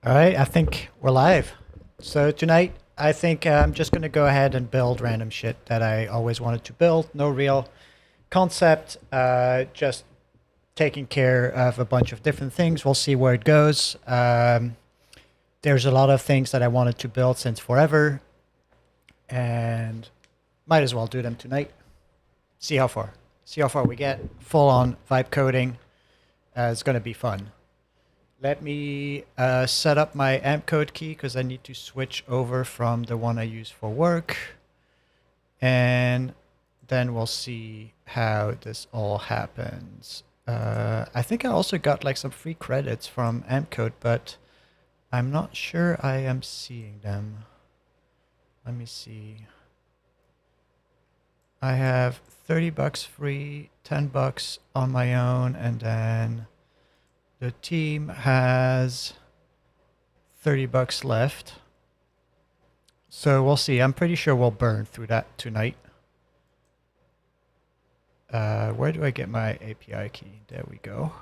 All right, I think we're live. So tonight, I think I'm just going to go ahead and build random shit that I always wanted to build. No real concept, just taking care of a bunch of different things. We'll see where it goes. There's a lot of things that I wanted to build since forever, and might as well do them tonight. See how far. See how far we get. Full on vibe coding. It's going to be fun. Let me set up my AMP code key because I need to switch over from the one I use for work. And then we'll see how this all happens. I think I also got like some free credits from AMP code, but I'm not sure I am seeing them. Let me see. I have 30 bucks free, 10 bucks on my own, and then the team has 30 bucks left. So we'll see. I'm pretty sure we'll burn through that tonight. Where do I get my API key? There we go.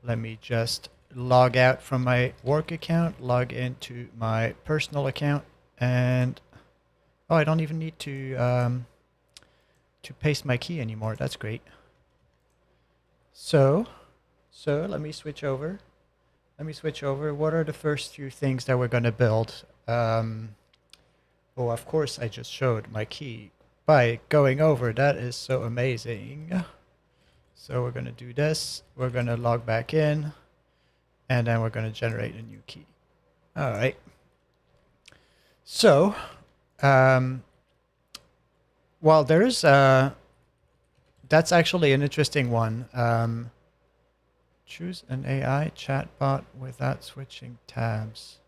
Let me just log out from my work account, log into my personal account, and oh, I don't even need to paste my key anymore. That's great. So let me switch over. What are the first few things that we're going to build? Oh, of course, I just showed my key by going over. That is so amazing. So we're going to do this. We're going to log back in, and then we're going to generate a new key. All right. So, well, there's that's actually an interesting one. Choose an AI chatbot without switching tabs.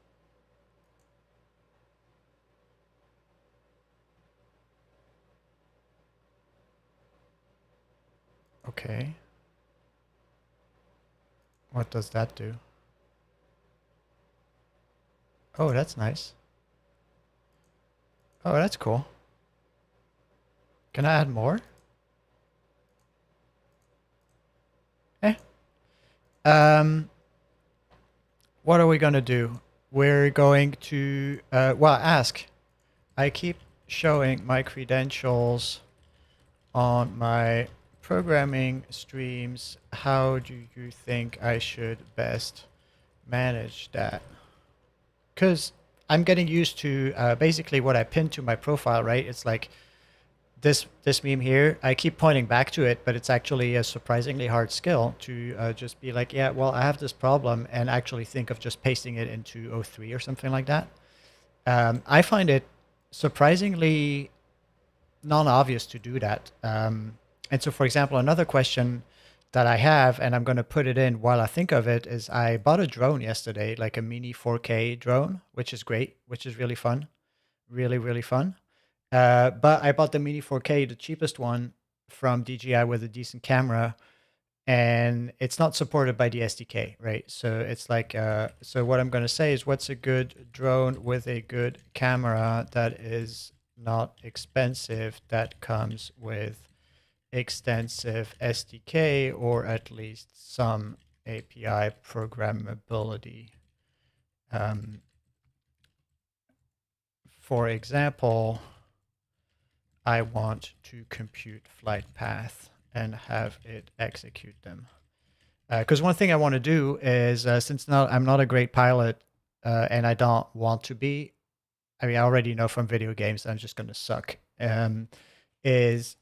Okay. What does that do? Oh, that's nice. Oh, that's cool. Can I add more? Eh. What are we gonna do? We're going to, well, ask. I keep showing my credentials on my programming streams. How do you think I should best manage that? Because I'm getting used to basically what I pinned to my profile, right? It's like this meme here. I keep pointing back to it, but it's actually a surprisingly hard skill to just be like, yeah, well, I have this problem, and actually think of just pasting it into O3 or something like that. I find it surprisingly non-obvious to do that. And so, for example, another question that I have, and I'm going to put it in while I think of it, is I bought a drone yesterday, like a mini 4K drone, which is great, which is really fun, really, really fun. But I bought the Mini 4K, the cheapest one from DJI with a decent camera, and it's not supported by the SDK, right? So it's like, so what I'm going to say is, what's a good drone with a good camera that is not expensive, that comes with extensive SDK or at least some API programmability? For example, I want to compute flight path and have it execute them. Because one thing I want to do is, since now I'm not a great pilot and I don't want to be, I mean, I already know from video games I'm just going to suck, is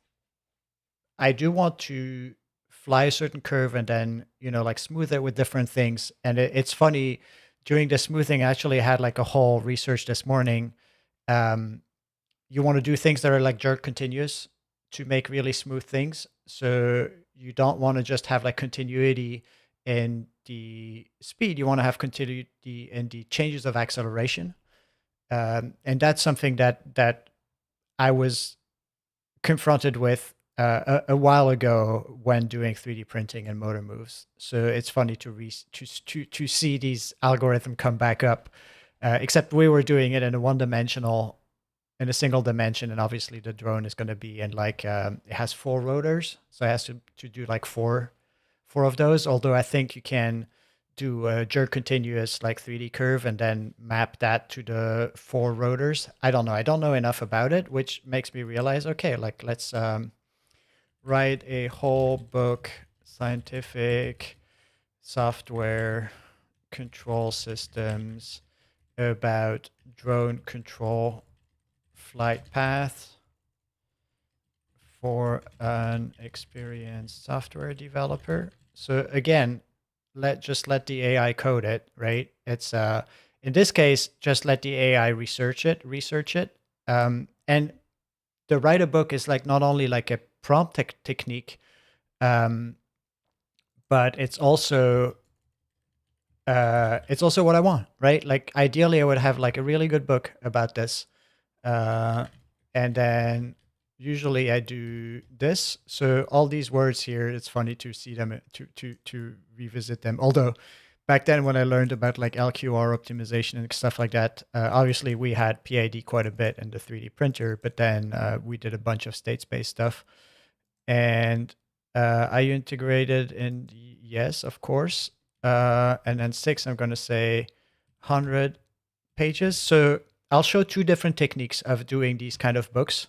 I do want to fly a certain curve and then, like smooth it with different things. And it's funny, during the smoothing, I actually had like a whole research this morning. Um, you want to do things that are like jerk continuous to make really smooth things. So you don't want to just have like continuity in the speed. You want to have continuity in the changes of acceleration. And that's something that I was confronted with a while ago when doing 3D printing and motor moves. So it's funny to see these algorithms come back up. Except we were doing it in a single dimension, and obviously the drone is going to be in like it has four rotors, so it has to do like four of those. Although I think you can do a jerk continuous like 3D curve and then map that to the 4 rotors. I don't know. I don't know enough about it, which makes me realize, okay, like let's write a whole book, scientific software control systems about drone control flight paths for an experienced software developer. So again, let the AI code it, right? It's in this case, just let the AI research it. And the write a book is like not only like a prompt technique, um, but it's also what I want, right? Like ideally, I would have like a really good book about this, and then usually I do this. So all these words here, it's funny to see them to revisit them. Although back then when I learned about like LQR optimization and stuff like that, obviously we had PID quite a bit in the 3D printer, but then we did a bunch of state space stuff, and I integrated in yes, of course. And then 6, I'm going to say 100 pages. So I'll show 2 different techniques of doing these kind of books.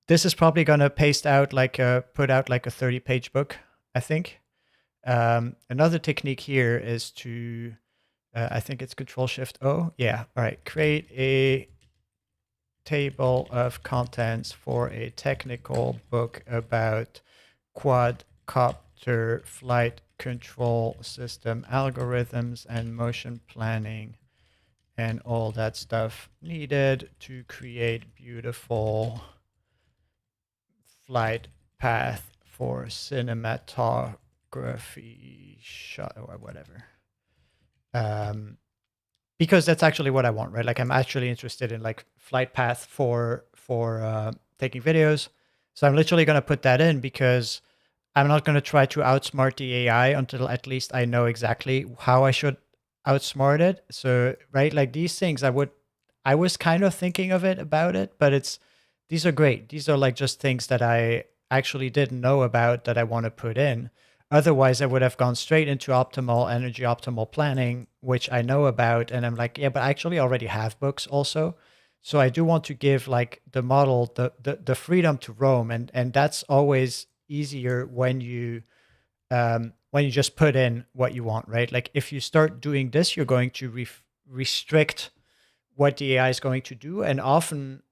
This is probably going to put out like a 30-page book, I think. Another technique here is to, I think it's Control-Shift-O. Yeah, all right. Create a table of contents for a technical book about quadcopter flight control system algorithms and motion planning and all that stuff needed to create beautiful flight path for cinematography shot or whatever. Because that's actually what I want, right? Like I'm actually interested in like flight path for taking videos. So I'm literally going to put that in because I'm not going to try to outsmart the AI until at least I know exactly how I should outsmart it. So, right, like these things I was kind of thinking of it about it, but these are great. These are like just things that I actually didn't know about that I want to put in. Otherwise, I would have gone straight into optimal energy, optimal planning, which I know about. And I'm like, yeah, but I actually already have books also. So I do want to give like the model the freedom to roam. And that's always easier when you just put in what you want, right? Like if you start doing this, you're going to restrict what the AI is going to do. And often,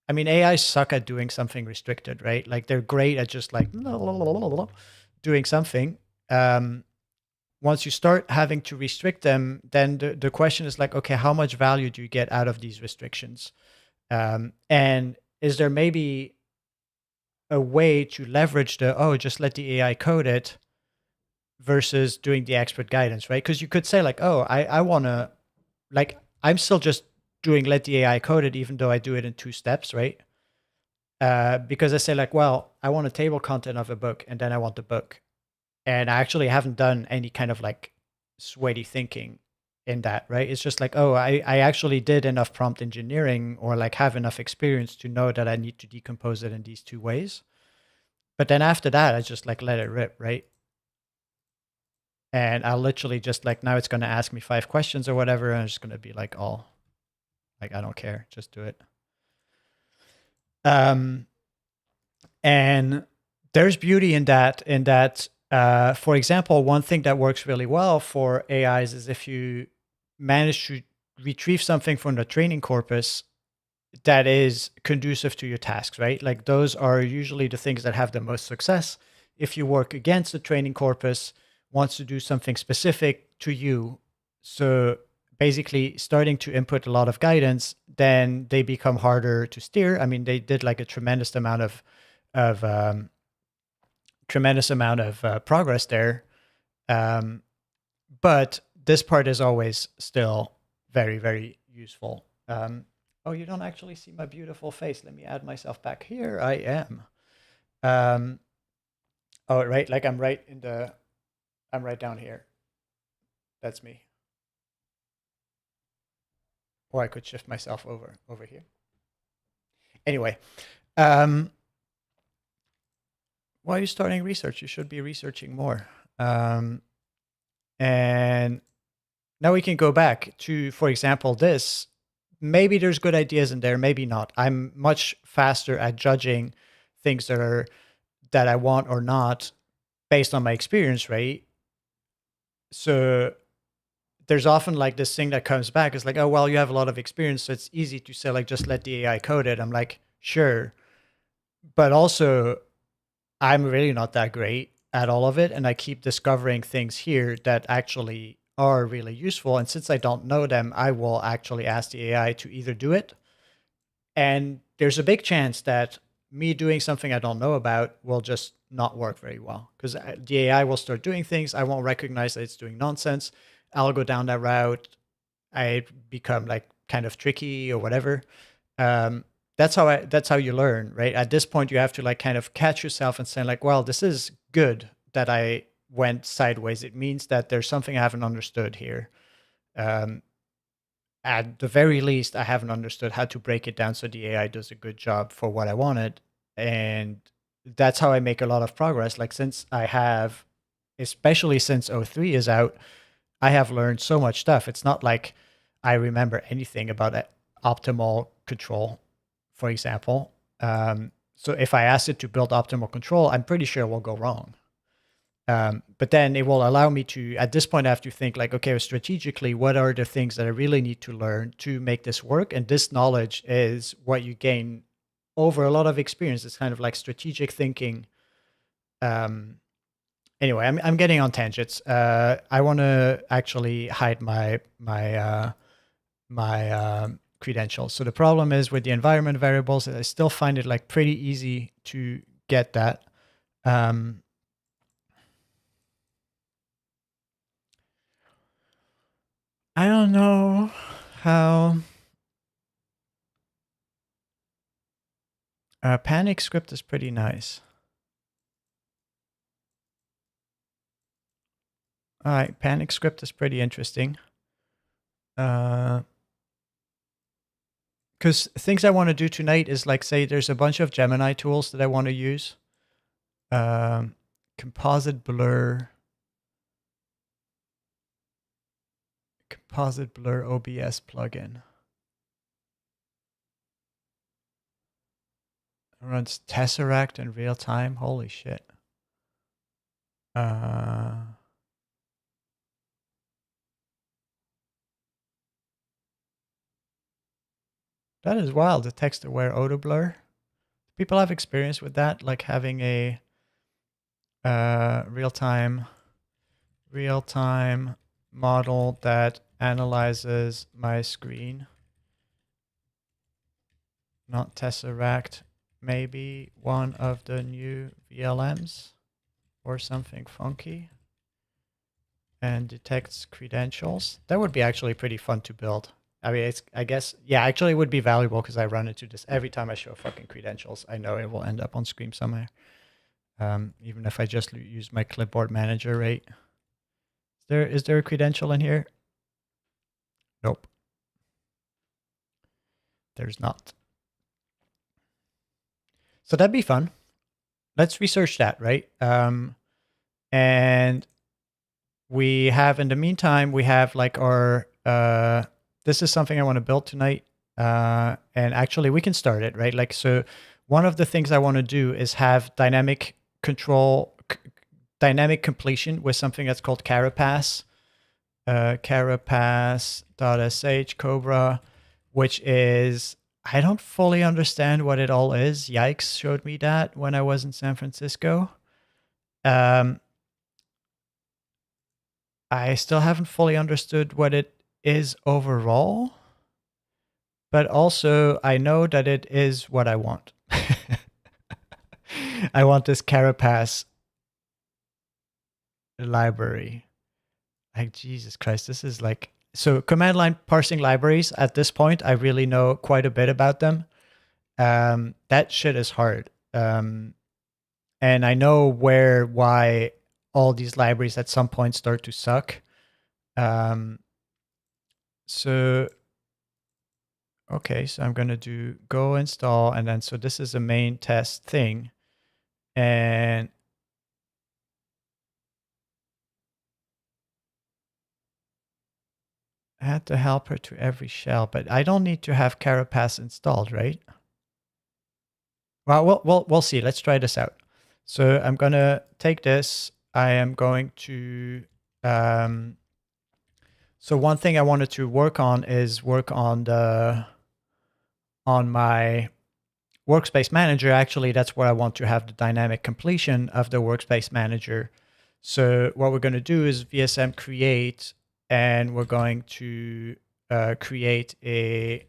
I mean, AI suck at doing something restricted, right? Like they're great at just like doing something. Once you start having to restrict them, then the question is like, okay, how much value do you get out of these restrictions? And is there maybe a way to leverage just let the AI code it versus doing the expert guidance, right? Because you could say like, oh, I want to, like, I'm still just doing let the AI code it, even though I do it in 2 steps, right? Because I say like, well, I want a table content of a book and then I want the book. And I actually haven't done any kind of like sweaty thinking in that, right? It's just like, oh, I actually did enough prompt engineering or like have enough experience to know that I need to decompose it in these 2 ways. But then after that, I just like let it rip, right? And I'll literally just like, now it's going to ask me 5 questions or whatever. And I'm just going to be like, all like, I don't care. Just do it. And there's beauty in that, for example, one thing that works really well for AIs is if you manage to retrieve something from the training corpus that is conducive to your tasks, right? Like those are usually the things that have the most success. If you work against the training corpus, wants to do something specific to you, so basically starting to input a lot of guidance, then they become harder to steer. I mean, they did like a tremendous amount of progress there, but this part is always still very, very useful. Oh, you don't actually see my beautiful face. Let me add myself back. Here I am. Oh, right. Like I'm right down here. That's me. Or I could shift myself over here. Anyway, why are you starting research? You should be researching more. And now we can go back to, for example, this. Maybe there's good ideas in there, maybe not. I'm much faster at judging things that I want or not based on my experience, right? So there's often like this thing that comes back. It's like, oh, well, you have a lot of experience, so it's easy to say, like, just let the AI code it. I'm like, sure. But also, I'm really not that great at all of it. And I keep discovering things here that actually are really useful. And since I don't know them, I will actually ask the AI to either do it. And there's a big chance that me doing something I don't know about will just not work very well because the AI will start doing things. I won't recognize that it's doing nonsense. I'll go down that route. I become like kind of tricky or whatever. That's how you learn, right? At this point, you have to like kind of catch yourself and say like, well, this is good that I went sideways. It means that there's something I haven't understood here. Um, at the very least, I haven't understood how to break it down so the AI does a good job for what I wanted. And that's how I make a lot of progress. Like since I have, especially since O3 is out, I have learned so much stuff. It's not like I remember anything about optimal control, for example. So if I ask it to build optimal control, I'm pretty sure it will go wrong. But then it will allow me to, at this point, I have to think like, okay, strategically, what are the things that I really need to learn to make this work? And this knowledge is what you gain over a lot of experience. It's kind of like strategic thinking. Anyway, I'm getting on tangents. I want to actually hide my credentials. So the problem is with the environment variables, I still find it like pretty easy to get that. I don't know how Panic script is pretty nice. All right, Panic script is pretty interesting. Because things I want to do tonight is like, say, there's a bunch of Gemini tools that I want to use. Composite blur OBS plugin. It runs Tesseract in real time. Holy shit. That is wild, the text-aware auto blur. People have experience with that, like having a real-time model that analyzes my screen. Not Tesseract, maybe one of the new VLMs or something funky, and detects credentials. That would be actually pretty fun to build. I mean, I guess, yeah, actually it would be valuable because I run into this every time I show fucking credentials. I know it will end up on screen somewhere. Even if I just use my clipboard manager, right? Is there a credential in here? Nope. There's not. So that'd be fun. Let's research that, right? And we have, in the meantime, we have like our, this is something I want to build tonight. And actually we can start it, right? Like, so one of the things I want to do is have dynamic completion with something that's called Carapace. Carapace.sh Cobra, which is, I don't fully understand what it all is. Yikes showed me that when I was in San Francisco. I still haven't fully understood what it is overall, but also I know that it is what I want. I want this Carapace library. Like, Jesus Christ, this is like, so command line parsing libraries at this point, I really know quite a bit about them. That shit is hard. And I know why all these libraries at some point start to suck. So, okay, so I'm going to do go install, and then, so this is a main test thing. And Add the helper to every shell, but I don't need to have Carapace installed, right? Well, we'll see. Let's try this out. So I'm gonna take this. I am going to. So one thing I wanted to work on is work on my workspace manager. Actually, that's where I want to have the dynamic completion of the workspace manager. So what we're going to do is VSM create, and we're going to create a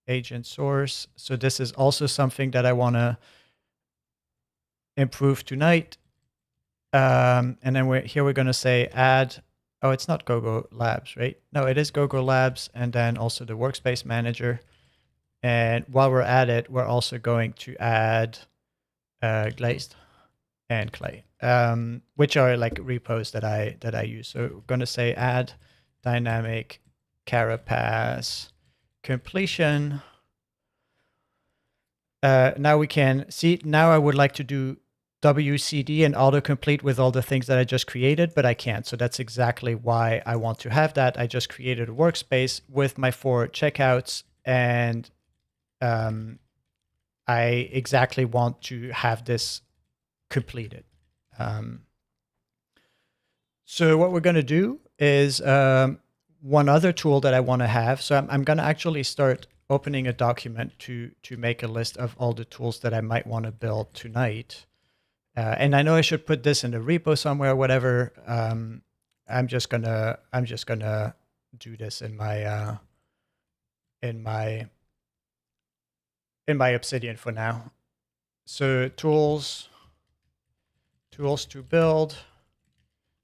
agent source. So this is also something that I want to improve tonight. And then we're going to say add. Oh, it's not GoGo Labs, right? No, it is GoGo Labs, and then also the workspace manager. And while we're at it, we're also going to add Glazed and Clay, which are like repos that I use. So we're going to say add dynamic Carapace completion. Now we can see. Now I would like to do WCD and autocomplete with all the things that I just created, but I can't. So that's exactly why I want to have that. I just created a workspace with my 4 checkouts, and I exactly want to have this completed. So what we're going to do is one other tool that I want to have. So I'm going to actually start opening a document to make a list of all the tools that I might want to build tonight. And I know I should put this in a repo somewhere, whatever. I'm just gonna do this in my Obsidian for now. So tools to build.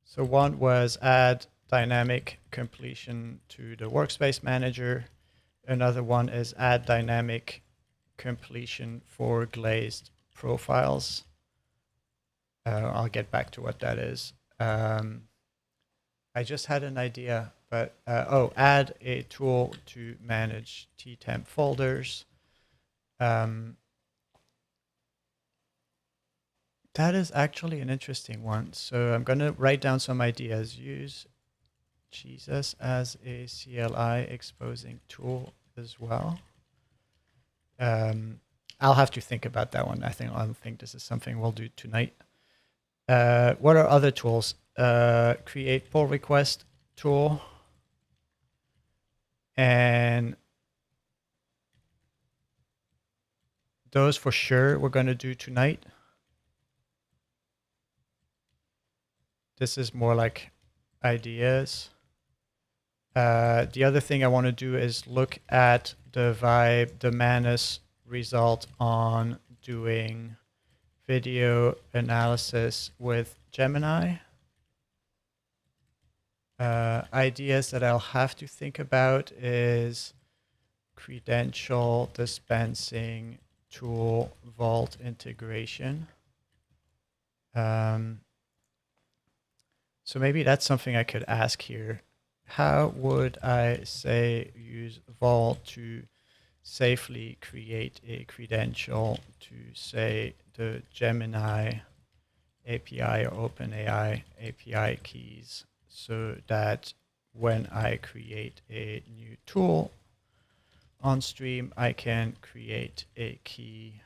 So one was add dynamic completion to the workspace manager. Another one is add dynamic completion for glazed profiles. I'll get back to what that is. I just had an idea, but add a tool to manage ttemp folders. That is actually an interesting one. So I'm going to write down some ideas. Use Jesus as a CLI exposing tool as well. I'll have to think about that one. I don't think this is something we'll do tonight. What are other tools? Create pull request tool. And those for sure we're going to do tonight. This is more like ideas. The other thing I want to do is look at the Vibe, the Manus result on doing video analysis with Gemini. Ideas that I'll have to think about is credential dispensing tool vault integration. So maybe that's something I could ask here. How would I say use Vault to safely create a credential to say the Gemini API or OpenAI API keys so that when I create a new tool on stream, I can create a key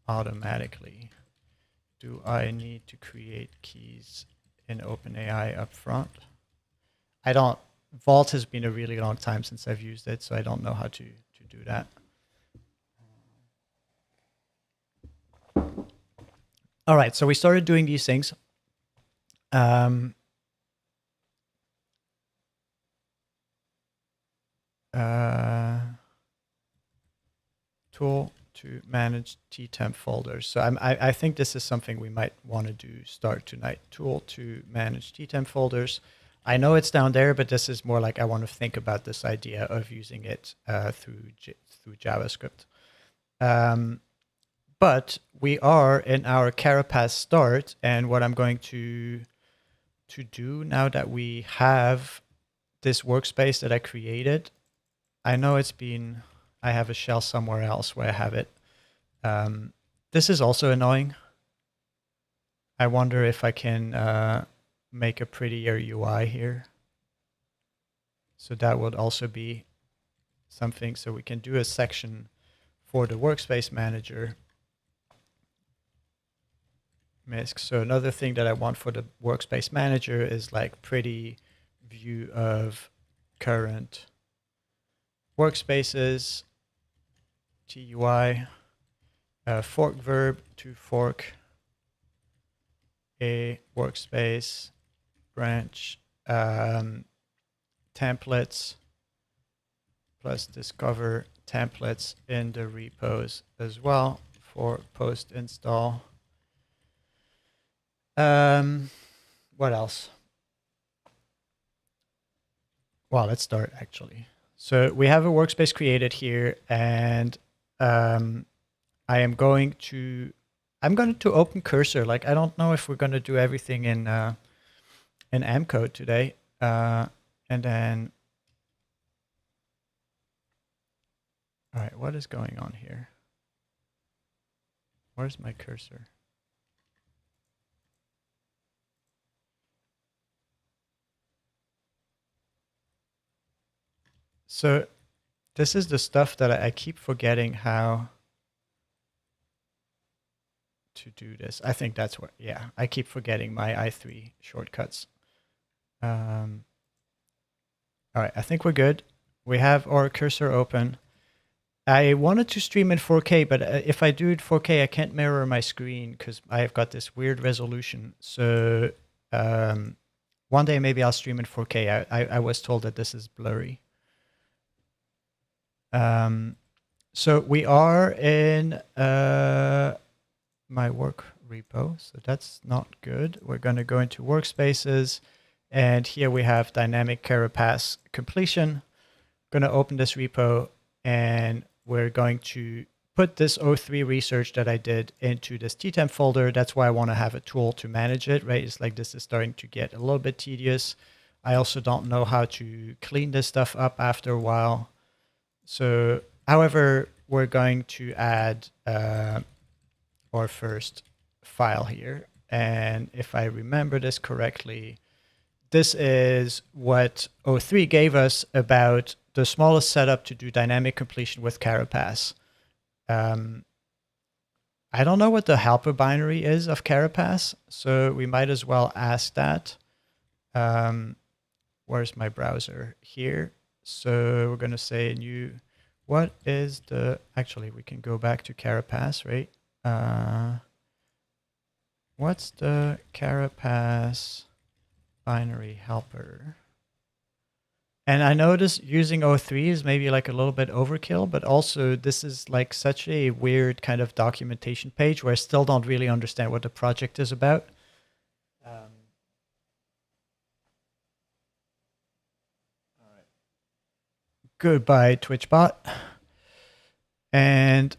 automatically? Do I need to create keys in OpenAI up front? I don't. Vault has been a really long time since I've used it, so I don't know how to do that. All right, so we started doing these things. Tool to manage ttemp folders. So I think this is something we might want to do start tonight. Tool to manage ttemp folders. I know it's down there, but this is more like I want to think about this idea of using it through JavaScript. But we are in our Carapace start, and what I'm going to do now that we have this workspace that I created, I know I have a shell somewhere else where I have it. This is also annoying. I wonder if I can make a prettier UI here. So that would also be something. So we can do a section for the workspace manager. MISC. So another thing that I want for the workspace manager is like pretty view of current workspaces, TUI, fork verb to fork a workspace branch, templates plus discover templates in the repos as well for post install. What else? Well, let's start actually. So we have a workspace created here, and I'm going to open cursor. Like, I don't know if we're going to do everything in M code today, and then. All right, what is going on here? Where's my cursor? So this is the stuff that I keep forgetting how to do this. I think that's what, yeah, I keep forgetting my i3 shortcuts. All right, I think we're good. We have our cursor open. I wanted to stream in 4K, but if I do it 4K, I can't mirror my screen because I've got this weird resolution. So one day maybe I'll stream in 4K. I was told that this is blurry. So we are in my work repo, so that's not good. We're going to go into workspaces, and here we have dynamic carapace completion. Going to open this repo, and we're going to put this O3 research that I did into this ttemp folder. That's why I want to have a tool to manage it, right? It's like this is starting to get a little bit tedious. I also don't know how to clean this stuff up after a while. So, however, we're going to add our first file here. And if I remember this correctly, this is what O3 gave us about the smallest setup to do dynamic completion with Carapace. I don't know what the helper binary is of Carapace, so we might as well ask that. Where's my browser? Here. So we're going to say new, what is the, actually we can go back to Carapace, right? What's the Carapace binary helper? And I noticed using O3 is maybe like a little bit overkill, but also this is like such a weird kind of documentation page where I still don't really understand what the project is about. Goodbye, TwitchBot. And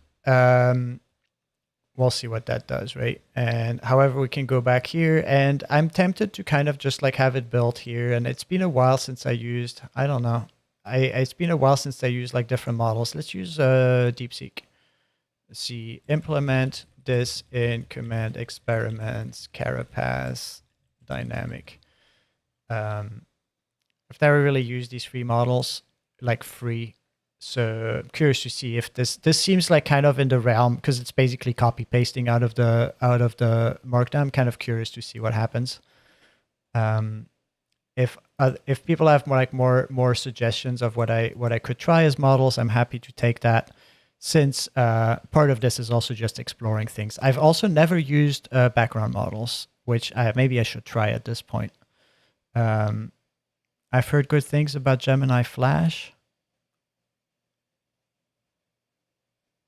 we'll see what that does, right? And however, we can go back here, and I'm tempted to kind of just like have it built here. And it's been a while since I used, I don't know. It's been a while since I used like different models. Let's use DeepSeek. Let's see, implement this in command experiments, Carapace, dynamic. I've never really used these free models, like free. So I'm curious to see if this seems like kind of in the realm, because it's basically copy pasting out of the markdown. I'm kind of curious to see what happens. If people have more suggestions of what I could try as models, I'm happy to take that. Since part of this is also just exploring things. I've also never used background models, which maybe I should try at this point. I've heard good things about Gemini Flash.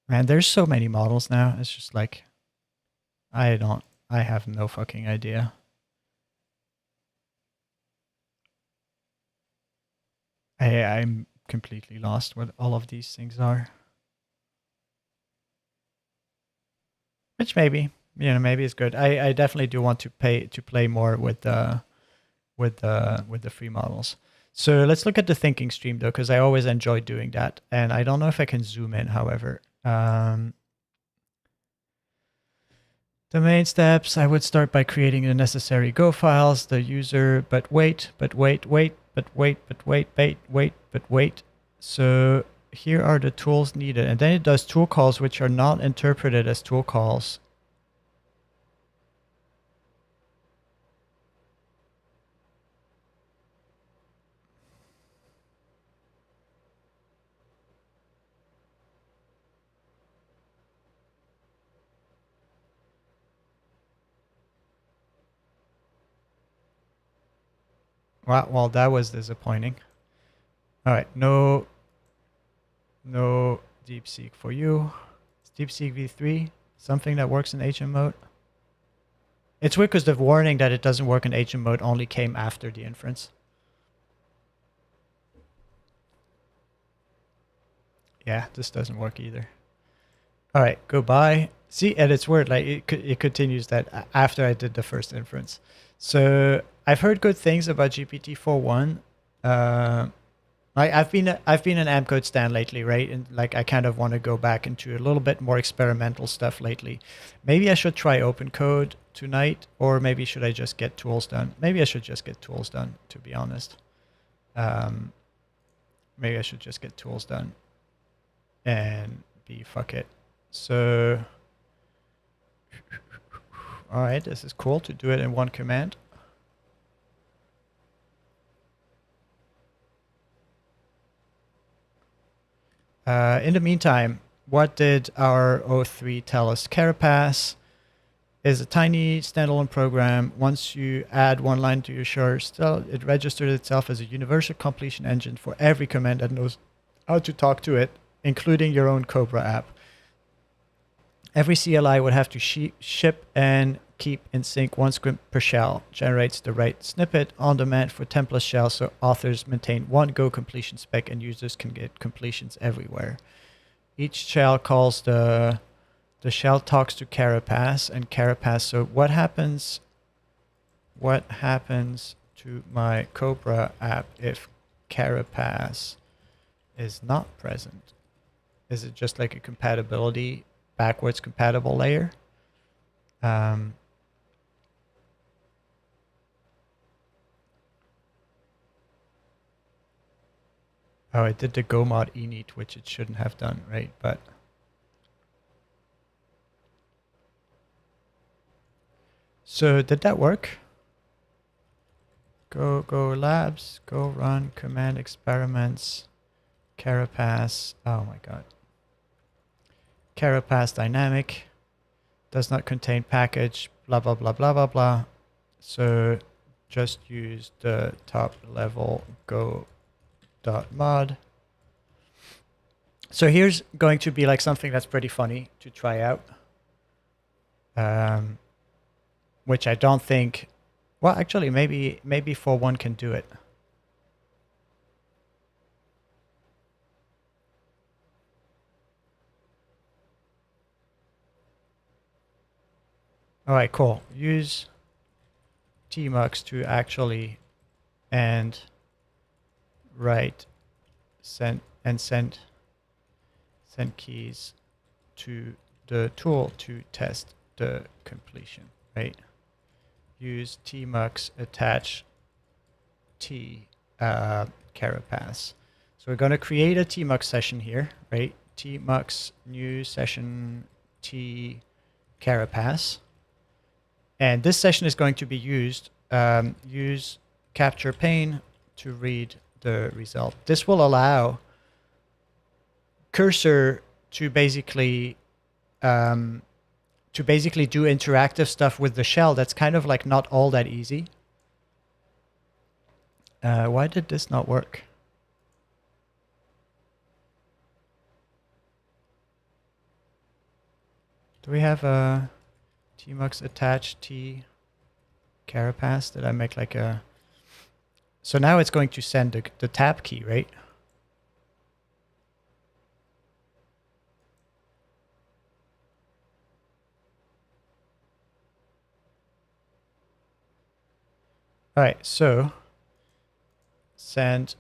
Man, there's so many models now. It's just like, I have no fucking idea. I'm completely lost what all of these things are. Which maybe is good. I definitely do want to play more with the free models. So let's look at the thinking stream though, because I always enjoy doing that. And I don't know if I can zoom in, however. The main steps, I would start by creating the necessary Go files, the user, but wait, but wait. So here are the tools needed. And then it does tool calls which are not interpreted as tool calls. Well, that was disappointing. All right, no DeepSeek for you. It's DeepSeek v3, something that works in HM mode. It's weird because the warning that it doesn't work in HM mode only came after the inference. Yeah, this doesn't work either. All right, goodbye. See, and it's weird, like it continues that after I did the first inference. So I've heard good things about GPT-4.1. I've been an AMCode stan lately, right? And like I kind of want to go back into a little bit more experimental stuff lately. Maybe I should try OpenCode tonight, or maybe should I just get tools done? Maybe I should just get tools done, to be honest. Maybe I should just get tools done and fuck it. So, all right, this is cool to do it in one command. In the meantime, what did our O3 tell us? Carapace is a tiny standalone program. Once you add one line to your shell, it registers itself as a universal completion engine for every command that knows how to talk to it, including your own Cobra app. Every CLI would have to ship and keep in sync one script per shell, generates the right snippet on demand for 10+ shells, so authors maintain one Go completion spec and users can get completions everywhere. Each shell calls the shell talks to Carapace, and Carapace, so what happens to my Cobra app if Carapace is not present? Is it just like a compatibility, backwards compatible layer? Oh, it did the gomod init, which it shouldn't have done, right? But so did that work? Go labs, go run command experiments, Carapace. Oh my god. Carapace dynamic does not contain package, blah blah blah blah blah blah. So just use the top level go.mod. So here's going to be like something that's pretty funny to try out. Which I don't think, well, actually maybe 4.1 can do it. All right, cool. Use tmux to actually and write send keys to the tool to test the completion, right? Use tmux attach t Carapace. So we're going to create a tmux session here, right? Tmux new session t Carapace. And this session is going to be used, use capture pane to read the result. This will allow Cursor to basically do interactive stuff with the shell. That's kind of like not all that easy. Why did this not work? Do we have a tmux attach t Carapace? Did I make like a... So now it's going to send the tab key, right? All right, so send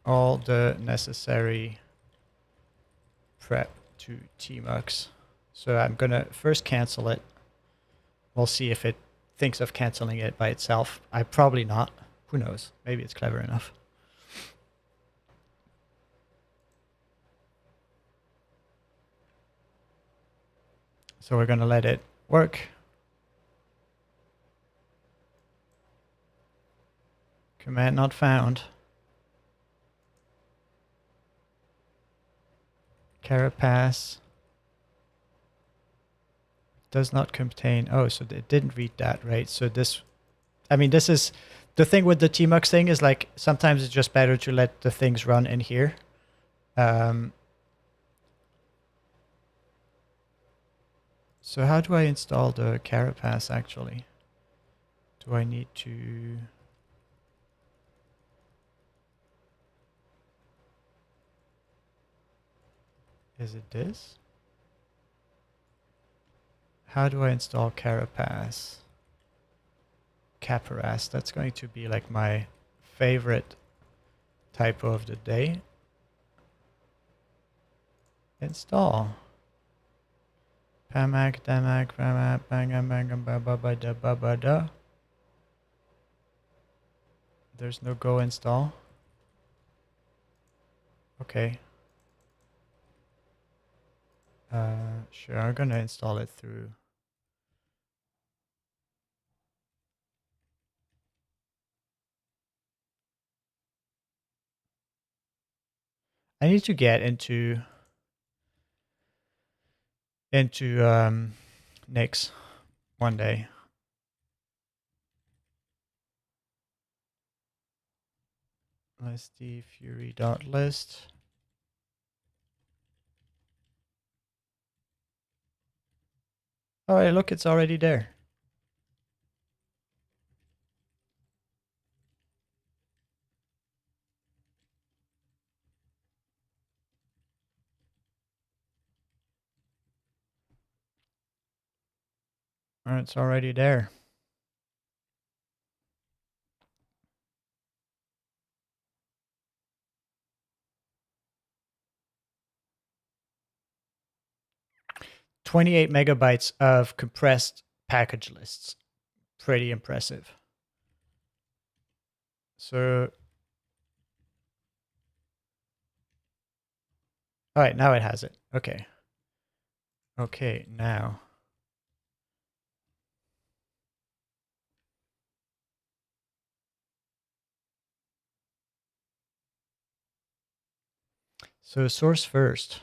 all the necessary prep to tmux. So I'm going to first cancel it. We'll see if it thinks of canceling it by itself. Probably not. Who knows? Maybe it's clever enough. So we're going to let it work. Command not found. Carapace does not contain. Oh, so it didn't read that, right? So this, I mean, this is the thing with the tmux thing is like sometimes it's just better to let the things run in here. So how do I install the Carapace actually? Do I need to... Is it this? How do I install Carapace? Caparas, that's going to be like my favorite typo of the day. Install. Pamak, damak, pamak, bangam, bangam, ba ba ba da ba ba da. There's no go install. Okay. Sure, I'm gonna install it through. I need to get into Nix one day. Listy fury.list. Oh, hey, look, it's already there. Oh, it's already there. .28 megabytes of compressed package lists. Pretty impressive. So, all right, now it has it. Okay. Okay, now. So source first,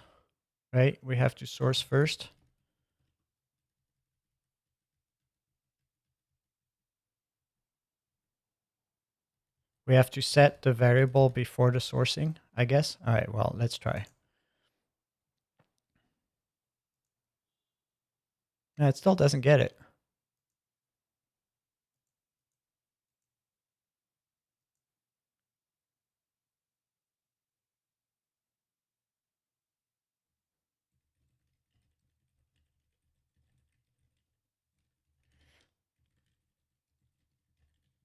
right? We have to source first. We have to set the variable before the sourcing, I guess. All right, well, let's try. No, it still doesn't get it.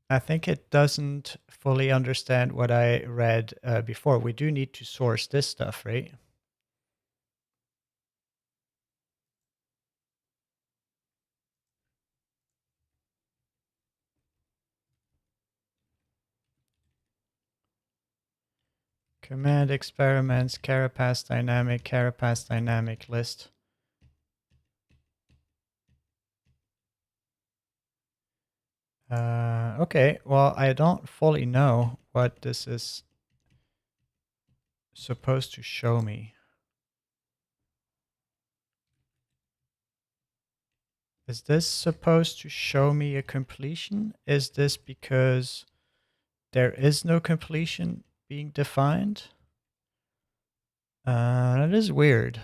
I think it doesn't fully understand what I read before. We do need to source this stuff, right? Command experiments, Carapace dynamic list. Okay, well, I don't fully know what this is supposed to show me. Is this supposed to show me a completion? Is this because there is no completion being defined? That is weird.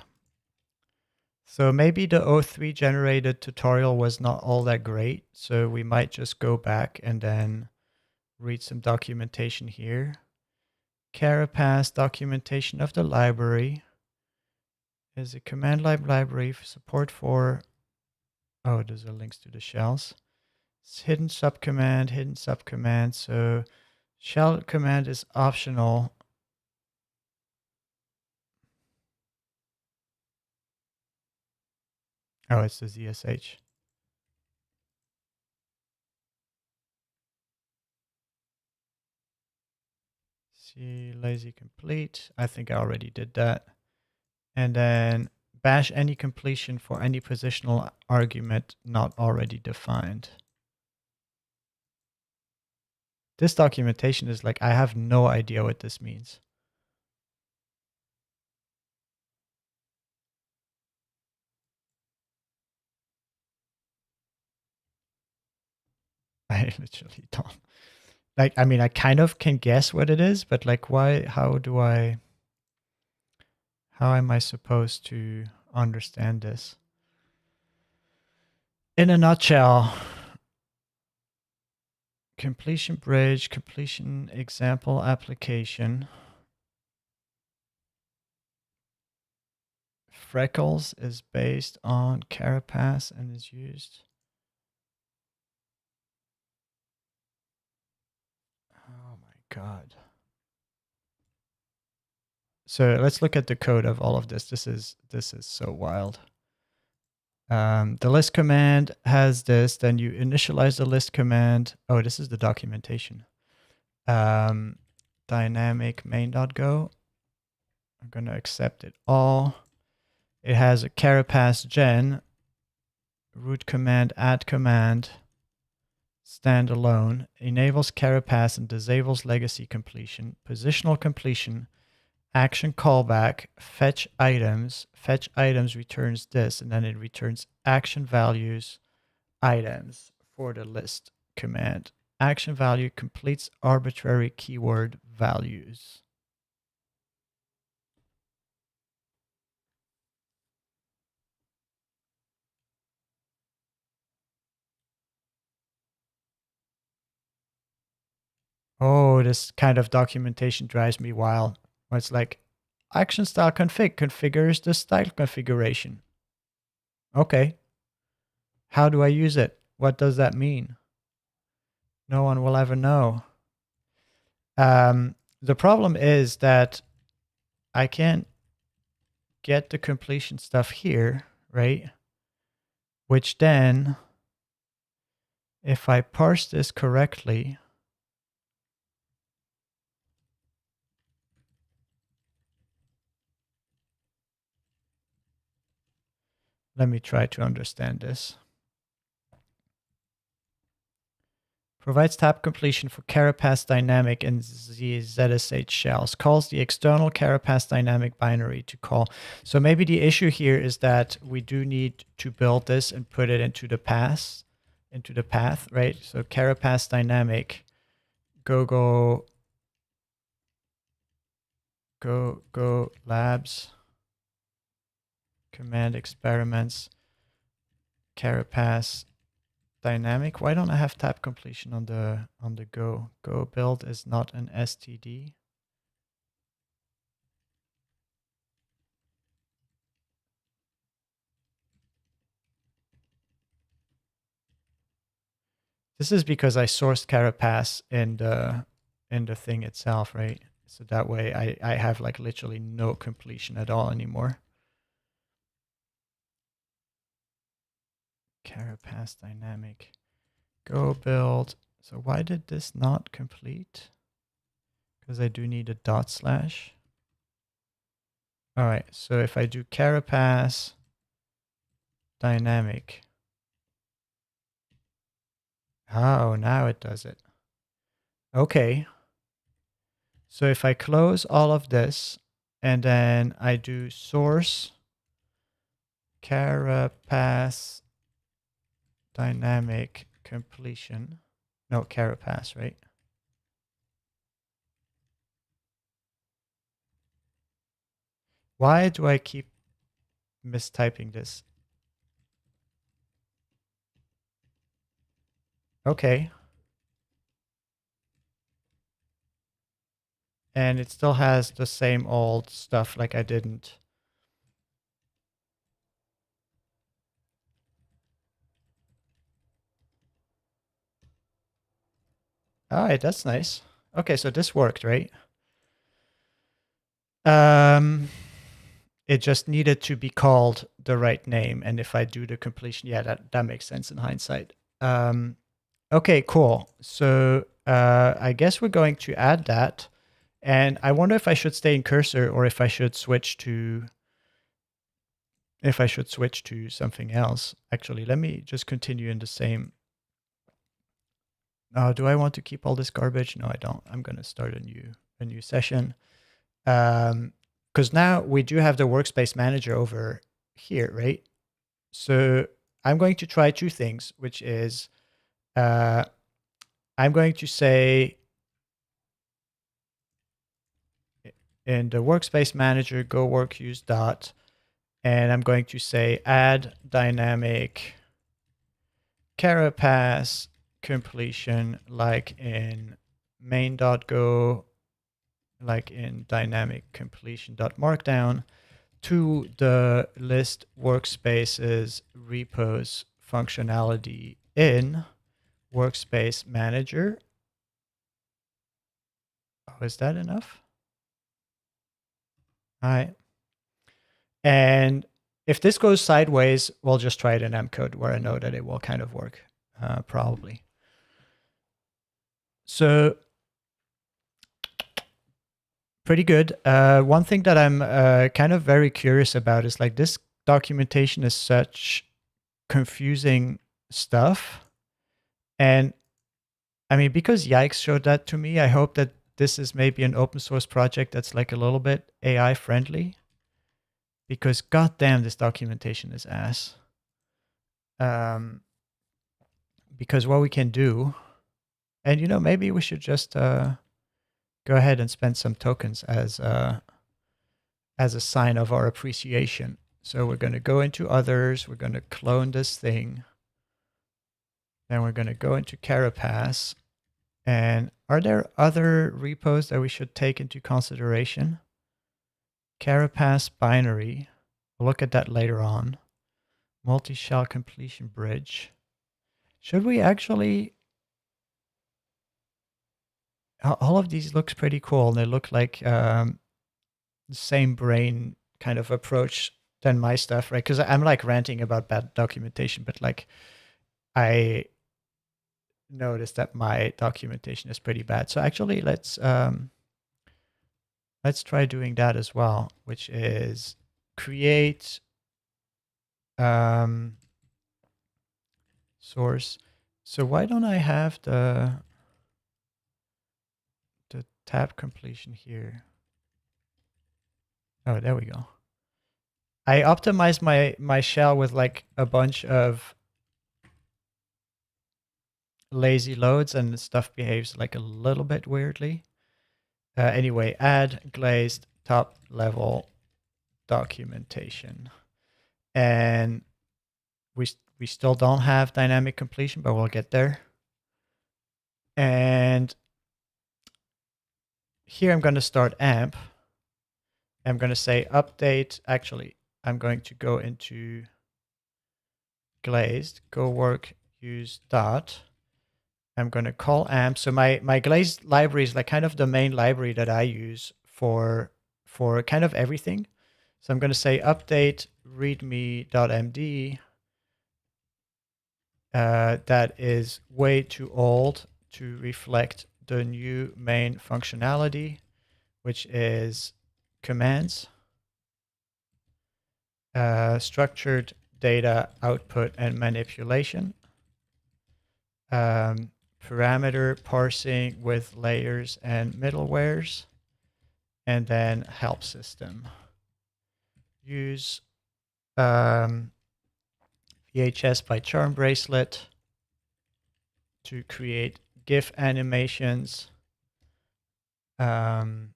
So maybe the O3 generated tutorial was not all that great. So we might just go back and then read some documentation here. Carapace documentation of the library is a command line library for support for, oh, those are links to the shells. It's hidden subcommand. So shell command is optional. Oh, it's the ZSH. C lazy complete. I think I already did that. And then bash any completion for any positional argument not already defined. This documentation is like, I have no idea what this means. I literally don't. Like, I mean, I kind of can guess what it is, but like, why, how am I supposed to understand this? In a nutshell, completion bridge, completion example application. Freckles is based on Carapace and is used. Oh my God. So let's look at the code of all of this. This is so wild. The list command has this, then you initialize the list command. Oh, this is the documentation. Dynamic main.go. I'm going to accept it all. It has a Carapace gen, root command, add command, standalone, enables Carapace and disables legacy completion, positional completion, action callback, fetch items returns this, and then it returns action values items for the list command. Action value completes arbitrary keyword values. Oh, this kind of documentation drives me wild. Where it's like, action style config configures the style configuration. Okay. How do I use it? What does that mean? No one will ever know. The problem is that I can't get the completion stuff here, right? Which then, if I parse this correctly, let me try to understand this. Provides tab completion for Carapace dynamic and ZSH shells. Calls the external Carapace dynamic binary to call. So maybe the issue here is that we do need to build this and put it into the path, right? So Carapace dynamic, go labs, command experiments, Carapace dynamic. Why don't I have tab completion on the go? Go build is not an STD. This is because I sourced Carapace in the thing itself, right? So that way I have like literally no completion at all anymore. Carapace dynamic. Go build. So why did this not complete? Because I do need a dot slash. All right, so if I do Carapace dynamic. Oh, now it does it. Okay. So if I close all of this and then I do source Carapace dynamic completion. No, Carapace, right? Why do I keep mistyping this? Okay. And it still has the same old stuff, like I didn't. All right, that's nice. Okay, so this worked, right? It just needed to be called the right name. And if I do the completion, yeah, that makes sense in hindsight. Okay, cool. So I guess we're going to add that. And I wonder if I should stay in cursor or if I should switch to something else. Actually, let me just continue in the same. Do I want to keep all this garbage? No, I don't. I'm going to start a new session. Because now we do have the workspace manager over here, right? So I'm going to try two things, which is I'm going to say in the workspace manager, go work use dot, and I'm going to say add dynamic carapace completion like in main.go, like in dynamic completion.markdown to the list workspaces repos functionality in workspace manager. Oh, is that enough? All right. And if this goes sideways, we'll just try it in M code where I know that it will kind of work, probably. So pretty good. One thing that I'm kind of very curious about is like this documentation is such confusing stuff. And I mean, because Yikes showed that to me, I hope that this is maybe an open source project that's like a little bit AI friendly. Because goddamn, this documentation is ass. Because what we can do, and you know, maybe we should just go ahead and spend some tokens as a sign of our appreciation. So we're going to go into others. We're going to clone this thing. Then we're going to go into Carapace. And are there other repos that we should take into consideration? Carapace binary. We'll look at that later on. Multi-shell completion bridge. Should we actually... All of these looks pretty cool. And they look like the same brain kind of approach than my stuff, right? Because I'm like ranting about bad documentation, but like I noticed that my documentation is pretty bad. So actually, let's try doing that as well, which is create source. So why don't I have the tab completion here? Oh, there we go. I optimized my shell with like a bunch of lazy loads and stuff behaves like a little bit weirdly. Anyway, add glazed top level documentation. And we still don't have dynamic completion, but we'll get there. And here I'm going to start AMP. I'm going to say update. Actually, I'm going to go into glazed, go work use dot. I'm going to call AMP. So my glazed library is like kind of the main library that I use for kind of everything. So I'm going to say update readme.md. That is way too old to reflect the new main functionality, which is commands, structured data output and manipulation, parameter parsing with layers and middlewares, and then help system. Use VHS by Charm Bracelet to create GIF animations. The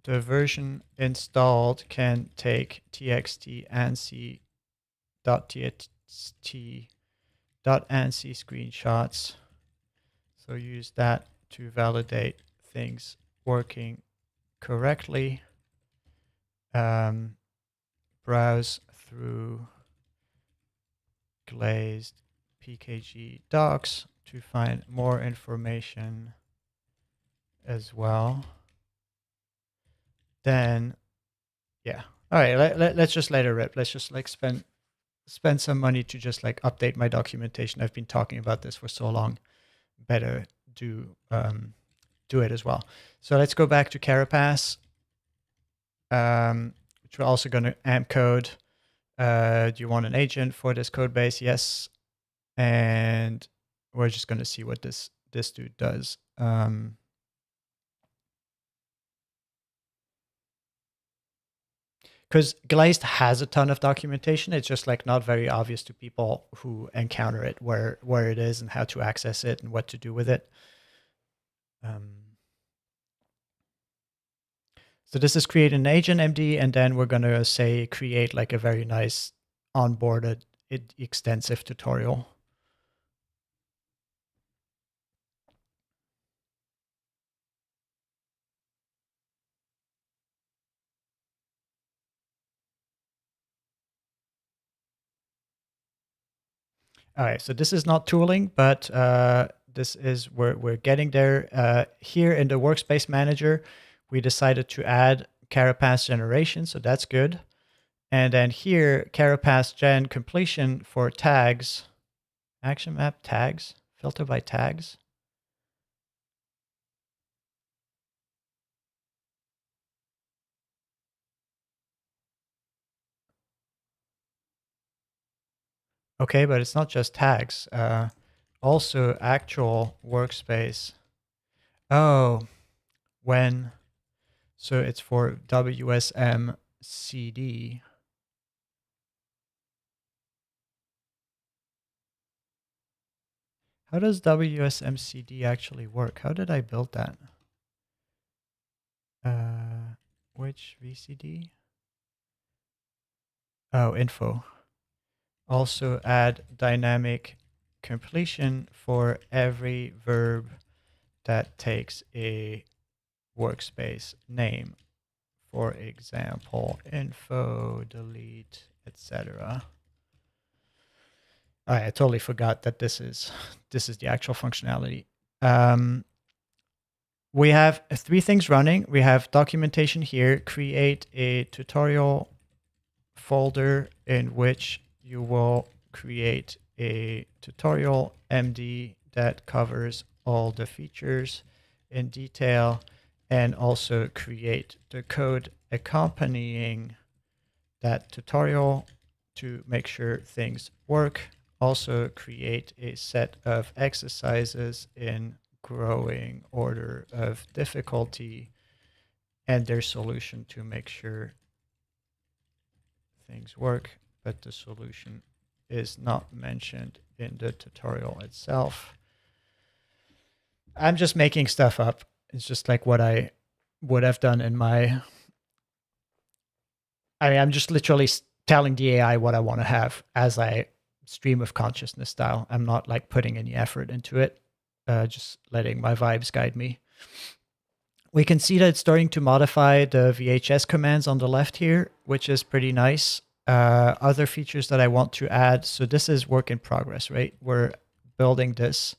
version installed can take txt ANSI .txt .ANSI screenshots. So use that to validate things working correctly. Browse through glazed PKG docs to find more information as well. Then, yeah. All right, let's just let it rip. Let's just like spend some money to just like update my documentation. I've been talking about this for so long. Better do do it as well. So let's go back to Carapace, which we're also going to amp code. Do you want an agent for this code base? Yes. And we're just going to see what this dude does. Because Glazed has a ton of documentation. It's just like not very obvious to people who encounter it where it is and how to access it and what to do with it. So this is create an agent MD, and then we're going to say create like a very nice onboarded extensive tutorial. All right, so this is not tooling, but this is we're getting there. Here in the workspace manager, we decided to add Carapace generation, so that's good. And then here, Carapace gen completion for tags, action map tags, filter by tags. Okay, but it's not just tags. Also actual workspace. Oh, when, so it's for WSM CD. How does WSM CD actually work? How did I build that? Which VCD? Oh, info. Also add dynamic completion for every verb that takes a workspace name. For example, info, delete, etc. I totally forgot that this is the actual functionality. We have 3 things running. We have documentation here. Create a tutorial folder in which you will create a tutorial MD that covers all the features in detail, and also create the code accompanying that tutorial to make sure things work. Also create a set of exercises in growing order of difficulty and their solution to make sure things work, but the solution is not mentioned in the tutorial itself. I'm just making stuff up. It's just like what I would have done in my... I mean, I'm just literally telling the AI what I want to have as I stream of consciousness style. I'm not like putting any effort into it, just letting my vibes guide me. We can see that it's starting to modify the VHS commands on the left here, which is pretty nice. Other features that I want to add. So this is work in progress, right? We're building this.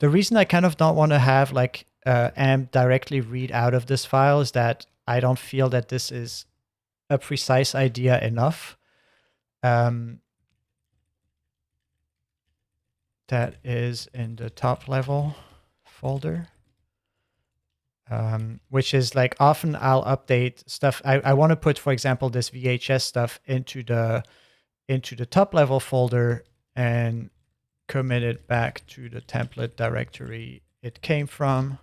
The reason I kind of don't want to have like AMP directly read out of this file is that I don't feel that this is a precise idea enough. That is in the top level folder, which is like often I'll update stuff. I want to put, for example, this VHS stuff into the top level folder and commit it back to the template directory it came from.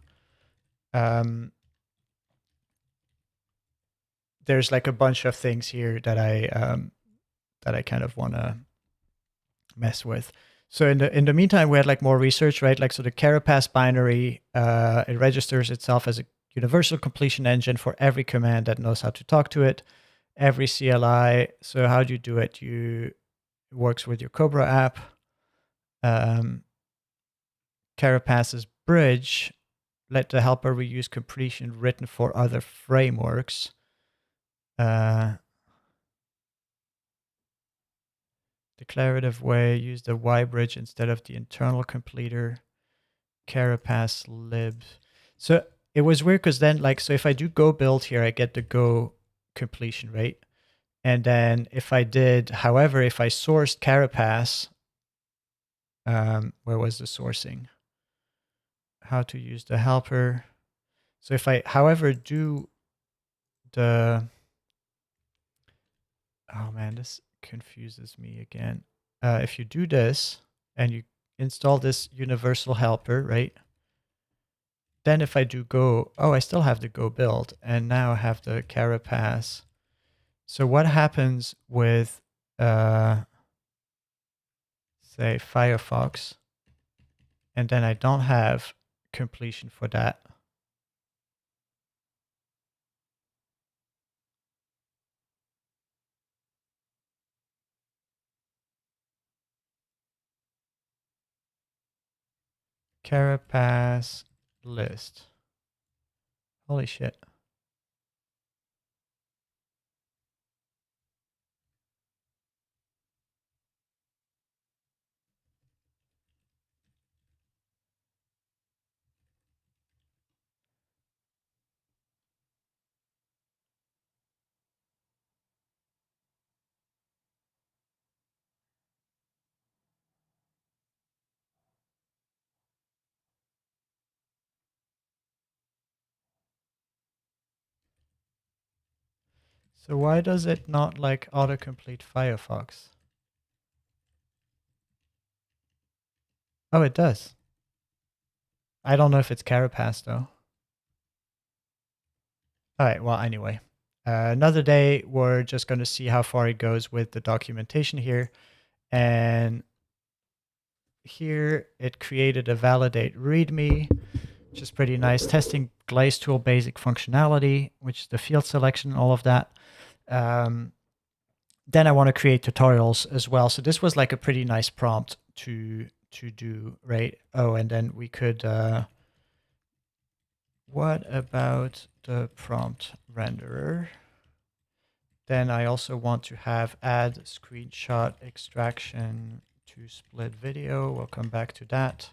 There's like a bunch of things here that I kind of want to mess with. So in the meantime, we had like more research, right? Like, so the Carapace binary, it registers itself as a universal completion engine for every command that knows how to talk to it, every CLI. So how do you do it? It works with your Cobra app. Carapace's bridge, let the helper reuse completion written for other frameworks. Declarative way, use the Y bridge instead of the internal completer. Carapace libs. So it was weird because then, like, so if I do go build here, I get the go completion rate. And then if I did, however, if I sourced Carapace, where was the sourcing? How to use the helper. So if I, however, do the, oh man, this confuses me again. If you do this and you install this universal helper, right? Then if I do go, oh, I still have the go build and now I have the carapace. So what happens with, say Firefox, and then I don't have completion for that. Carapace list. Holy shit. So why does it not like autocomplete Firefox? Oh, it does. I don't know if it's Carapace though. All right, well, anyway. Another day, we're just going to see how far it goes with the documentation here. And here it created a validate README, which is pretty nice. Testing Glaze tool basic functionality, which is the field selection, all of that. Then I want to create tutorials as well. So this was like a pretty nice prompt to do, right? Oh, and then we could, what about the prompt renderer? Then I also want to have add screenshot extraction to split video. We'll come back to that.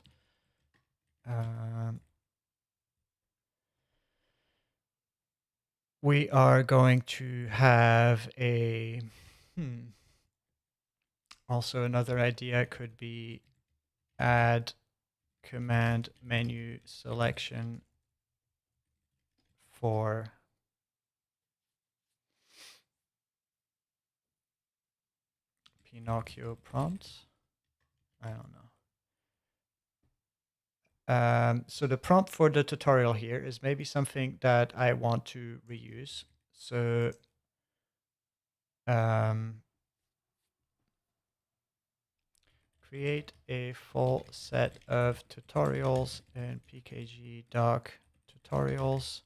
We are going to have a, also another idea could be add command menu selection for Pinocchio prompts. I don't know. So the prompt for the tutorial here is maybe something that I want to reuse. So create a full set of tutorials in PKG doc tutorials,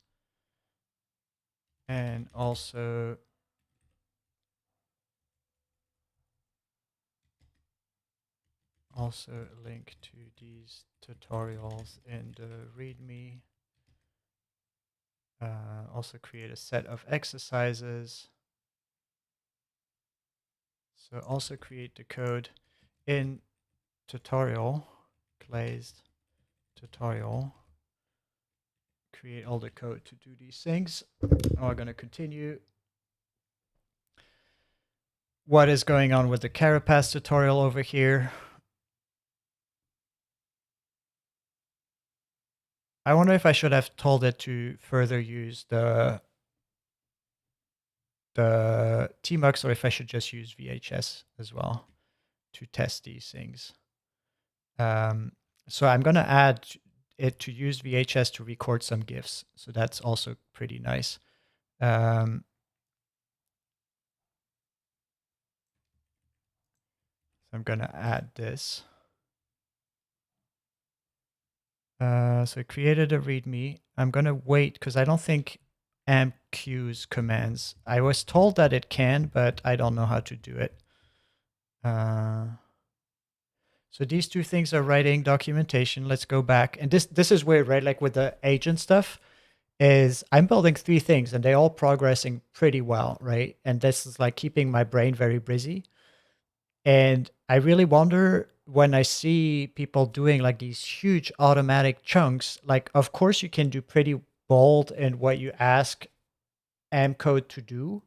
and also link to these tutorials in the README. Also create a set of exercises. So also create the code in tutorial, glazed tutorial. Create all the code to do these things. We're going to continue. What is going on with the Carapace tutorial over here? I wonder if I should have told it to further use the tmux, or if I should just use VHS as well to test these things. So I'm going to add it to use VHS to record some GIFs. So that's also pretty nice. I'm going to add this. So I created a README. I'm going to wait because I don't think AMP queues commands. I was told that it can, but I don't know how to do it. So these two things are writing documentation. Let's go back. And this is weird, right? Like with the agent stuff, is I'm building 3 things and they're all progressing pretty well, right? And this is like keeping my brain very busy. And I really wonder when I see people doing like these huge automatic chunks, like of course you can do pretty bold in what you ask AMP code to do.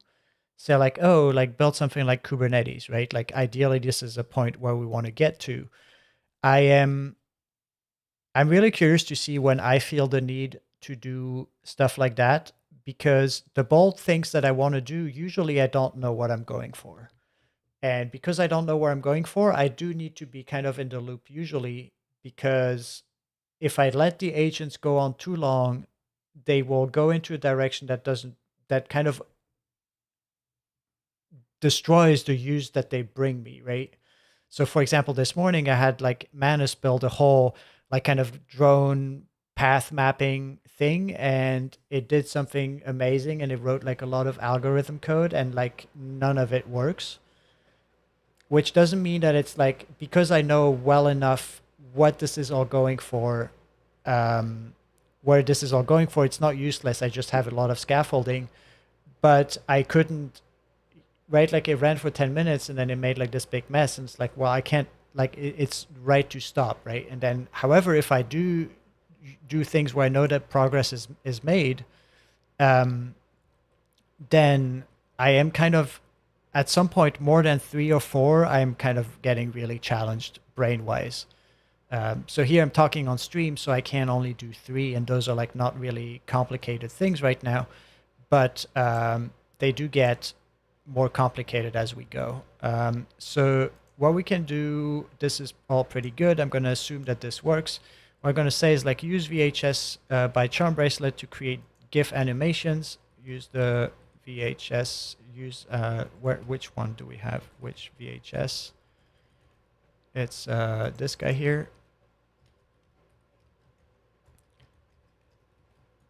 So like, oh, like build something like Kubernetes, right? Like ideally this is a point where we want to get to. I'm really curious to see when I feel the need to do stuff like that because the bold things that I want to do, usually I don't know what I'm going for. And because I don't know where I'm going for, I do need to be kind of in the loop usually because if I let the agents go on too long, they will go into a direction that kind of destroys the use that they bring me, right? So for example, this morning I had like Manus build a whole like kind of drone path mapping thing and it did something amazing and it wrote like a lot of algorithm code and like none of it works, which doesn't mean that it's like because I know well enough what this is all going for, um, where this is all going for, it's not useless. I just have a lot of scaffolding, but I couldn't, right? Like it ran for 10 minutes and then it made like this big mess. And it's like, well, I can't, like, it's right to stop, right? And then, however, if I do things where I know that progress is made, um, then I am kind of at some point more than 3 or 4, I'm kind of getting really challenged brain wise. So here I'm talking on stream, so I can only do 3, and those are like not really complicated things right now, but they do get more complicated as we go. So what we can do, this is all pretty good. I'm going to assume that this works. What I'm going to say is like use VHS by Charm Bracelet to create GIF animations. Use the VHS. Use which one do we have? Which VHS? It's this guy here.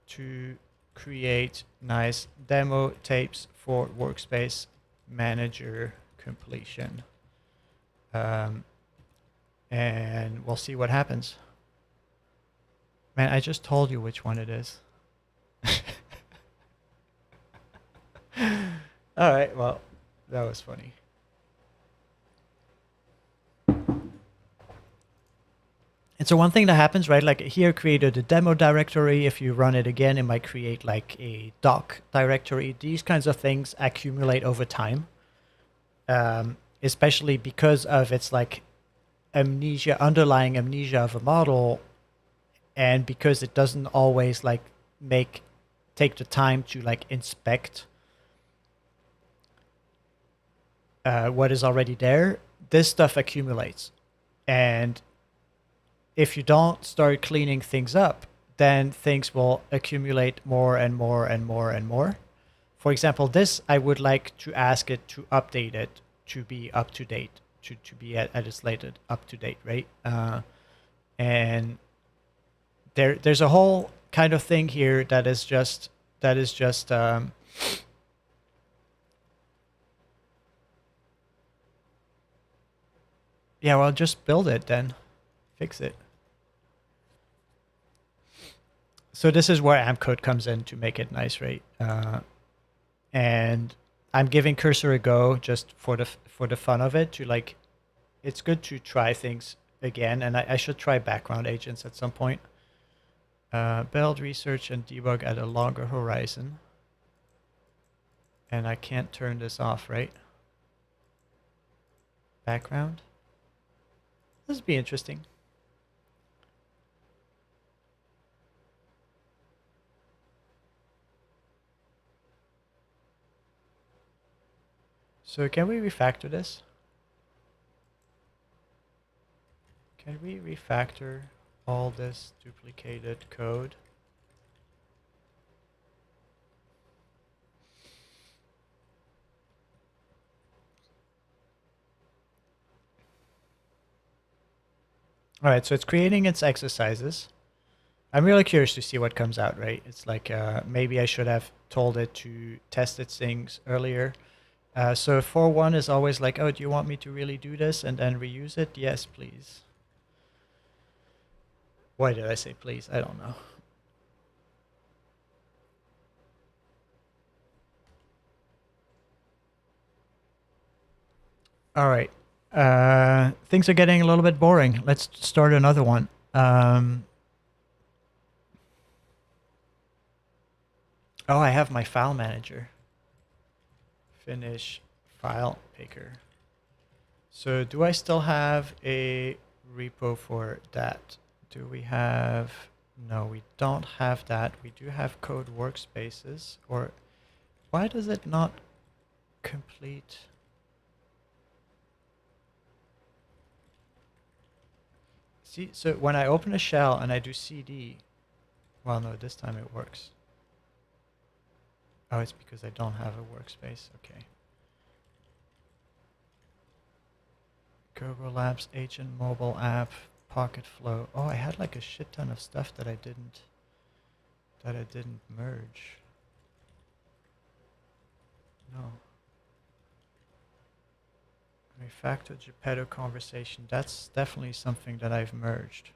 To create nice demo tapes for Workspace Manager completion. And we'll see what happens. Man, I just told you which one it is. All right, well, that was funny. And so one thing that happens, right, like here created a demo directory. If you run it again, it might create like a doc directory. These kinds of things accumulate over time, especially because of its like amnesia, underlying amnesia of a model, and because it doesn't always like take the time to like inspect what is already there. This stuff accumulates, and if you don't start cleaning things up, then things will accumulate more and more and more and more. For example, this, I would like to ask it to update it to be up to date, to be at its latest up to date, right? And there's a whole kind of thing here that is just yeah, well, just build it then, fix it. So this is where AMP code comes in to make it nice, right? And I'm giving Cursor a go just for the fun of it. To like, it's good to try things again, and I should try background agents at some point. Build, research, and debug at a longer horizon. And I can't turn this off, right? Background. This would be interesting. So can we refactor this? Can we refactor all this duplicated code? All right, so it's creating its exercises. I'm really curious to see what comes out, right? It's like maybe I should have told it to test its things earlier. So 4.1 is always like, oh, do you want me to really do this and then reuse it? Yes, please. Why did I say please? I don't know. All right. Things are getting a little bit boring. Let's start another one. Oh, I have my file manager. Finish file picker. So do I still have a repo for that? Do we have No, we don't have that. We do have code workspaces. Or why does it not complete? See, so when I open a shell and I do cd, well, no, this time it works. Oh, it's because I don't have a workspace. Okay. Google Labs, Agent Mobile App, Pocket Flow. Oh, I had like a shit ton of stuff that I didn't merge. No. Refactor Geppetto conversation. That's definitely something that I've merged.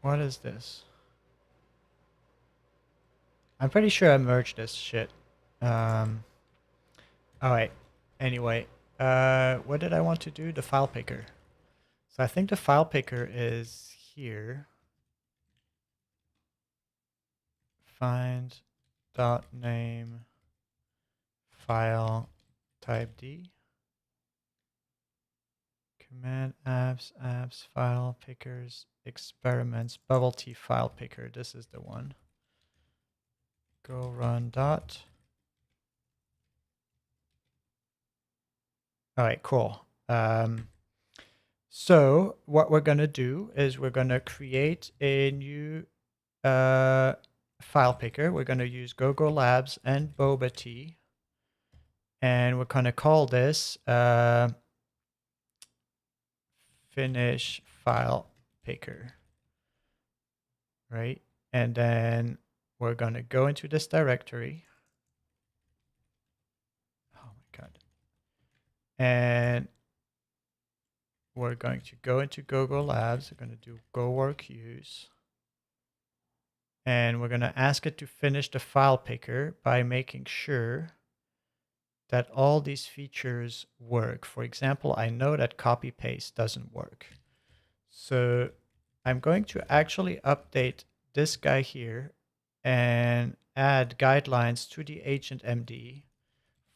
What is this? I'm pretty sure I merged this shit. Alright. Anyway, what did I want to do? The file picker. So I think the file picker is here. Find dot name file type D. Command apps, file pickers, experiments, bubble tea file picker. This is the one. Go run dot. All right, cool. So what we're going to do is we're going to create a new file picker. We're going to use GoGo Labs and Boba Tea. And we're going to call this finish file picker. Right? And then we're going to go into this directory. Oh my God. And we're going to go into GoGo Labs. We're going to do go work use. And we're going to ask it to finish the file picker by making sure that all these features work. For example, I know that copy paste doesn't work. So I'm going to actually update this guy here and add guidelines to the agent MD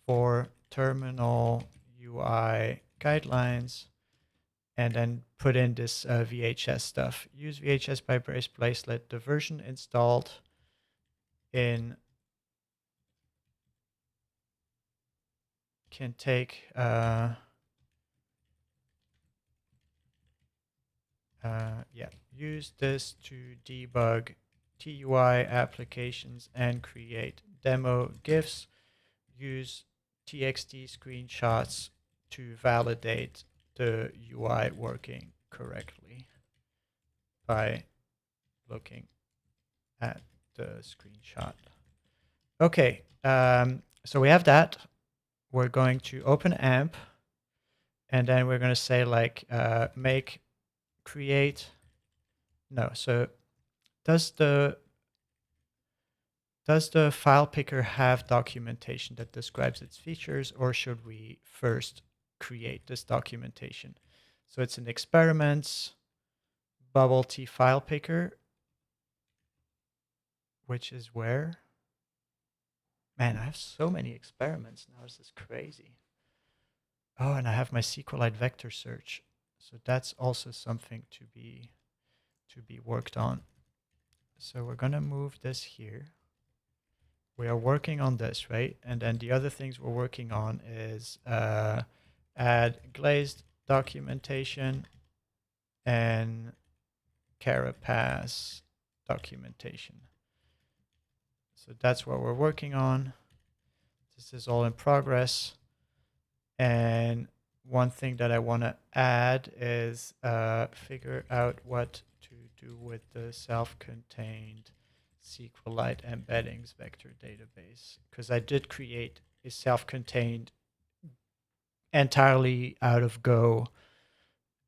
for terminal UI guidelines, and then put in this VHS stuff. Use VHS by Brace Bracelet. The version installed in can take use this to debug TUI applications and create demo GIFs. Use TXT screenshots to validate the UI working correctly by looking at the screenshot. Okay, so we have that. We're going to open AMP, and then we're going to say like make create. No, so does the file picker have documentation that describes its features, or should we first create this documentation? So it's an experiments bubble tea file picker, which is where? Man, I have so many experiments now. This is crazy. Oh, and I have my SQLite vector search. So that's also something to be worked on. So we're going to move this here. We are working on this, right? And then the other things we're working on is add glazed documentation and Carapace documentation. So that's what we're working on. This is all in progress. And one thing that I want to add is figure out what to do with the self-contained SQLite embeddings vector database, because I did create a self-contained entirely out of Go,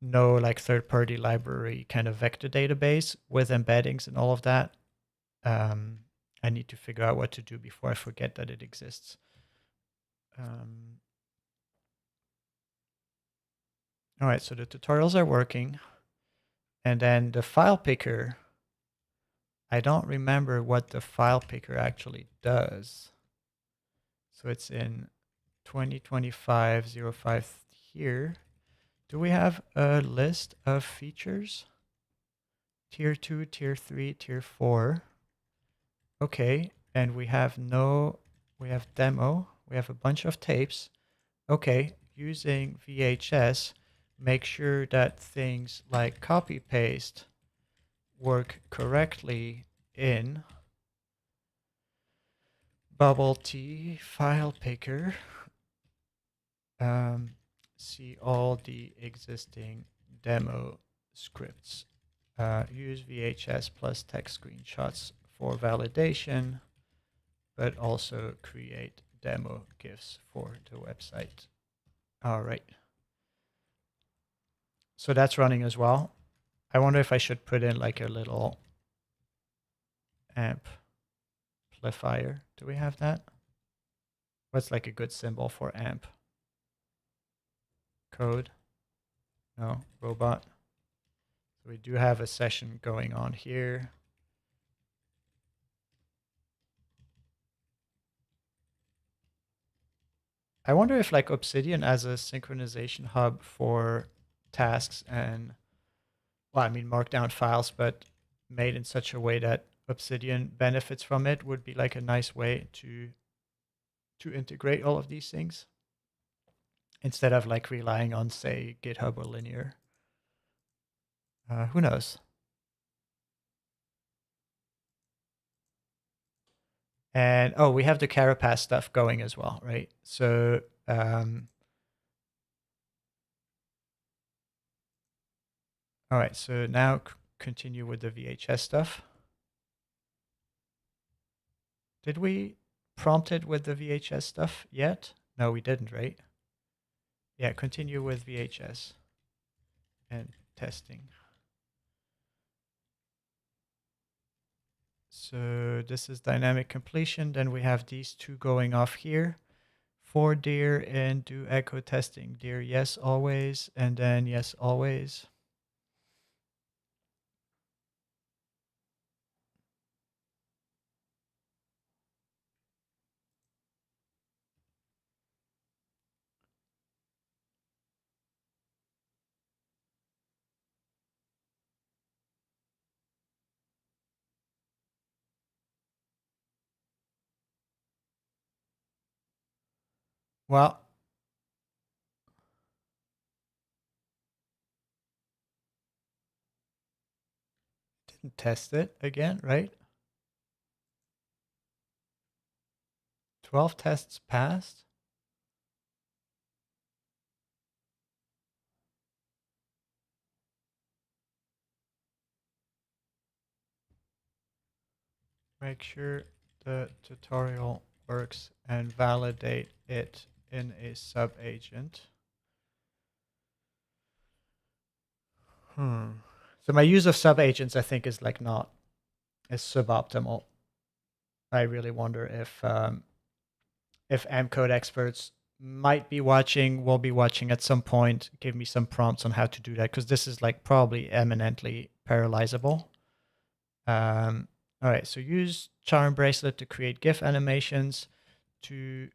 no like third-party library kind of vector database with embeddings and all of that. I need to figure out what to do before I forget that it exists. All right, so the tutorials are working. And then the file picker, I don't remember what the file picker actually does. So it's in 2025-05 here. Do we have a list of features? Tier 2, Tier 3, Tier 4. Okay, and we have demo, we have a bunch of tapes. Okay, using VHS, make sure that things like copy paste work correctly in Bubble T file picker. See all the existing demo scripts. Use VHS plus text screenshots for validation, but also create demo GIFs for the website. All right. So that's running as well. I wonder if I should put in like a little amplifier. Do we have that? What's like a good symbol for amp? Code? No, robot. So we do have a session going on here. I wonder if like Obsidian as a synchronization hub for tasks and, well, I mean, markdown files, but made in such a way that Obsidian benefits from it would be like a nice way to integrate all of these things instead of like relying on, say, GitHub or Linear. Who knows? And oh, we have the Carapace stuff going as well, right? So all right, so now continue with the VHS stuff. Did we prompt it with the VHS stuff yet? No, we didn't, right? Yeah, continue with VHS and testing. So this is dynamic completion. Then we have these two going off here. For dear and do echo testing. Dear, yes, always. And then yes, always. Well, didn't test it again, right? 12 tests passed. Make sure the tutorial works and validate it in a sub-agent. So my use of sub-agents, I think, is like not is suboptimal. I really wonder if AMP-code experts might be watching, will be watching at some point, give me some prompts on how to do that, because this is like probably eminently parallelizable. All right, so use Charm Bracelet to create GIF animations to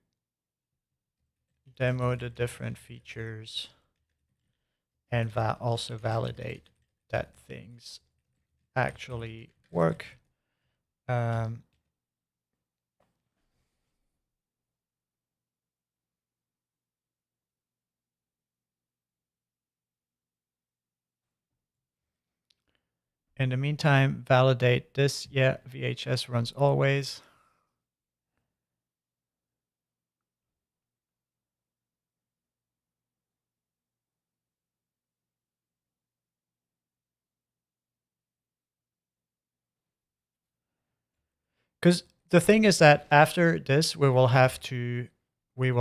demo the different features and also validate that things actually work. In the meantime, validate this. Yeah, VHS runs always. Because the thing is that after this, we'll have to read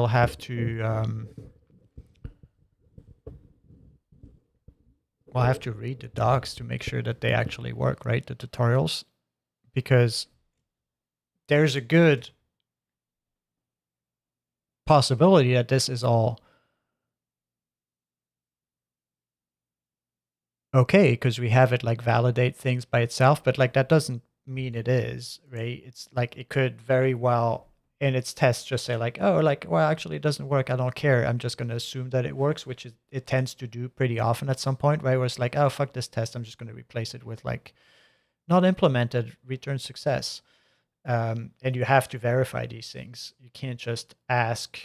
the docs to make sure that they actually work, right? The tutorials, because there's a good possibility that this is all okay because we have it like validate things by itself, but like that doesn't mean it is, right? It's like it could very well in its test just say like, oh, like, well, actually it doesn't work. I don't care. I'm just going to assume that it works, which it tends to do pretty often at some point, right? Where it's like, oh, fuck this test. I'm just going to replace it with like not implemented, return success. And you have to verify these things. You can't just ask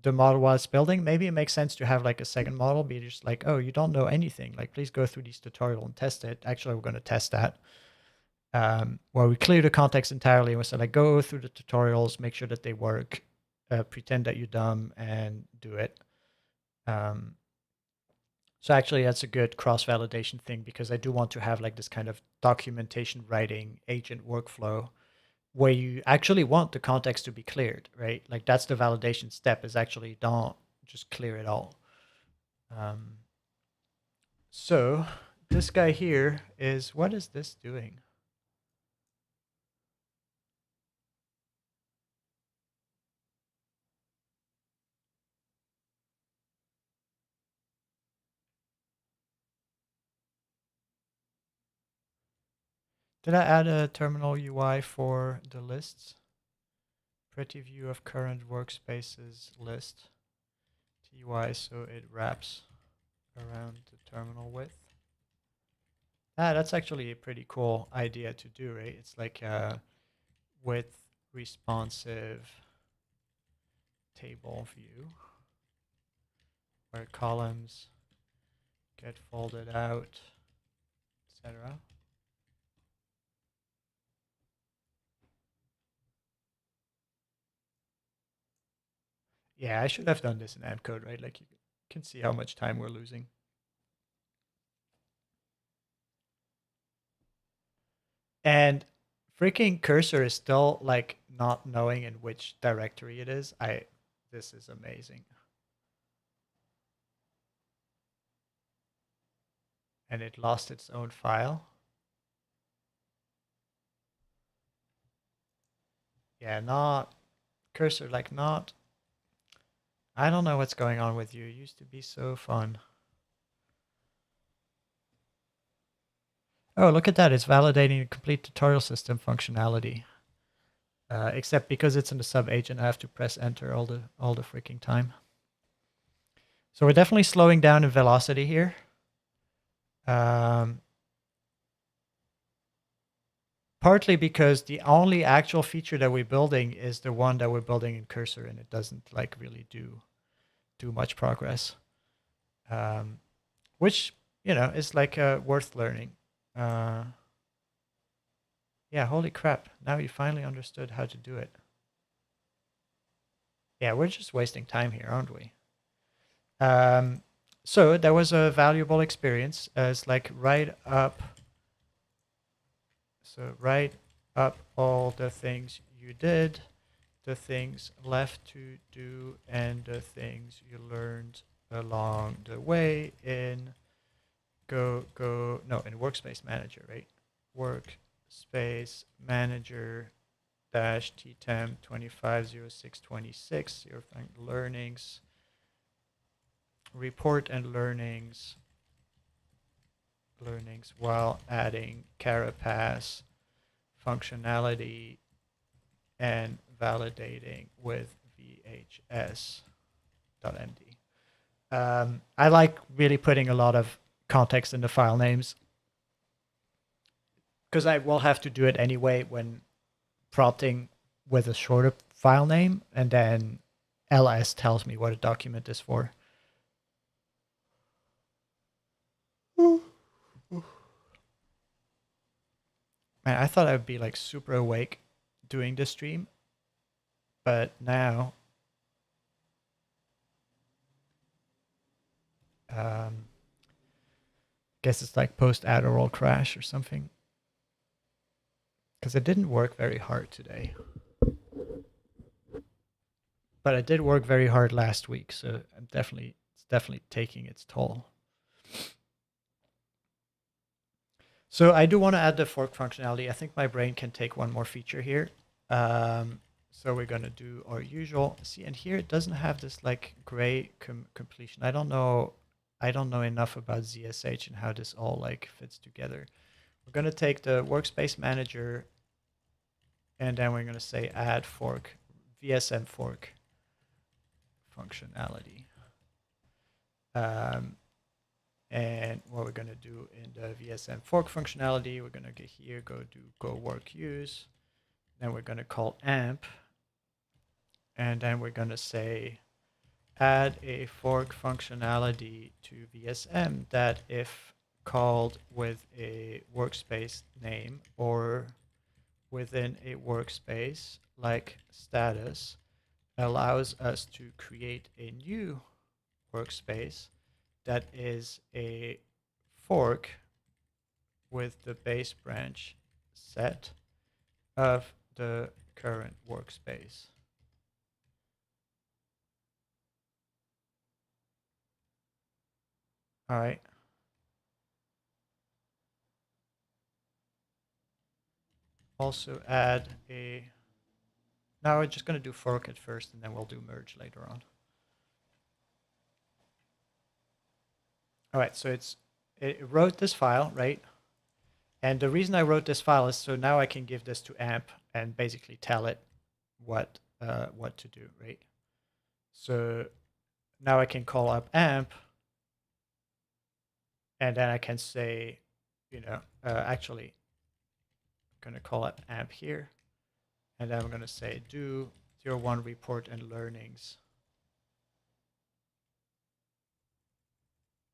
the model while it's building. Maybe it makes sense to have like a second model, be just like, oh, you don't know anything. Like, please go through this tutorial and test it. Actually, we're going to test that. Where we clear the context entirely and we say like, go through the tutorials, make sure that they work, pretend that you're dumb and do it. So actually that's a good cross-validation thing because I do want to have like this kind of documentation writing agent workflow where you actually want the context to be cleared, right? Like that's the validation step is actually don't just clear it all. So this guy here is, what is this doing? Did I add a terminal UI for the lists? Pretty view of current workspaces list. TUI so it wraps around the terminal width. That's actually a pretty cool idea to do, right? It's like a width responsive table view where columns get folded out, etc. Yeah, I should have done this in AMP code, right? Like you can see how much time we're losing. And freaking cursor is still like not knowing in which directory it is. This is amazing. And it lost its own file. Yeah, not cursor, like not. I don't know what's going on with you. It used to be so fun. Oh, look at that. It's validating a complete tutorial system functionality. Except because it's in the sub agent, I have to press enter all the freaking time. So we're definitely slowing down in velocity here. Partly because the only actual feature that we're building is the one that we're building in cursor, and it doesn't like really do much progress. Which, you know, is like worth learning. Yeah, holy crap. Now you finally understood how to do it. Yeah, we're just wasting time here, aren't we? So that was a valuable experience. It's like write up all the things you did, the things left to do, and the things you learned along the way in in Workspace Manager, right? Workspace Manager dash ttemp 250626 learnings, report and learnings while adding Carapace functionality and validating with VHS.md. I like really putting a lot of context in the file names because I will have to do it anyway when prompting with a shorter file name, and then ls tells me what a document is for. Man, I thought I would be like super awake doing this stream, but now guess it's like post Adderall crash or something, because it didn't work very hard today, but it did work very hard last week, so it's definitely taking its toll. So I do want to add the fork functionality. I think my brain can take one more feature here. So we're going to do our usual. See, and here it doesn't have this like gray completion. I don't know I don't know enough about ZSH and how this all like fits together. We're going to take the workspace manager and then we're going to say add fork, VSM fork functionality. And what we're going to do in the VSM fork functionality, we're going to get here, go do go work use. Then we're going to call amp. And then we're going to say add a fork functionality to VSM that if called with a workspace name or within a workspace like status allows us to create a new workspace that is a fork with the base branch set of the current workspace. All right. Also add a, now we're just going to do fork at first and then we'll do merge later on. All right, so it wrote this file, right? And the reason I wrote this file is so now I can give this to AMP and basically tell it what to do, right? So now I can call up AMP and then I can say, you know, actually, I'm going to call up AMP here. And then I'm going to say do 01 report and learnings.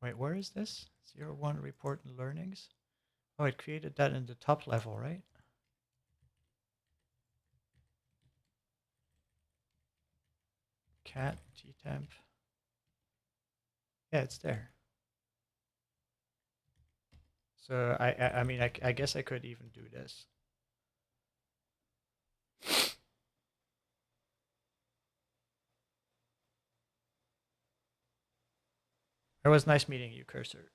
Wait, where is this? 01 report and learnings? Oh, it created that in the top level, right? Cat ttemp. Yeah, it's there. So I mean, I guess I could even do this. It was nice meeting you, Cursor.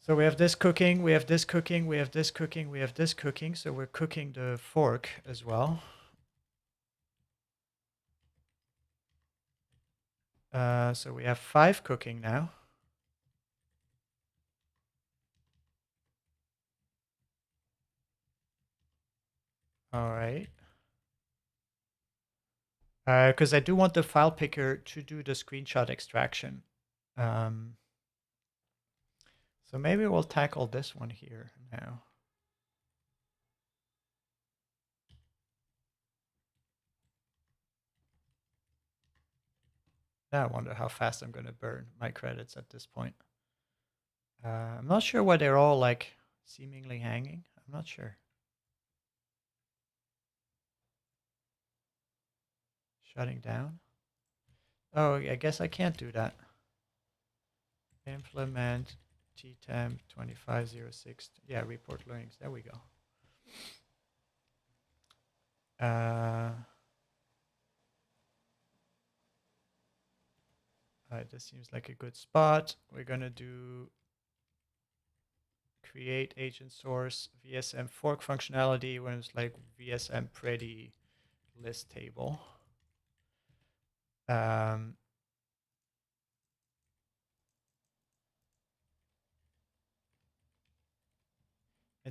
So we have this cooking, we have this cooking, we have this cooking, we have this cooking. So we're cooking the fork as well. So we have 5 cooking now. All right. Because I do want the file picker to do the screenshot extraction. So maybe we'll tackle this one here now. Now I wonder how fast I'm going to burn my credits at this point. I'm not sure why they're all like seemingly hanging. I'm not sure. Shutting down. Oh, I guess I can't do that. Implement ttemp 2506. Yeah, report learnings. There we go. Alright, this seems like a good spot. We're gonna do create agent source VSM fork functionality when it's like VSM pretty list table. And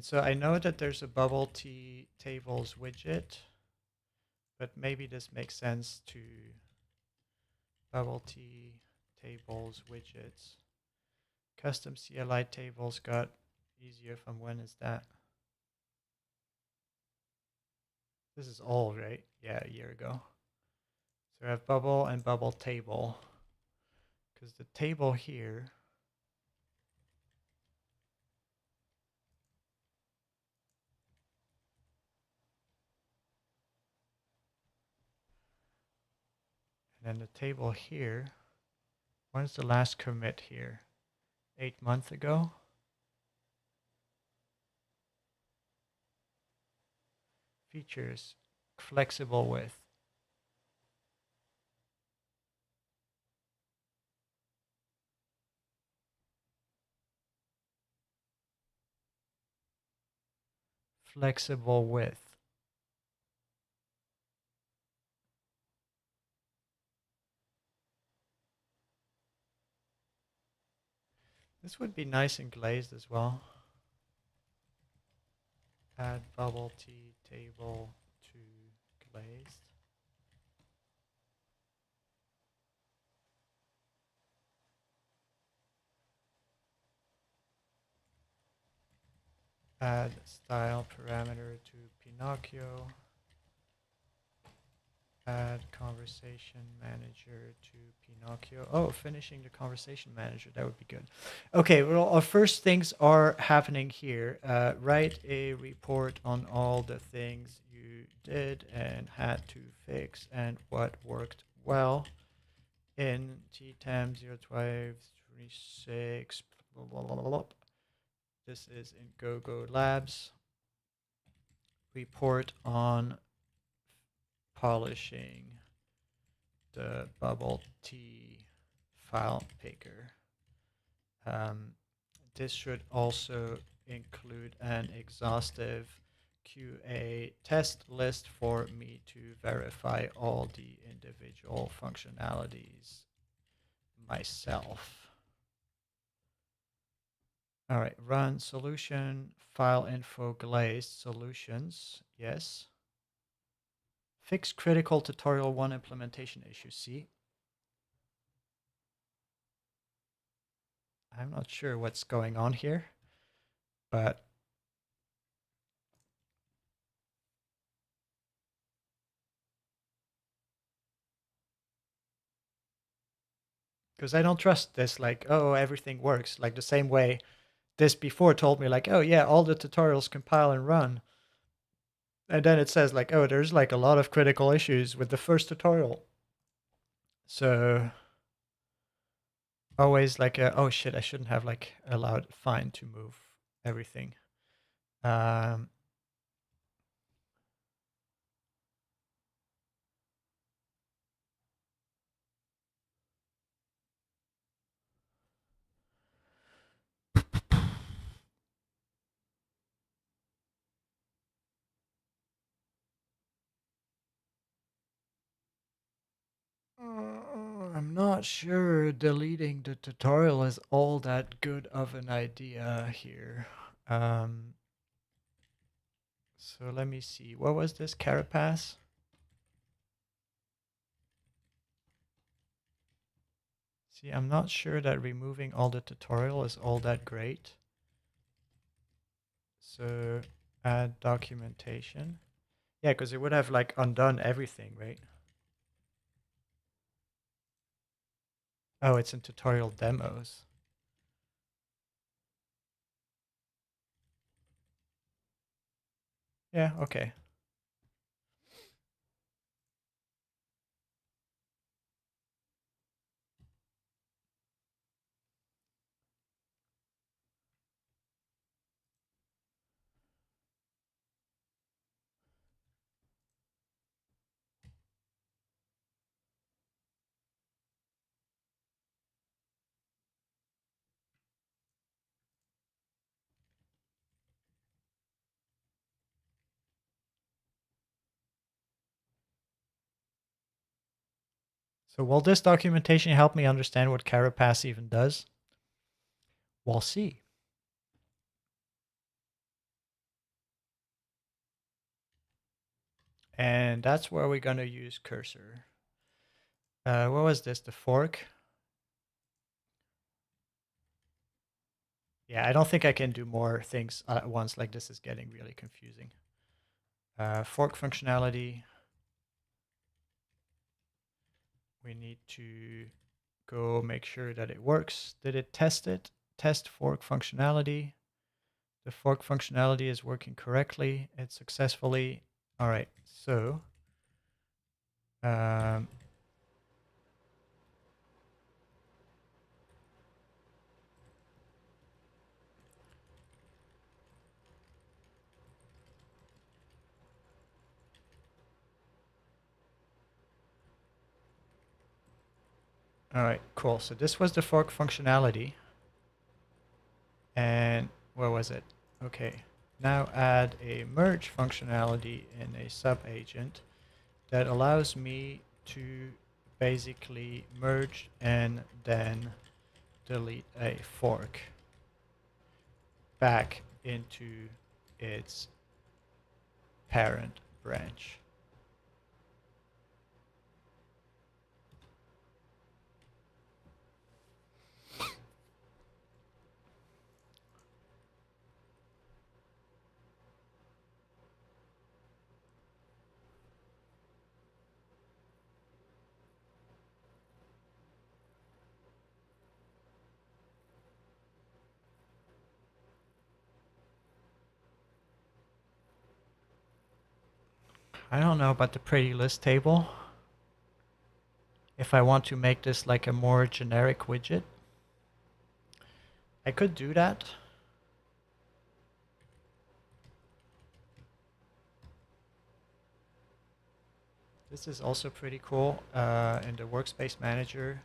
so I know that there's a bubble T tables widget, but maybe this makes sense to bubble T tables widgets. Custom CLI tables got easier from when is that? This is old, right? Yeah, a year ago. So I have bubble and bubble table. Because the table here and then the table here. When's the last commit here? 8 months ago? Features flexible with. Flexible with. This would be nice and glazed as well. Add bubble tea table to glazed. Add style parameter to Pinocchio. Add conversation manager to Pinocchio. Oh, finishing the conversation manager. That would be good. Okay, well, our first things are happening here. Write a report on all the things you did and had to fix and what worked well in TTAM 01236. This is in GoGo Labs. Report on polishing the bubble tea file picker. This should also include an exhaustive QA test list for me to verify all the individual functionalities myself. All right, run solution file info glazed solutions. Yes. Fix critical tutorial 1 implementation issues. See? I'm not sure what's going on here, but because I don't trust this, like, oh, everything works. Like the same way this before told me, like, oh, yeah, all the tutorials compile and run. And then it says, like, oh, there's like a lot of critical issues with the first tutorial. So always like, oh shit, I shouldn't have like allowed fine to move everything. I'm not sure deleting the tutorial is all that good of an idea here. So let me see. What was this? Carapace? See, I'm not sure that removing all the tutorial is all that great. So add documentation. Yeah, because it would have like undone everything, right? Oh, it's in tutorial demos. Yeah, okay. So will this documentation help me understand what Carapace even does? We'll see. And that's where we're going to use cursor. What was this? The fork? Yeah, I don't think I can do more things at once. Like this is getting really confusing. Fork functionality. We need to go make sure that it works. Did it test it? Test fork functionality. The fork functionality is working correctly. It successfully. All right, so all right, cool. So this was the fork functionality. And where was it? Okay. Now add a merge functionality in a sub agent that allows me to basically merge and then delete a fork. back into its parent branch. I don't know about the pretty list table. If I want to make this like a more generic widget, I could do that. This is also pretty cool in the workspace manager.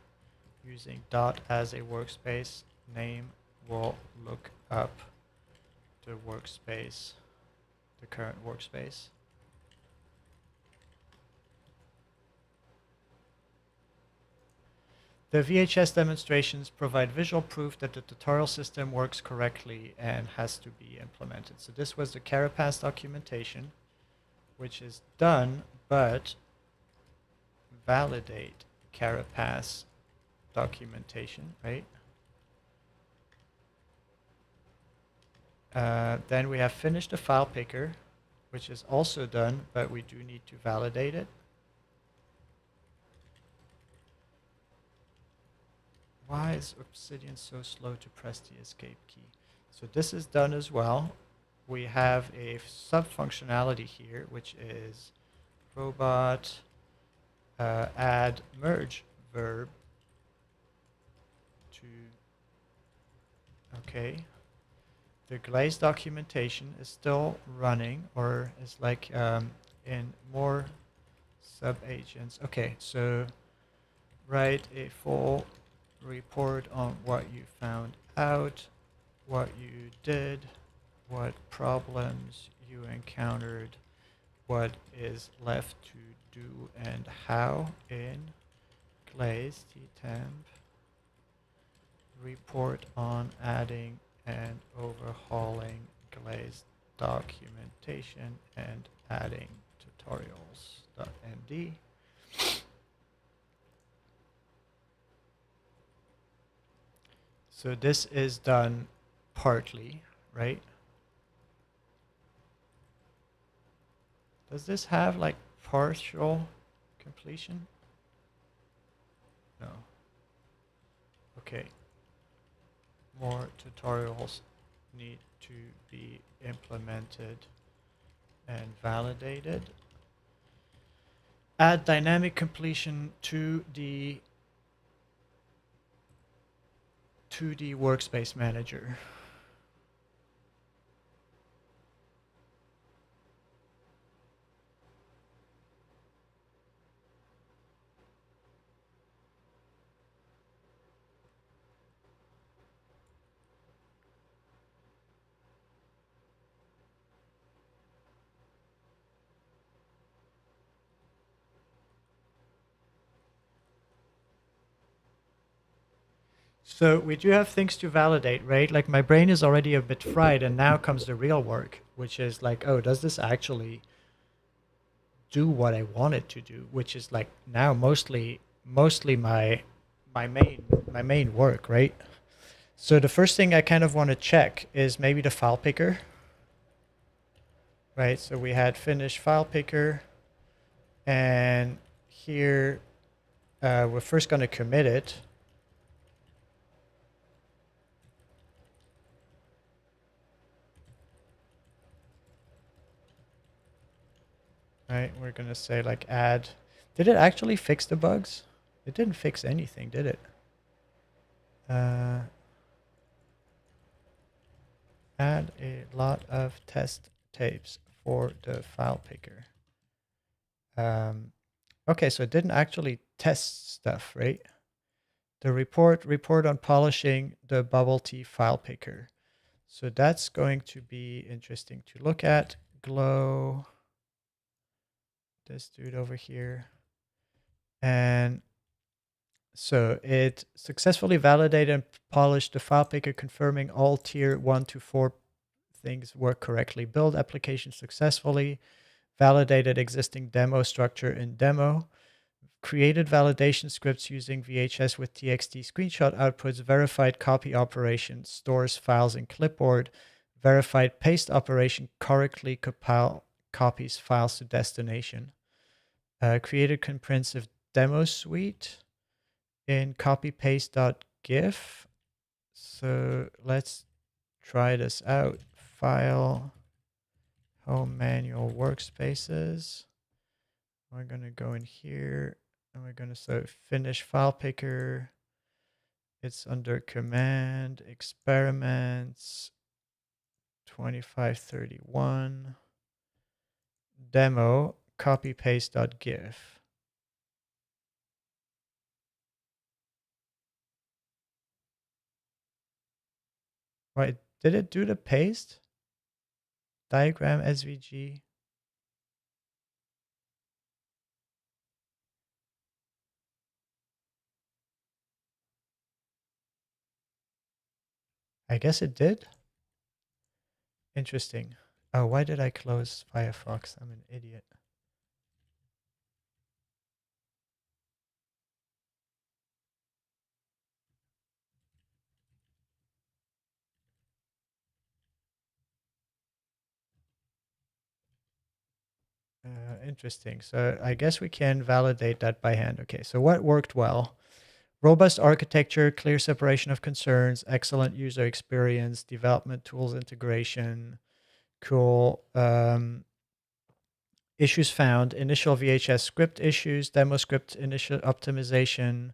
Using dot as a workspace name will look up the workspace, the current workspace. The VHS demonstrations provide visual proof that the tutorial system works correctly and has to be implemented. So this was the Carapace documentation, which is done, but validate Carapace documentation, right? Then we have finished the file picker, which is also done, but we do need to validate it. Why is Obsidian so slow to press the escape key? So this is done as well. We have a sub-functionality here, which is robot add merge verb to, okay. The glaze documentation is still running, or is like in more sub-agents. Okay, so write a full report on what you found out, what you did, what problems you encountered, what is left to do, and how in glaze temp. Report on adding and overhauling glaze documentation and adding tutorials.md. So this is done partly, right? Does this have like partial completion? No. Okay. More tutorials need to be implemented and validated. Add dynamic completion to the workspace manager. So we do have things to validate, right? Like my brain is already a bit fried, and now comes the real work, which is like, oh, does this actually do what I want it to do? Which is like now mostly my main work, right? So the first thing I kind of want to check is maybe the file picker, right? So we had finish file picker, and here we're first going to commit it. Right, we're gonna say like add. Did it actually fix the bugs? It didn't fix anything, did it? Add a lot of test tapes for the file picker. Okay, so it didn't actually test stuff, right? The report on polishing the bubble tea file picker. So that's going to be interesting to look at. Glow. This dude over here. And so it successfully validated and polished the file picker, confirming all tier 1 to 4 things work correctly. Build application successfully. Validated existing demo structure in demo. Created validation scripts using VHS with TXT screenshot outputs. Verified copy operation stores files in clipboard. Verified paste operation correctly copies files to destination. Created comprehensive demo suite in copypaste.gif. So let's try this out. File, home manual workspaces. We're going to go in here and we're going to finish file picker. It's under command, experiments, 2531, demo, copypaste.gif. Wait, did it do the paste? Diagram SVG. I guess it did. Interesting. Oh, why did I close Firefox? I'm an idiot. Interesting. So I guess we can validate that by hand. Okay, so what worked well? Robust architecture, clear separation of concerns, excellent user experience, development tools integration. Cool. Issues found, initial VHS script issues, demo script initial optimization,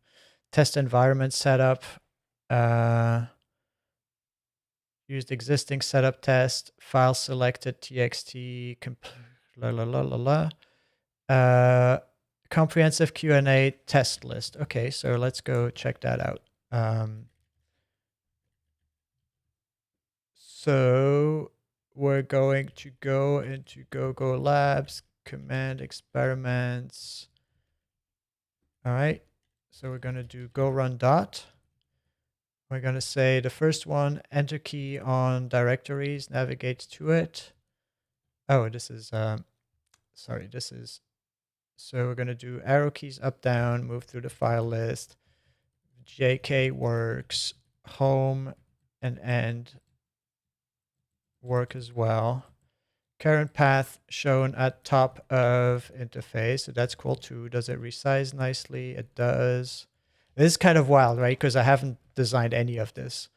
test environment setup, used existing setup test, file selected txt, comprehensive Q&A test list. Okay, so let's go check that out. So we're going to go into GoGo Labs, command experiments. All right, so we're going to do go run dot. We're going to say the first one, enter key on directories, navigates to it. Oh, this is, sorry, this is, so we're going to do arrow keys up, down, move through the file list. JK works, home and end work as well. Current path shown at top of interface. So that's cool too. Does it resize nicely? It does. This is kind of wild, right? Because I haven't designed any of this.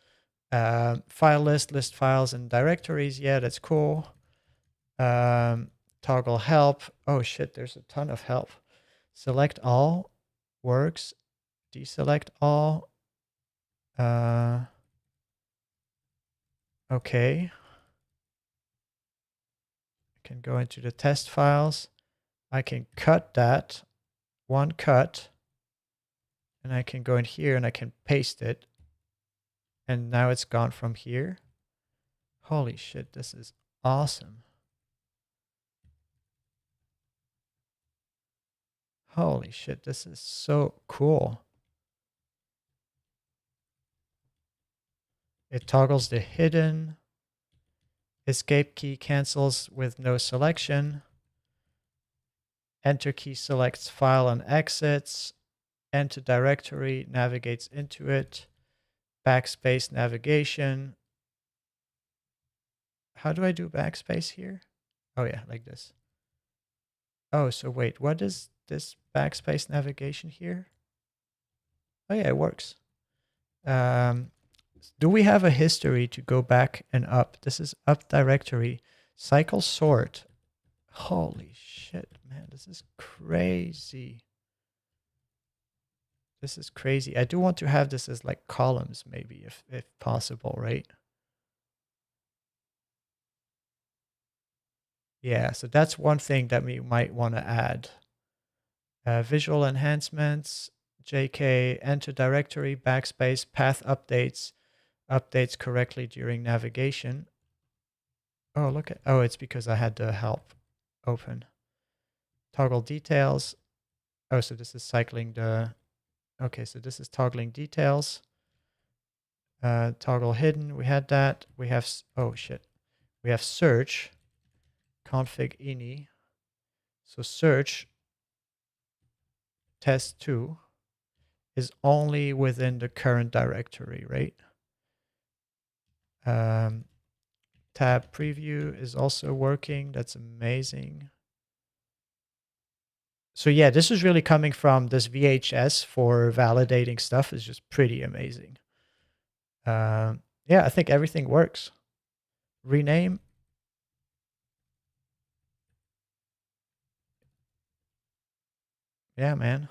File list files and directories. Yeah, that's cool. Toggle help. Oh shit, there's a ton of help. Select all works. Deselect all. Okay. I can go into the test files. I can cut that. One cut. And I can go in here and I can paste it. And now it's gone from here. Holy shit, this is awesome. Holy shit, this is so cool. It toggles the hidden. Escape key cancels with no selection. Enter key selects file and exits. Enter directory navigates into it. Backspace navigation. How do I do backspace here? Oh yeah, like this. Oh, so wait, what is this backspace navigation here? Oh yeah, it works. Do we have a history to go back and up? This is up directory. Cycle sort. Holy shit, man, this is crazy. This is crazy. I do want to have this as like columns maybe if possible, right? Yeah, so that's one thing that we might want to add. Visual enhancements, JK, enter directory, backspace, path updates, updates correctly during navigation. Oh, look at, oh, it's because I had the help open. Toggle details. Oh, so this is cycling the, okay, so this is toggling details. Toggle hidden, we had that. We have, oh shit. we have search config ini. So search test2 is only within the current directory, right? Tab preview is also working. That's amazing. So yeah, this is really coming from this VHS for validating stuff is just pretty amazing. Yeah, I think everything works. Rename. Yeah, man.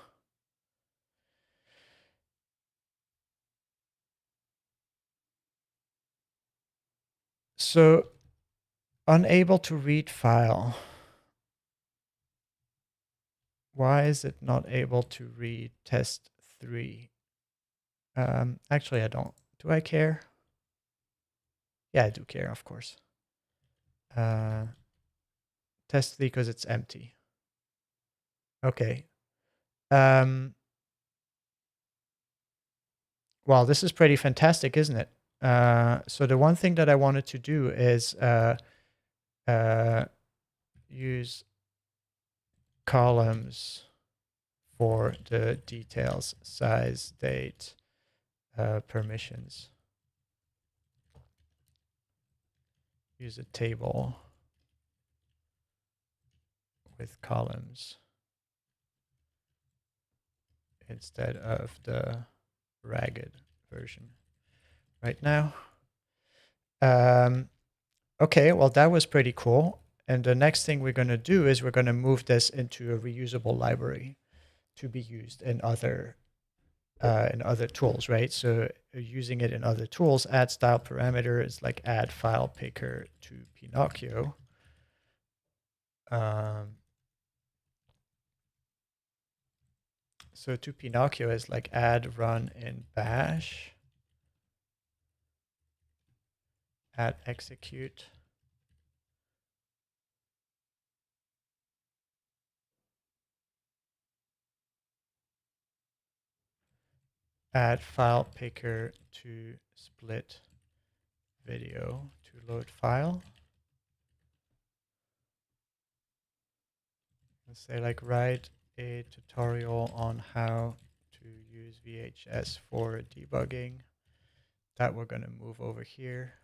So unable to read file. Why is it not able to read test3? Actually, I don't. Do I care? Yeah, I do care, of course. Test3 because it's empty. Okay. Well, this is pretty fantastic, isn't it? So the one thing that I wanted to do is use columns for the details, size, date, permissions. Use a table with columns instead of the ragged version right now. Okay, well, that was pretty cool. And the next thing we're going to do is we're going to move this into a reusable library to be used in other tools, right? So using it in other tools, add style parameter is like add file picker to Pinocchio. So to Pinocchio is like add run in bash, add execute. Add file picker to split video to load file. Let's say like write a tutorial on how to use VHS for debugging. That we're going to move over here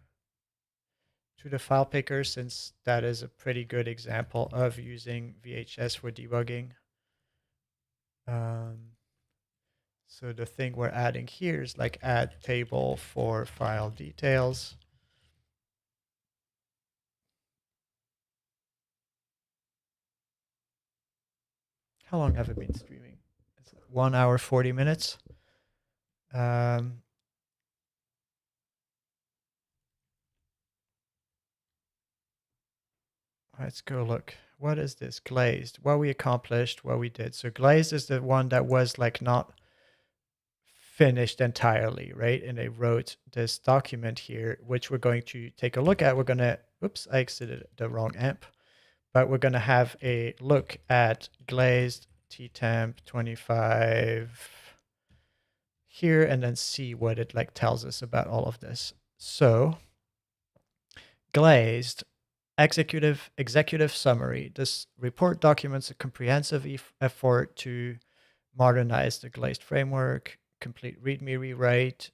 to the file picker, since that is a pretty good example of using VHS for debugging. So the thing we're adding here is like add table for file details. How long have I been streaming? It's 1 hour, 40 minutes. Let's go look. What is this? Glazed. What we accomplished, what we did. So glazed is the one that was like not finished entirely, right? And I wrote this document here, which we're going to take a look at. We're going to, oops, I exited the wrong amp, but we're going to have a look at glazed ttemp 25 here and then see what it like tells us about all of this. So glazed executive summary. This report documents a comprehensive effort to modernize the glazed framework, complete README rewrite,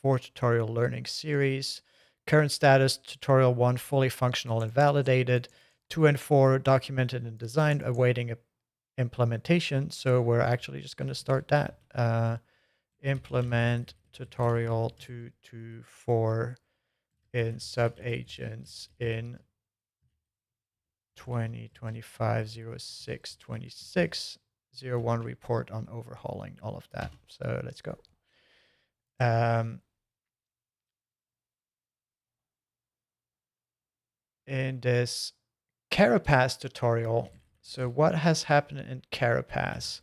4 tutorial learning series, current status tutorial 1 fully functional and validated, 2 and 4 documented and designed, awaiting implementation. So we're actually just going to start that. Implement tutorial 2 to 4 in subagents in 2025-06-26-01 report on overhauling, all of that. So let's go. In this Carapace tutorial, so what has happened in Carapace?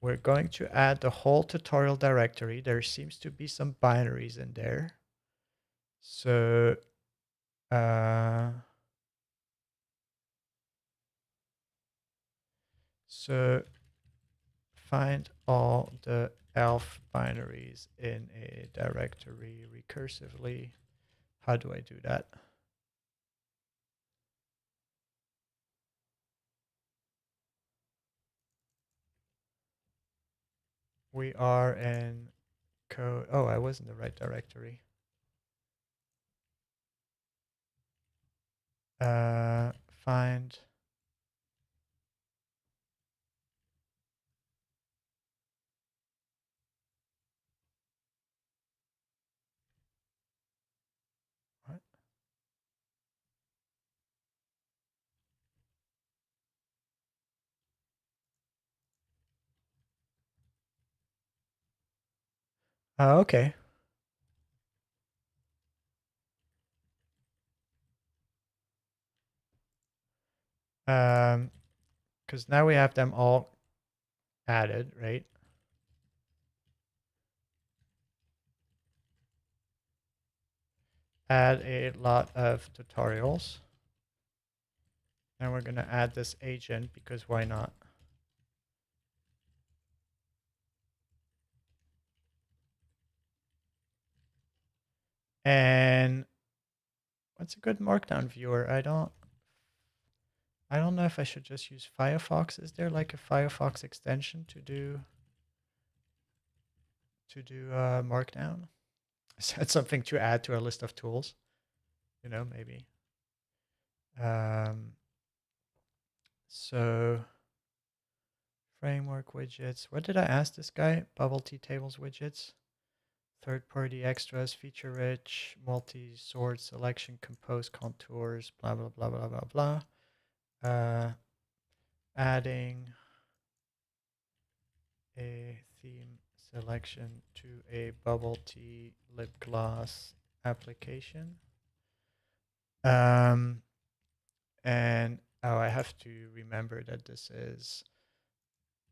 We're going to add the whole tutorial directory. There seems to be some binaries in there. So find all the elf binaries in a directory recursively. How do I do that? we are in code. Oh, I was in the right directory. Find. What? Oh, okay. Because now we have them all added, right? Add a lot of tutorials. And we're going to add this agent because why not? And what's a good Markdown viewer? I don't know if I should just use Firefox. Is there like a Firefox extension to do Markdown? Is that something to add to our list of tools? You know, maybe. So framework widgets. What did I ask this guy? Bubble Tea tables widgets. Third-party extras, feature-rich, multi-sort selection, compose contours, blah, blah, blah, blah, blah, blah. Adding a theme selection to a bubble tea lip gloss application. And, oh, I have to remember that this is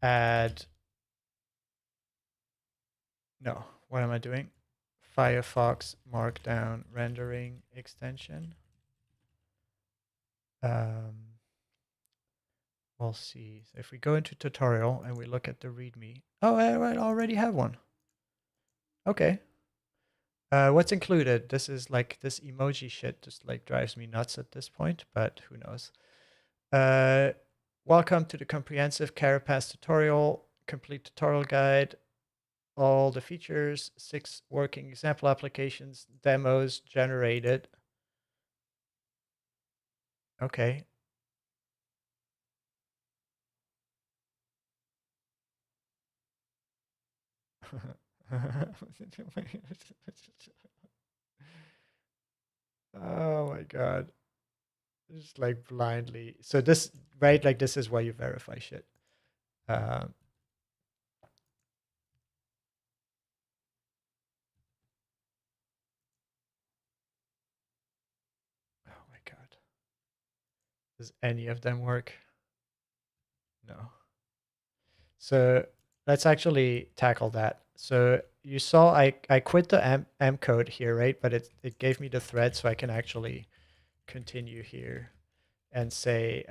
add. No, what am I doing? Firefox Markdown rendering extension. We'll see. So if we go into tutorial and we look at the README. Oh, I already have one. Okay. What's included? This is like this emoji shit just like drives me nuts at this point, but who knows. Welcome to the comprehensive Carapace tutorial, complete tutorial guide, all the features, 6 working example applications, demos generated. Okay. Oh my God. Just like blindly. So this, right? Like this is why you verify shit. Oh my God. Does any of them work? No. So let's actually tackle that. So you saw I quit the M code here, right? But it gave me the thread so I can actually continue here and say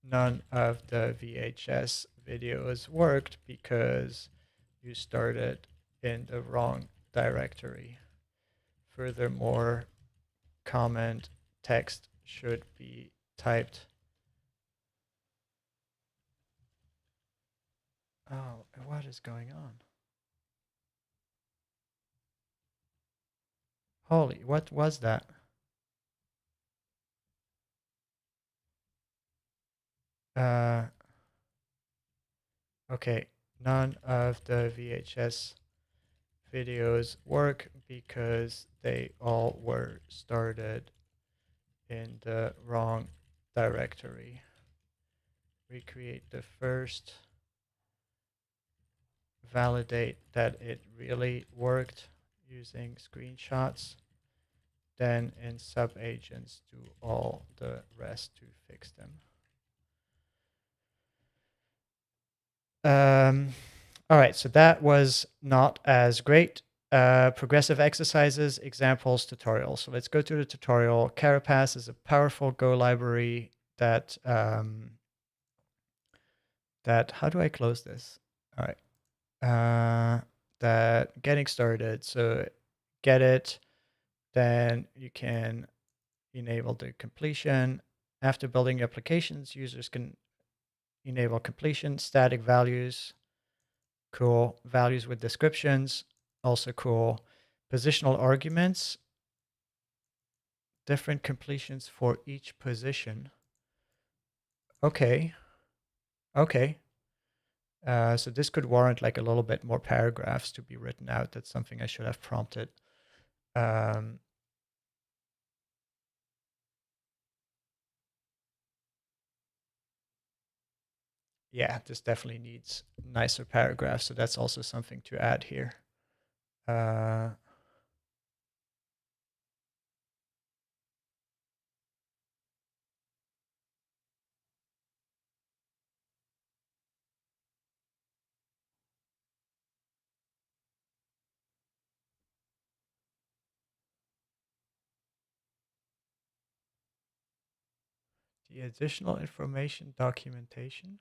none of the VHS videos worked because you started in the wrong directory. Furthermore, comment text should be typed. Oh, what is going on? Holy, what was that? Okay, none of the VHS videos work because they all were started in the wrong directory. Recreate the first, validate that it really worked using screenshots, then in subagents do all the rest to fix them. All right, so that was not as great. Progressive exercises, examples, tutorials. So let's go to the tutorial. Carapace is a powerful Go library that, how do I close this? All right. That getting started. So get it, then you can enable the completion. After building applications, users can enable completion, static values, cool. Values with descriptions, also cool. Positional arguments, different completions for each position. Okay. Okay. So this could warrant like a little bit more paragraphs to be written out. That's something I should have prompted. Um, yeah, this definitely needs nicer paragraphs. So that's also something to add here. Uh, the additional information documentation.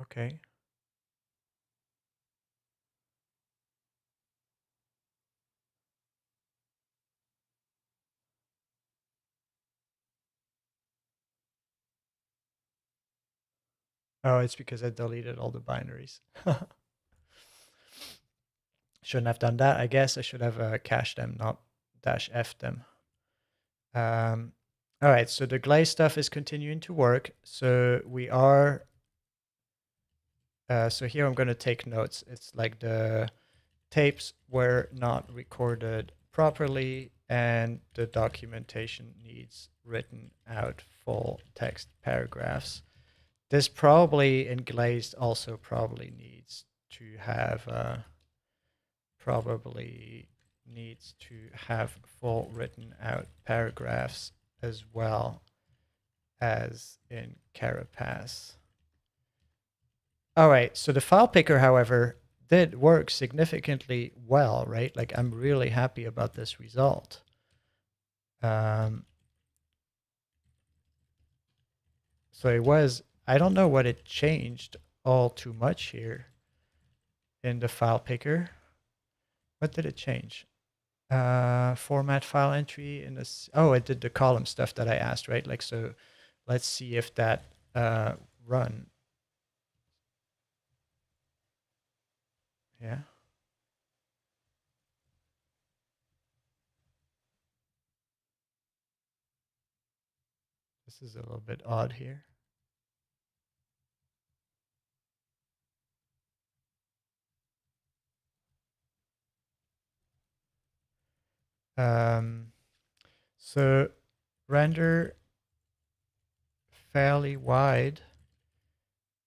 Okay. Oh, it's because I deleted all the binaries. Shouldn't have done that. I guess I should have cached them, not -f them. All right, so the glaze stuff is continuing to work. So we are, so here I'm going to take notes. It's like the tapes were not recorded properly and the documentation needs written out full text paragraphs. This probably in glazed also probably needs to have full written out paragraphs as well as in Carapace. All right, so the file picker, however, did work significantly well, right? Like I'm really happy about this result. So it was, I don't know what it changed all too much here in the file picker. What did it change? Format file entry in this. Oh, it did the column stuff that I asked, right? Like, so let's see if that run. Yeah. This is a little bit odd here. So render fairly wide.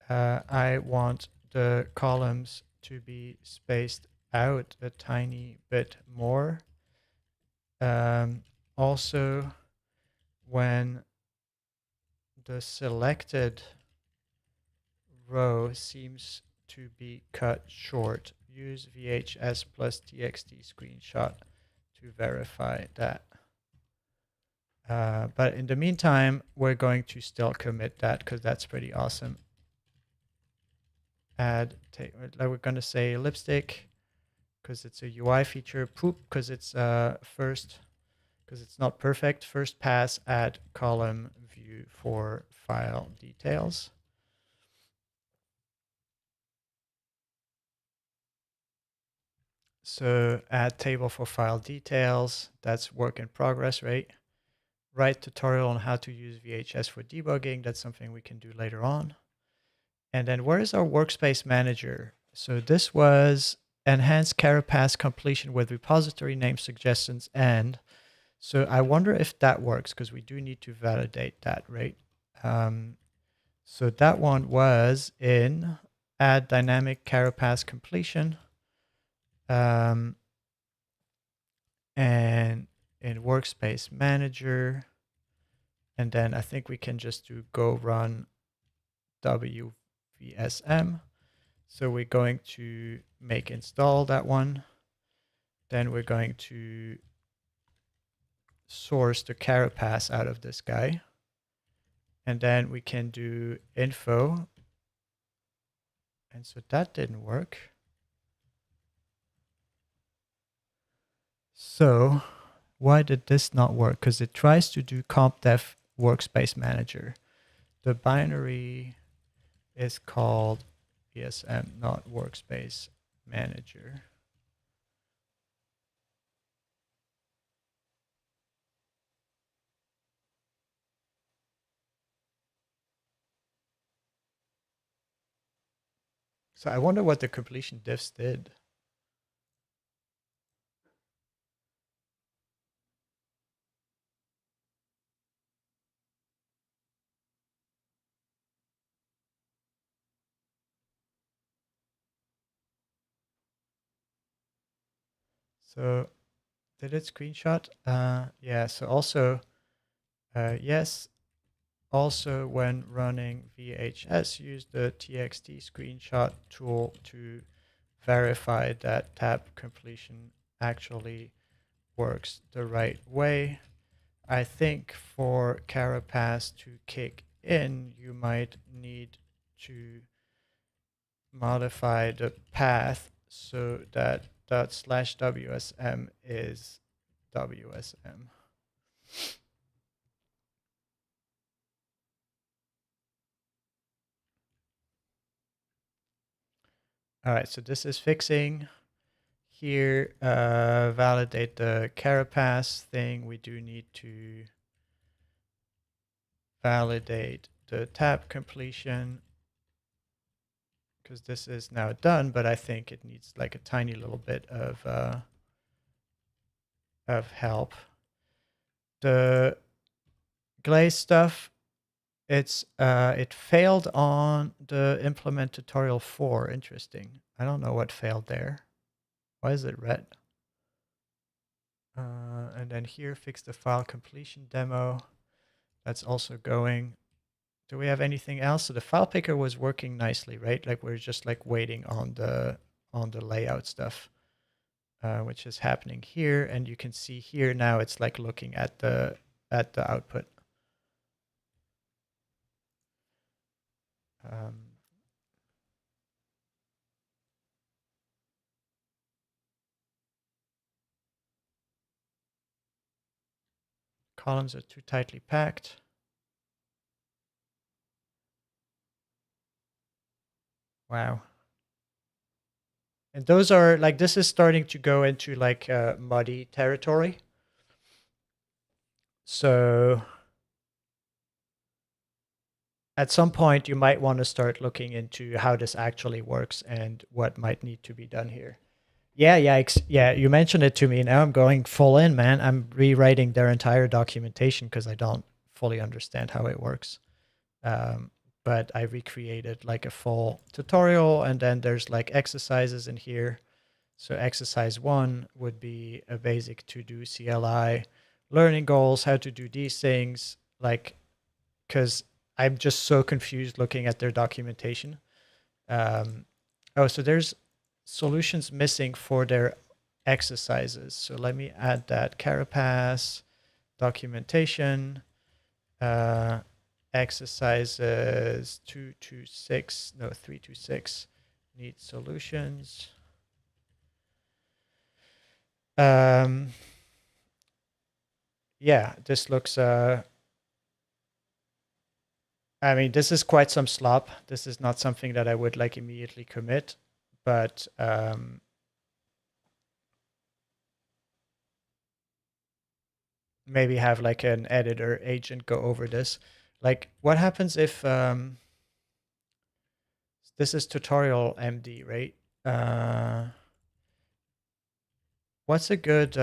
I want the columns to be spaced out a tiny bit more. Also, when the selected row seems to be cut short, use VHS plus TXT screenshot to verify that. But in the meantime, we're going to still commit that because that's pretty awesome. Add, we're going to say lipstick because it's a UI feature. Poop because it's first, because it's not perfect. First pass add column view for file details. So add table for file details. That's work in progress, right? Write tutorial on how to use VHS for debugging. That's something we can do later on. And then where is our workspace manager? So this was enhance Carapace completion with repository name suggestions. And so I wonder if that works because we do need to validate that, right? So that one was in add dynamic Carapace completion. And in workspace manager. And then I think we can just do go run WVSM. So we're going to make install that one. Then we're going to source the Carapace out of this guy. And then we can do info. And so that didn't work. So why did this not work? Because it tries to do compdef workspace manager. The binary is called ESM, not workspace manager. So I wonder what the completion diffs did. So did it screenshot? Yeah, so also, yes, also when running VHS, use the TXT screenshot tool to verify that tab completion actually works the right way. I think for Carapace to kick in, you might need to modify the path so that ./WSM is WSM. All right, so this is fixing. Here, validate the Carapace thing. We do need to validate the tab completion because this is now done, but I think it needs like a tiny little bit of help. The glaze stuff, it failed on the implement tutorial 4. Interesting. I don't know what failed there. Why is it red? And then here, fix the file completion demo. That's also going. Do we have anything else? So the file picker was working nicely, right? Like we're just like waiting on the layout stuff, which is happening here. And you can see here now it's like looking at the output. Columns are too tightly packed. Wow. And those are like, this is starting to go into like muddy territory. So at some point you might want to start looking into how this actually works and what might need to be done here. Yeah, yeah, you mentioned it to me. Now I'm going full in, man. I'm rewriting their entire documentation because I don't fully understand how it works. But I recreated like a full tutorial, and then there's like exercises in here. So exercise 1 would be a basic to-do CLI, learning goals, how to do these things, like, because I'm just so confused looking at their documentation. Oh, so there's solutions missing for their exercises. So let me add that. Carapace, documentation, exercises 326 need solutions. Yeah, this looks, I mean, this is quite some slop. This is not something that I would like immediately commit, but maybe have like an editor agent go over this. Like, what happens if this is tutorial MD, right? What's a good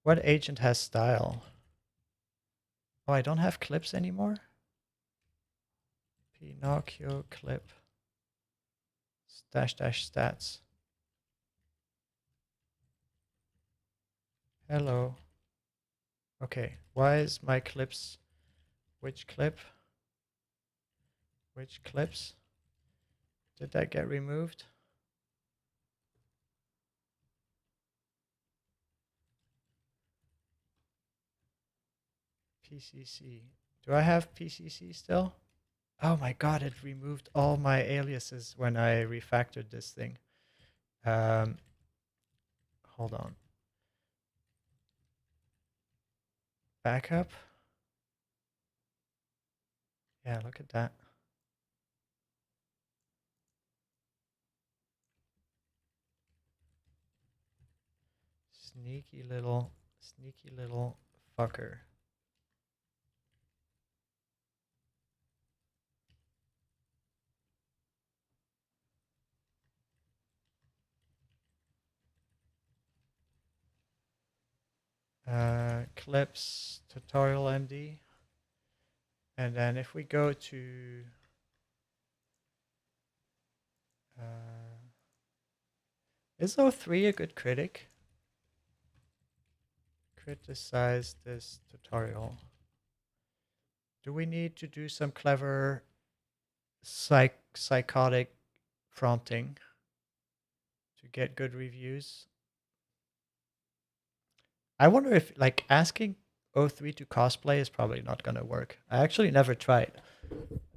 what agent has style? Oh, I don't have clips anymore. Pinocchio clip --stats. Hello. Okay, why is my clips? Which clip? Which clips? Did that get removed? PCC. Do I have PCC still? Oh my god, it removed all my aliases when I refactored this thing. Hold on. Backup. Yeah, look at that. Sneaky little fucker. Clips tutorial MD. And then if we go to is O3 a good critic? Criticize this tutorial. Do we need to do some clever psychotic prompting to get good reviews? I wonder if like asking O3 to cosplay is probably not gonna work. I actually never tried.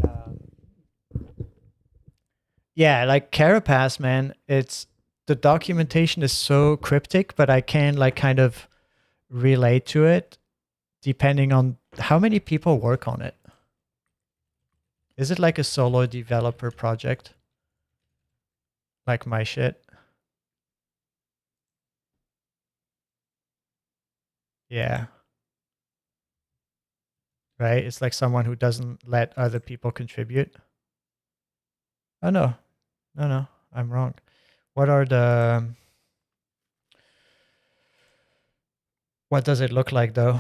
Um, yeah, like Carapace, man, it's the documentation is so cryptic, but I can like kind of relate to it depending on how many people work on it. Is it like a solo developer project? Like my shit? Yeah. Right? It's like someone who doesn't let other people contribute. Oh, no. No, no. I'm wrong. What are the... What does it look like, though?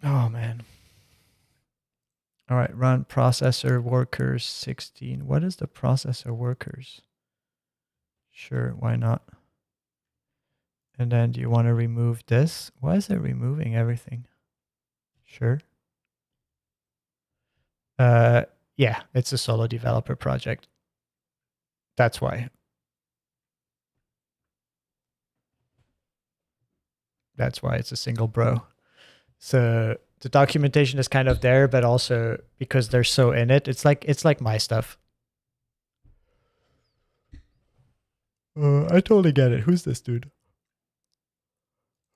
Oh, man. All right, run processor workers 16. What is the processor workers? Sure, why not? And then do you want to remove this? Why is it removing everything? Sure. Yeah, it's a solo developer project. That's why. That's why it's a single bro. So the documentation is kind of there, but also because they're so in it, it's like my stuff. I totally get it. Who's this dude?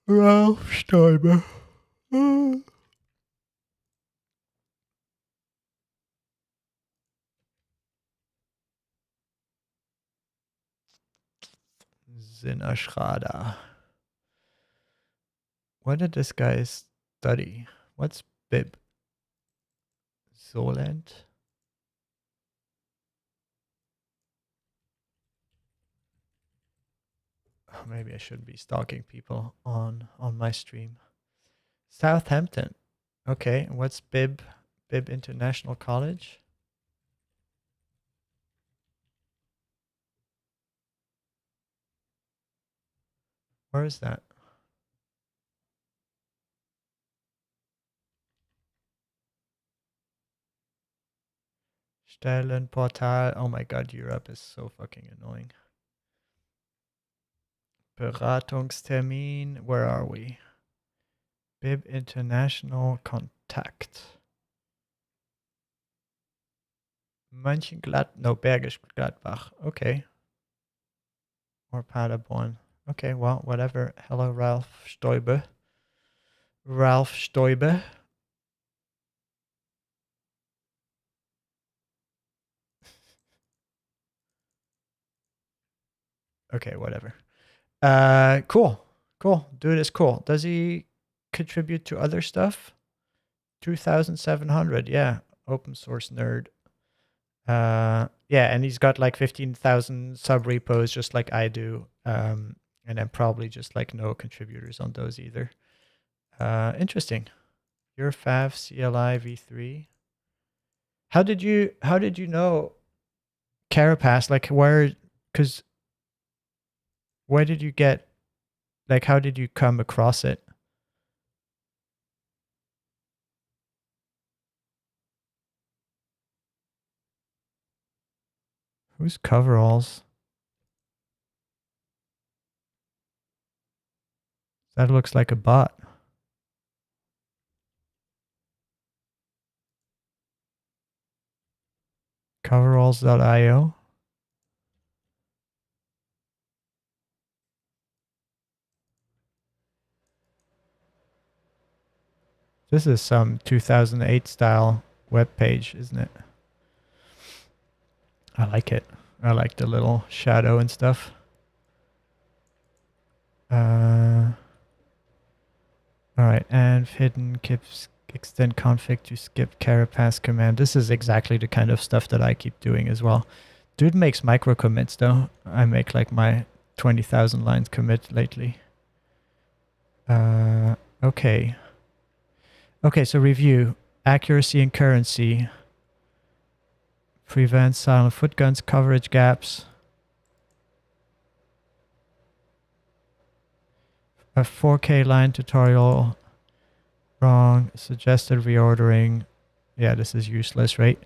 Ralph Steiber. Zina Schrader. What did this guy study? What's Bib? Solent? Oh, maybe I shouldn't be stalking people on my stream. Southampton. Okay, what's Bib? Bib International College? Where is that? Stellenportal. Oh my god, Europe is so fucking annoying. Beratungstermin. Where are we? Bib International Contact. Mönchengladbach. No, Bergisch Gladbach. Okay. Or Paderborn. Okay, well, whatever. Hello, Ralph Stoiber. Ralph Stoiber. Okay, whatever. Cool. Cool. Dude is cool. Does he contribute to other stuff? 2,700. Yeah. Open source nerd. Yeah, and he's got like 15,000 sub repos just like I do. And then probably just like no contributors on those either. Interesting. Your Fav CLI v3. How did you know Carapace? Like cause where did you get like how did you come across it? Who's coveralls? That looks like a bot. Coveralls.io. This is some 2008 style web page, isn't it? I like it. I like the little shadow and stuff. All right, and hidden extend config to skip carapace command. This is exactly the kind of stuff that I keep doing as well. Dude makes micro commits though. I make like my 20,000 lines commit lately. Okay. Okay, so review. Accuracy and currency. Prevent silent foot guns, coverage gaps. A 4K line tutorial. Wrong. Suggested reordering. Yeah, this is useless, right?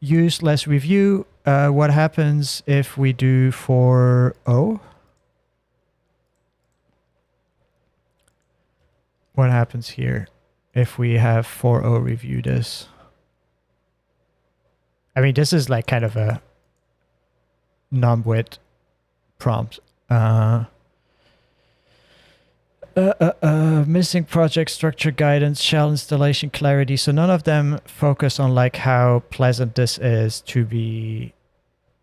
Useless review. What happens if we do 4.0? What happens here if we have 4.0 review this? I mean, this is like kind of a numbwit prompt. Missing project structure guidance, shell installation clarity. So none of them focus on like how pleasant this is to be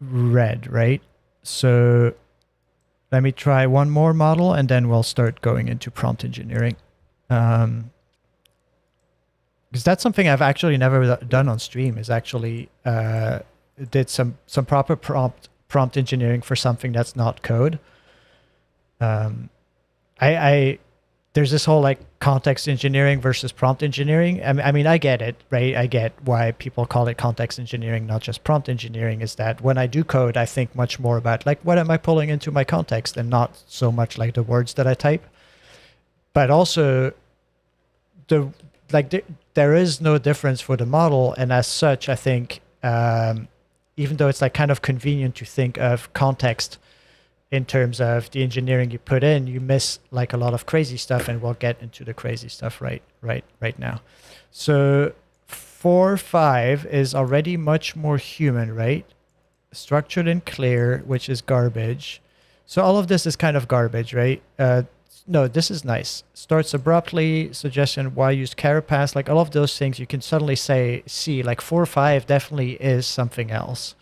read, right? So let me try one more model and then we'll start going into prompt engineering. Because that's something I've actually never done on stream, is actually did some proper prompt engineering for something that's not code. There's this whole like context engineering versus prompt engineering. I mean, I get it, right? I get why people call it context engineering, not just prompt engineering, is that when I do code, I think much more about like, what am I pulling into my context and not so much like the words that I type. But also there is no difference for the model. And as such, I think, even though it's like kind of convenient to think of context in terms of the engineering you put in, you miss like a lot of crazy stuff, and we'll get into the crazy stuff right now. So 4.5 is already much more human, right? Structured and clear, which is garbage. So all of this is kind of garbage, right? No, this is nice. Starts abruptly, suggestion why use carapace, like all of those things you can suddenly see like 4.5 definitely is something else.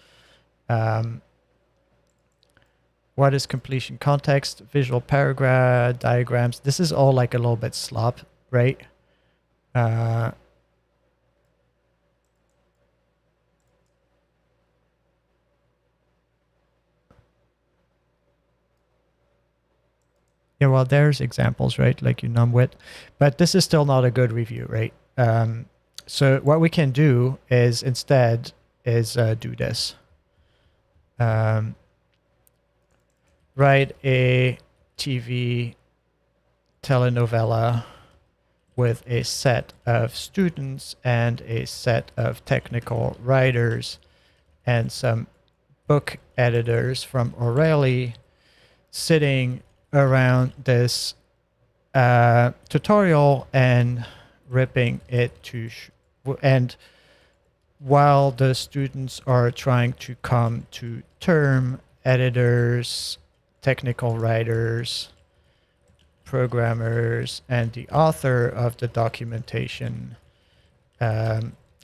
What is completion context, visual paragraph, diagrams? This is all like a little bit slop, right? Yeah, well, there's examples, right? Like you numbwit, but this is still not a good review, right? So what we can do is instead do this. Write a TV telenovela with a set of students and a set of technical writers and some book editors from O'Reilly sitting around this tutorial and ripping it to and while the students are trying to come to term, editors, technical writers, programmers, and the author of the documentation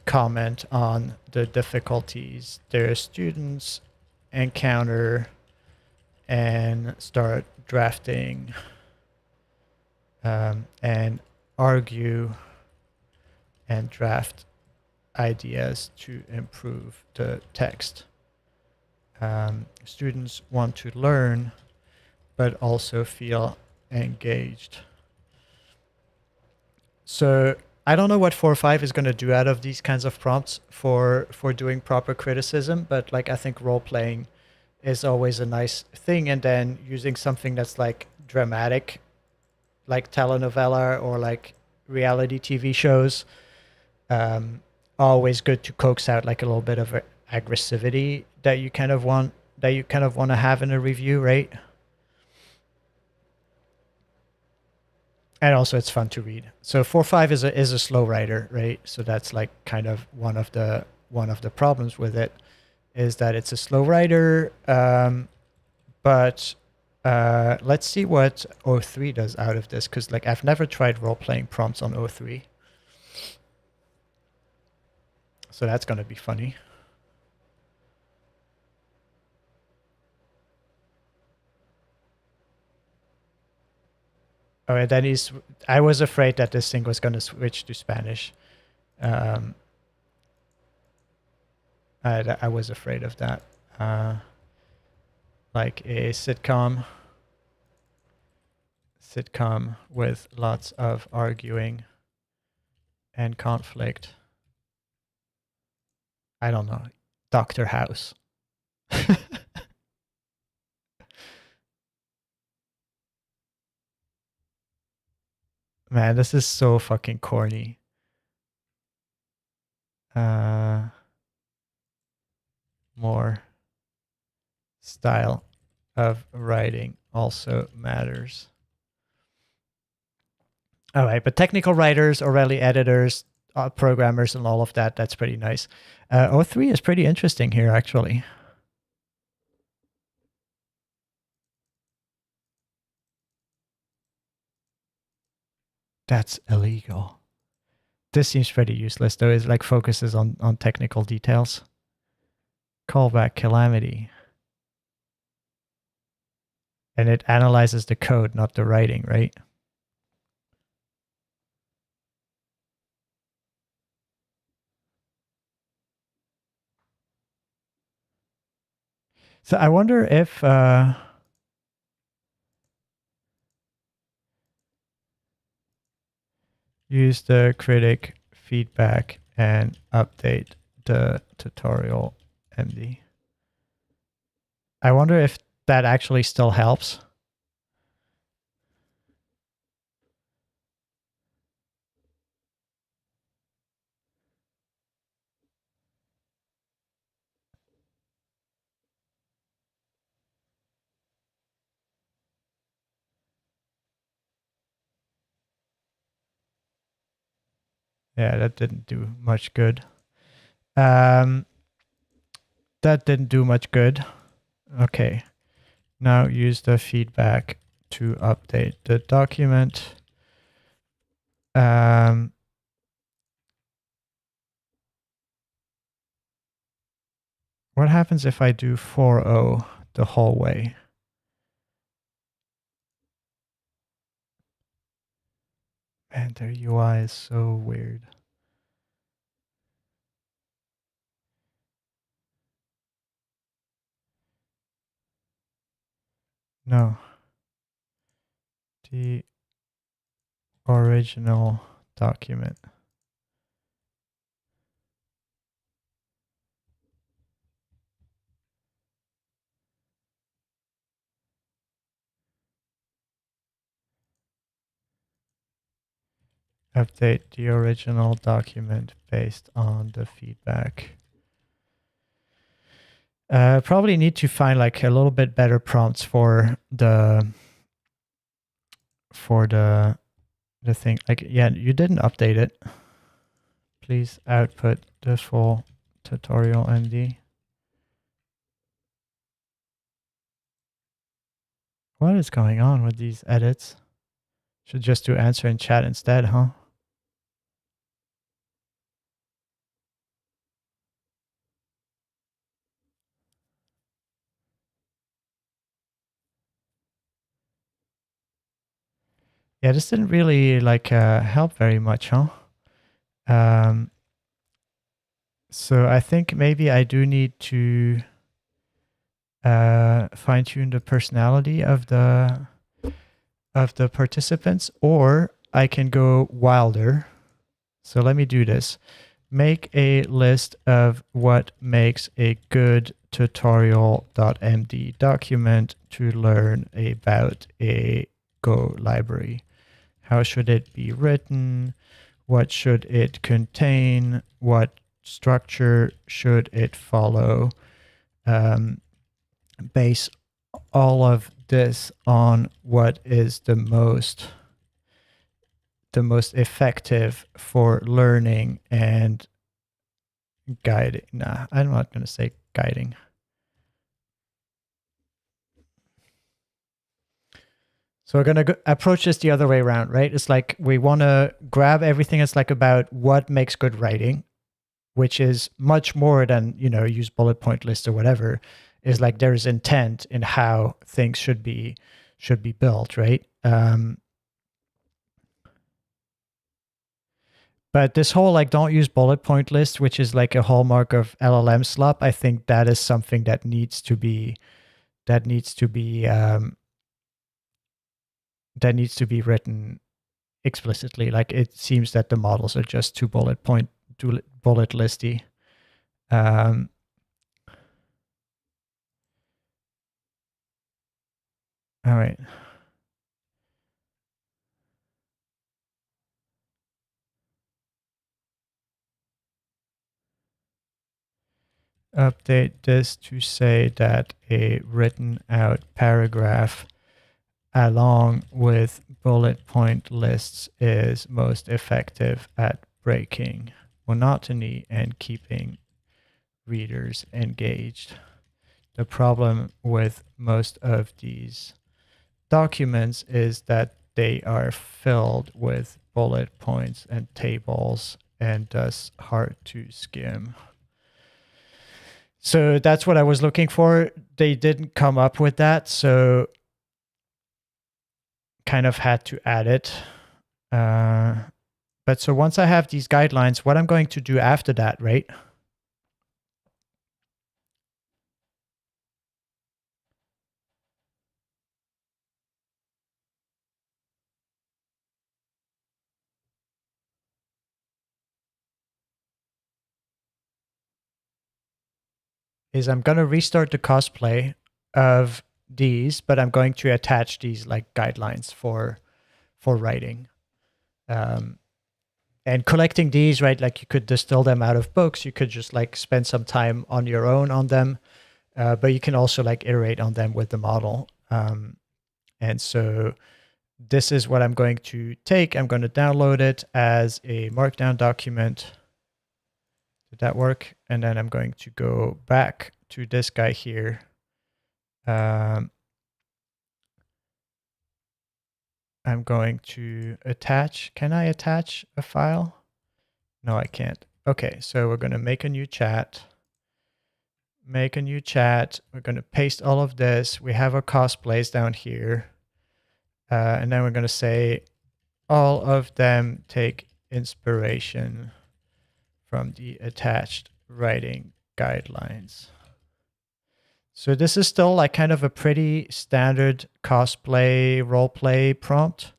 comment on the difficulties their students encounter and start drafting and argue and draft ideas to improve the text. Students want to learn, but also feel engaged. So I don't know what 4.5 is going to do out of these kinds of prompts for doing proper criticism, but like I think role playing is always a nice thing, and then using something that's like dramatic, like telenovela or like reality TV shows, always good to coax out like a little bit of aggressivity that you kind of want to have in a review, right? And also it's fun to read. So 4.5 is a slow writer, right? So that's like kind of one of the problems with it, is that it's a slow writer, but Let's see what O3 does out of this, because like I've never tried role-playing prompts on O3. So that's gonna be funny. Oh, and then I was afraid that this thing was gonna switch to Spanish. I was afraid of that. Like a sitcom with lots of arguing and conflict. I don't know. Dr. House. Man, this is so fucking corny. More style of writing also matters. All right, but technical writers, or really editors, programmers, and all of that, that's pretty nice. O3 is pretty interesting here, actually. That's illegal. This seems pretty useless, though. It like focuses on technical details. Callback calamity. And it analyzes the code, not the writing, right? So I wonder if use the critic feedback and update the tutorial MD. I wonder if that actually still helps. Yeah, that didn't do much good. That didn't do much good. Okay. Now use the feedback to update the document. What happens if I do 4.0 the whole way? Man, their UI is so weird. No. The original document. Update the original document based on the feedback. Probably need to find like a little bit better prompts for the thing. Like, yeah, you didn't update it. Please output the full tutorial MD. What is going on with these edits? Should just do answer in chat instead, huh? Yeah, this didn't really like help very much, huh? So I think maybe I do need to fine tune the personality of the participants, or I can go wilder. So let me do this. Make a list of what makes a good tutorial.md document to learn about a Go library. How should it be written? What should it contain? What structure should it follow? Base all of this on what is the most effective for learning and guiding. Nah, I'm not going to say guiding. So we're going to approach this the other way around, right? It's like we want to grab everything that's like about what makes good writing, which is much more than, use bullet point list or whatever. Is like there's intent in how things should be built, right? But this whole like don't use bullet point list, which is like a hallmark of LLM slop, I think that is something that needs to be written explicitly. Like it seems that the models are just too bullet listy. All right. Update this to say that a written out paragraph along with bullet point lists is most effective at breaking monotony and keeping readers engaged. The problem with most of these documents is that they are filled with bullet points and tables and thus hard to skim. So that's what I was looking for. They didn't come up with that, so kind of had to add it. But so once I have these guidelines, what I'm going to do after that, right? Is I'm going to restart the cosplay of these, but I'm going to attach these like guidelines for writing. And collecting these, right? Like you could distill them out of books. You could just like spend some time on your own on them, but you can also like iterate on them with the model. And so this is what I'm going to take. I'm going to download it as a markdown document. Did that work? And then I'm going to go back to this guy here. I'm going to attach. Can I attach a file? No, I can't. Okay, so we're going to make a new chat. We're going to paste all of this. We have our cosplays down here. And then we're going to say all of them take inspiration from the attached writing guidelines. So this is still like kind of a pretty standard cosplay roleplay prompt.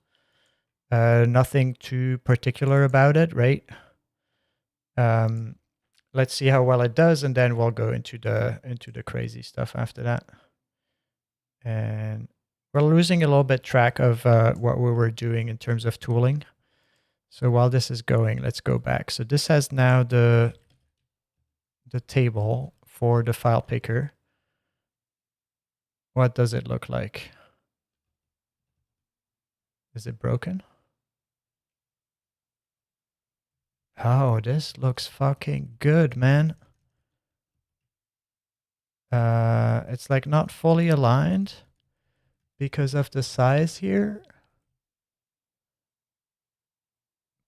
Nothing too particular about it, right? Let's see how well it does, and then we'll go into the crazy stuff after that. And we're losing a little bit track of what we were doing in terms of tooling. So while this is going, let's go back. So this has now the table for the file picker. What does it look like? Is it broken? Oh, this looks fucking good, man. It's like not fully aligned because of the size here.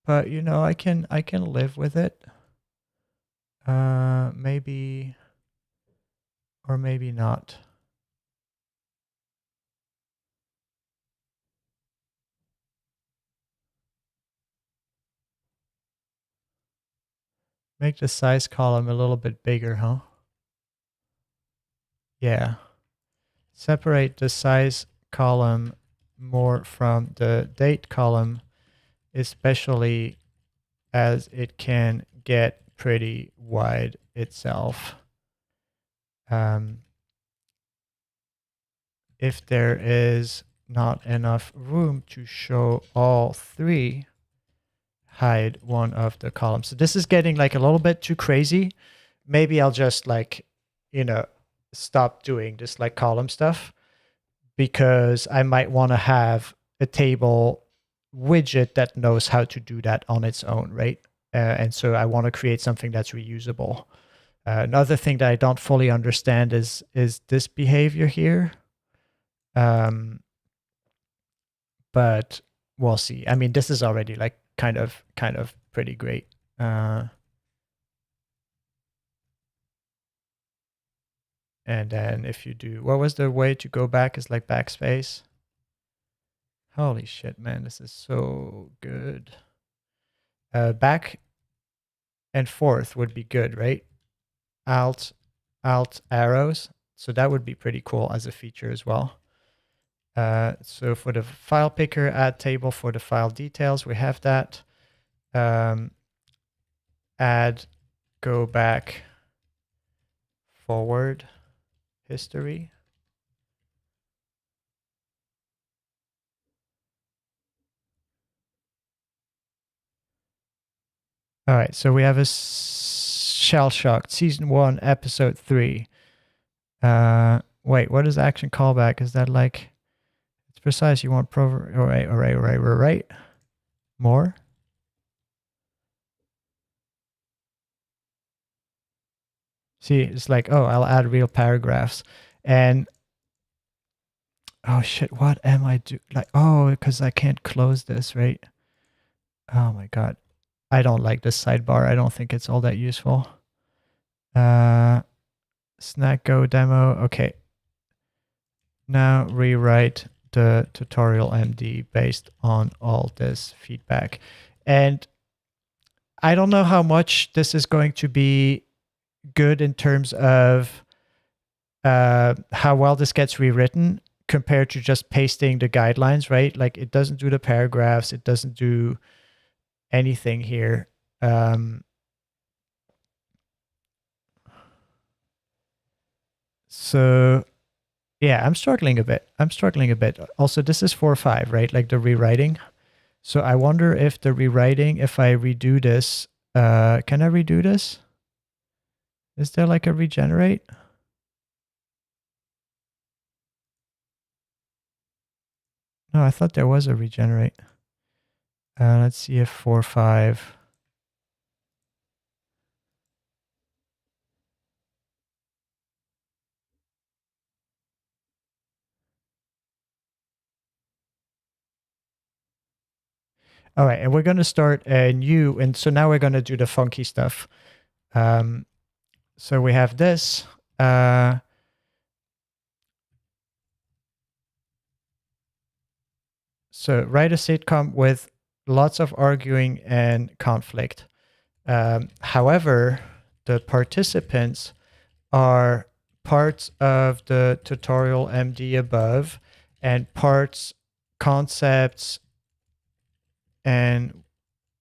But you know, I can live with it. Maybe or maybe not. Make the size column a little bit bigger, huh? Yeah. Separate the size column more from the date column, especially as it can get pretty wide itself. If there is not enough room to show all three, hide one of the columns. So this is getting like a little bit too crazy. Maybe I'll just like, stop doing this like column stuff, because I might want to have a table widget that knows how to do that on its own, right? And so I want to create something that's reusable. Another thing that I don't fully understand is this behavior here. but we'll see. I mean, this is already like kind of pretty great. And then if you do, what was the way to go back? Is like backspace. Holy shit, man, this is so good. Back and forth would be good, right? Alt arrows. So that would be pretty cool as a feature as well. So for the file picker, add table for the file details, we have that. Add go back forward history. All right, so we have a Shell Shocked Season 1, Episode 3. Wait, what is action callback? Is that like, it's precise, you want all right. More? See, it's like, oh, I'll add real paragraphs. And, oh shit, what am I doing? Like, oh, because I can't close this, right? Oh my God. I don't like this sidebar. I don't think it's all that useful. Snack Go demo. Okay. Now rewrite the tutorial MD based on all this feedback. And I don't know how much this is going to be good in terms of how well this gets rewritten compared to just pasting the guidelines, right? Like it doesn't do the paragraphs. It doesn't do anything here. So yeah, I'm struggling a bit. Also, this is 4.5, right? Like the rewriting. So I wonder if the rewriting, if I redo this, can I redo this? Is there like a regenerate? No, I thought there was a regenerate. Let's see if 4.5. All right, and we're going to start a new, and so now we're going to do the funky stuff. So we have this. So write a sitcom with lots of arguing and conflict. However, the participants are parts of the tutorial MD above and parts, concepts, and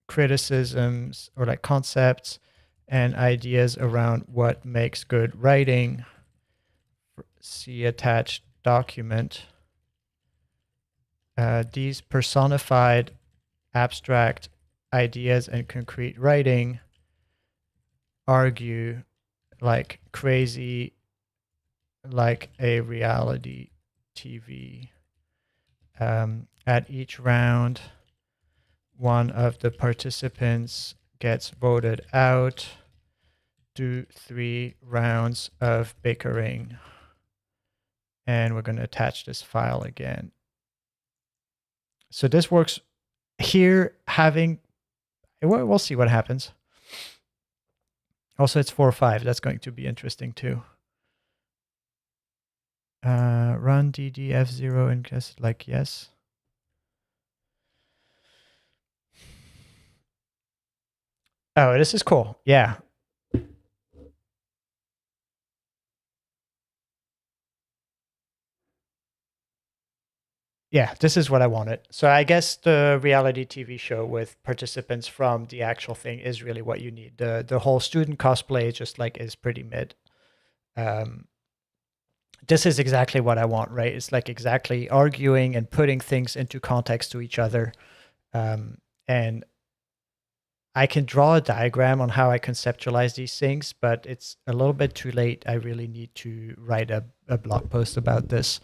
criticisms, or like concepts and ideas around what makes good writing. See attached document. These personified abstract ideas and concrete writing argue like crazy, like a reality TV. At each round, one of the participants gets voted out. Do 3 rounds of bickering. And we're going to attach this file again. So this works here, having, we'll see what happens. Also, it's 4.5. That's going to be interesting too. Run ddf0 and just like yes. Oh, this is cool. Yeah. Yeah, this is what I wanted. So I guess the reality TV show with participants from the actual thing is really what you need. The whole student cosplay just like is pretty mid. This is exactly what I want, right? It's like exactly arguing and putting things into context to each other. And I can draw a diagram on how I conceptualize these things, but it's a little bit too late. I really need to write a blog post about this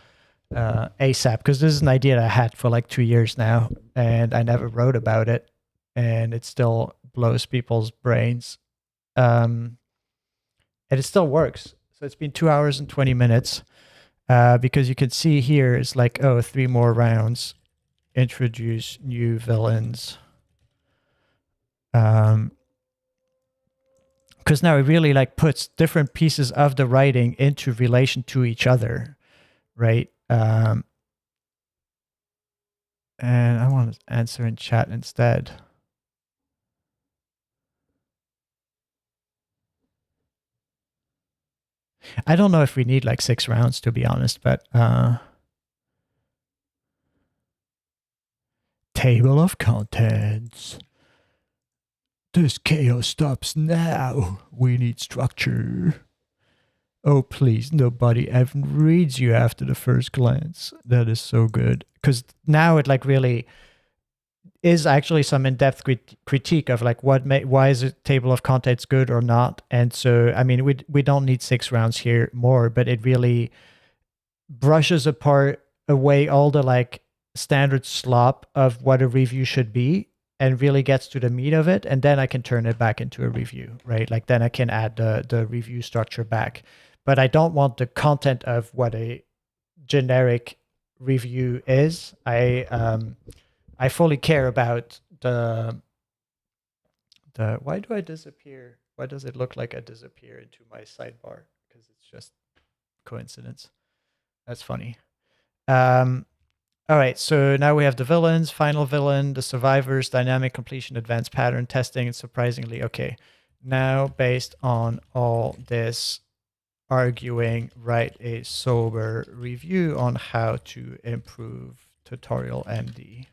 ASAP, because this is an idea that I had for like 2 years now, and I never wrote about it, and it still blows people's brains. And it still works. So it's been 2 hours and 20 minutes, because you can see here it's like, oh, 3 more rounds. introduce new villains. Because now it really like puts different pieces of the writing into relation to each other, right? And I want to answer in chat instead. I don't know if we need like 6 rounds, to be honest, but table of contents. This chaos stops now. We need structure. Oh, please, nobody even reads you after the first glance. That is so good. Because now it like really is actually some in-depth critique of like why is a table of contents good or not. And so, I mean, we don't need 6 rounds here more, but it really brushes away all the like standard slop of what a review should be and really gets to the meat of it. And then I can turn it back into a review, right? Like then I can add the review structure back. But I don't want the content of what a generic review is. I fully care about the why do I disappear? Why does it look like I disappear into my sidebar? Because it's just coincidence. That's funny. All right, so now we have the villains, final villain, the survivors, dynamic completion, advanced pattern testing, and surprisingly, okay. Now, based on all this arguing, write a sober review on how to improve tutorial MD.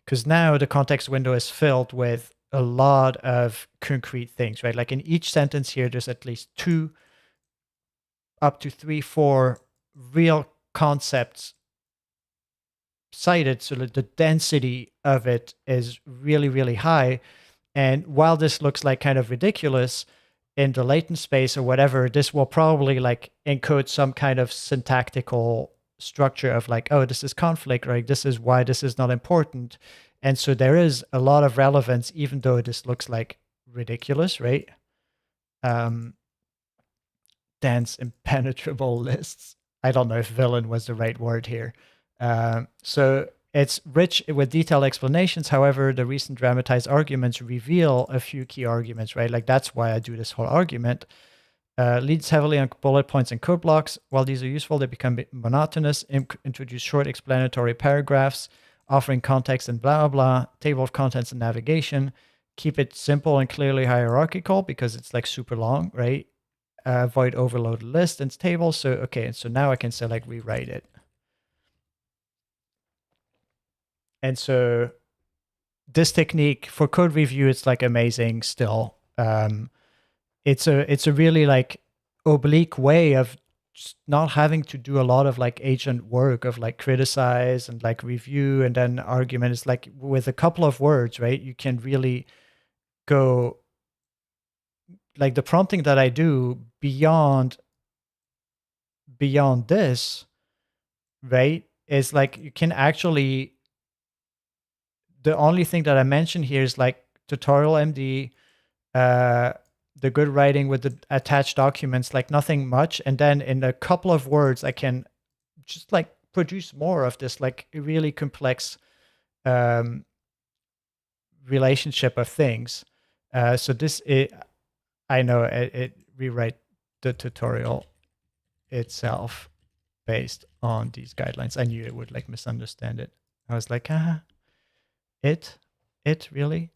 Because now the context window is filled with a lot of concrete things, right? Like in each sentence here, there's at least 2, up to 3, 4 real concepts cited, so that the density of it is really, really high. And while this looks like kind of ridiculous in the latent space or whatever, this will probably like encode some kind of syntactical structure of like, oh, this is conflict, right? This is why this is not important. And so there is a lot of relevance, even though this looks like ridiculous, right? Dense, impenetrable lists. I don't know if villain was the right word here. So it's rich with detailed explanations. However, the recent dramatized arguments reveal a few key arguments, right? Like that's why I do this whole argument. Leads heavily on bullet points and code blocks. While these are useful, they become monotonous. Introduce short explanatory paragraphs, offering context and blah, blah, blah. Table of contents and navigation. Keep it simple and clearly hierarchical because it's like super long, right? Avoid overloaded list and tables. So, okay, so now I can say like rewrite it. And so this technique for code review, it's like amazing still. It's a really like oblique way of just not having to do a lot of like agent work of like criticize and like review and then argument. It's like with a couple of words, right? You can really go like the prompting that I do beyond this, right? Is like you can actually, the only thing that I mentioned here is like tutorial MD, the good writing with the attached documents, like nothing much. And then in a couple of words, I can just like produce more of this like really complex relationship of things. So this, I know it rewrite the tutorial itself based on these guidelines. I knew it would like misunderstand it. I was like, it really?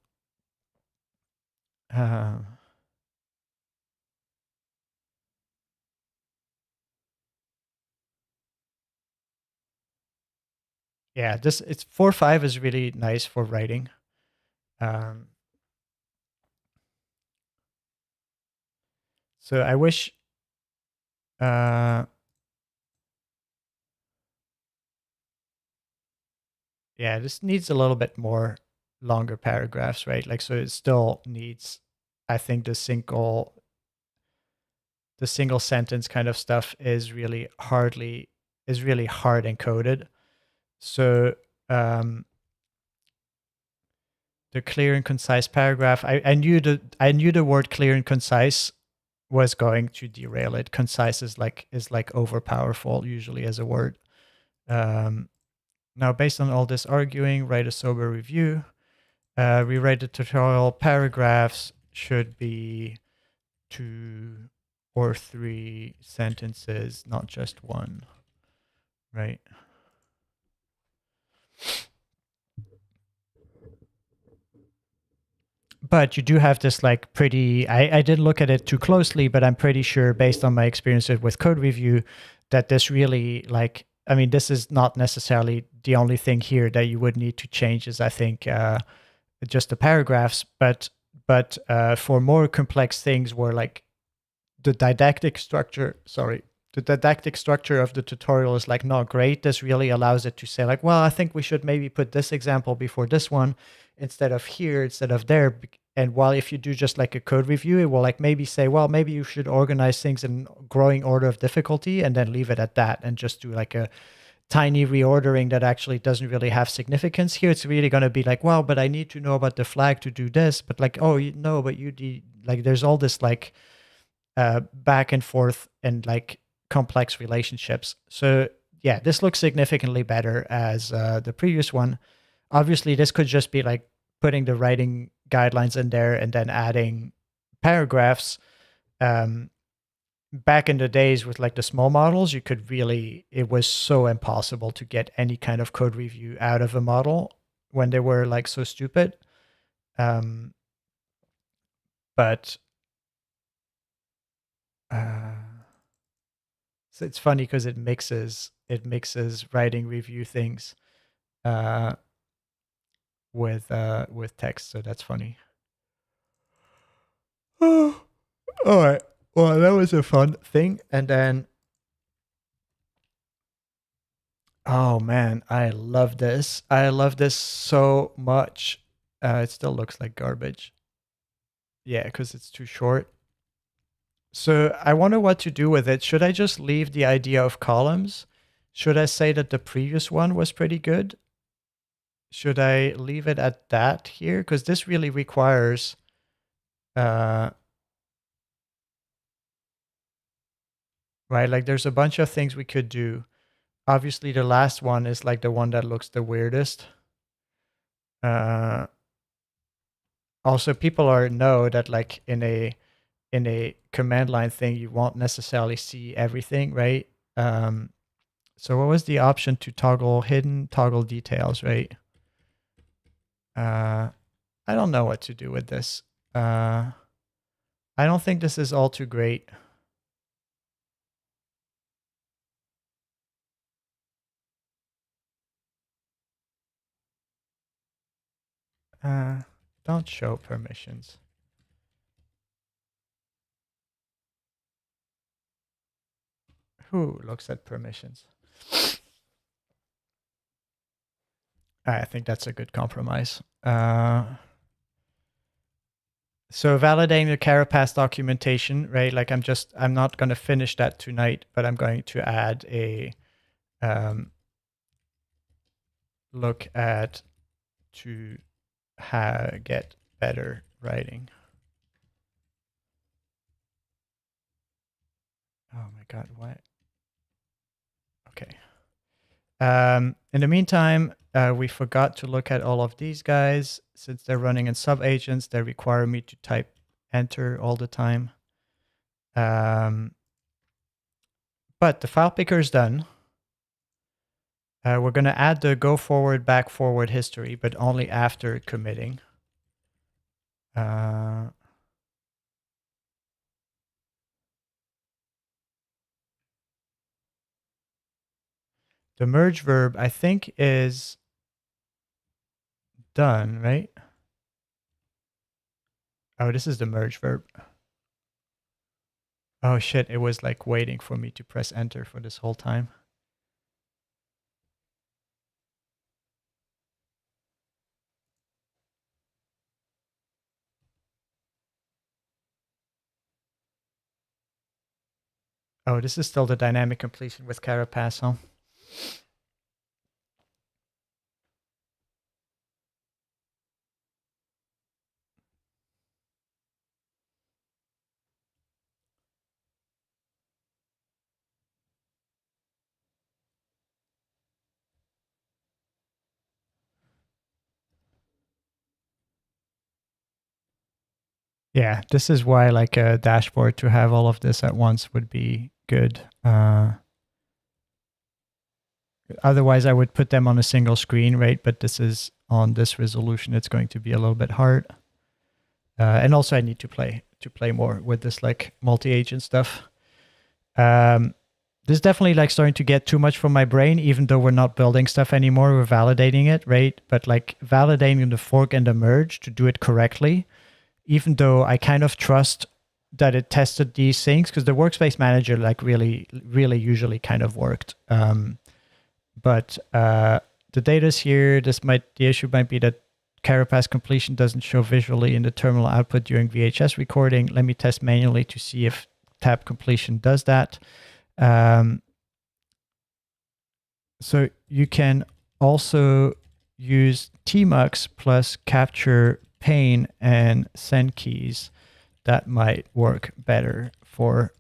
Yeah, this it's 4.5 is really nice for writing. So I wish yeah, this needs a little bit more longer paragraphs, right? Like so it still needs, I think the single sentence kind of stuff is really hard encoded. So the clear and concise paragraph, I knew the word clear and concise was going to derail it. Concise is like overpowerful usually as a word. Now, based on all this arguing, write a sober review. Rewrite the tutorial. Paragraphs should be 2 or 3 sentences, not just one, right? But you do have this like pretty, I didn't look at it too closely, but I'm pretty sure based on my experiences with code review that this really like, I mean, this is not necessarily the only thing here that you would need to change is I think just the paragraphs, but for more complex things where like the didactic structure, the didactic structure of the tutorial is like not great. This really allows it to say like, well, I think we should maybe put this example before this one instead of here, instead of there. And while if you do just like a code review, it will like maybe say, well, maybe you should organize things in growing order of difficulty and then leave it at that and just do like a tiny reordering that actually doesn't really have significance. Here it's really going to be like, well, but I need to know about the flag to do this, but like, oh, no, but like there's all this like back and forth and like complex relationships. So yeah, this looks significantly better as the previous one. Obviously, this could just be like putting the writing guidelines in there and then adding paragraphs. Back in the days with like the small models, you could really, it was so impossible to get any kind of code review out of a model when they were like so stupid. But uh, so it's funny because it mixes writing review things uh, with text, so that's funny. Oh, all right. Well, that was a fun thing, and then oh man, I love this. I love this so much. It still looks like garbage. Yeah, because it's too short. So I wonder what to do with it. Should I just leave the idea of columns? Should I say that the previous one was pretty good? Should I leave it at that here? Because this really requires uh, right? Like there's a bunch of things we could do. Obviously, the last one is like the one that looks the weirdest. Uh, Also, people are know that like in a command line thing, you won't necessarily see everything, right? Um, so what was the option to toggle hidden, toggle details, right? I don't know what to do with this. I don't think this is all too great. Uh, don't show permissions. Who looks at permissions? I think that's a good compromise. So validating the Carapace documentation, right? Like I'm not going to finish that tonight, but I'm going to add a look at to get better writing. Oh my God, what? Okay. In the meantime, we forgot to look at all of these guys. Since they're running in subagents, they require me to type enter all the time. But the file picker is done. We're going to add the go forward, back forward history, but only after committing. The merge verb, I think, is done, right? Oh, this is the merge verb. Oh shit, it was like waiting for me to press enter for this whole time. Oh, this is still the dynamic completion with Carapace, huh? Yeah, this is why like a dashboard to have all of this at once would be good. Otherwise, I would put them on a single screen, right? But this is on this resolution. It's going to be a little bit hard. And also, I need to play more with this like multi-agent stuff. This is definitely like starting to get too much from my brain, even though we're not building stuff anymore. We're validating it, right? But like validating the fork and the merge to do it correctly, even though I kind of trust that it tested these things, because the workspace manager like really usually kind of worked. But the data's here. The issue might be that Carapace completion doesn't show visually in the terminal output during VHS recording. Let me test manually to see if tab completion does that. So you can also use tmux plus capture pane and send keys. That might work better for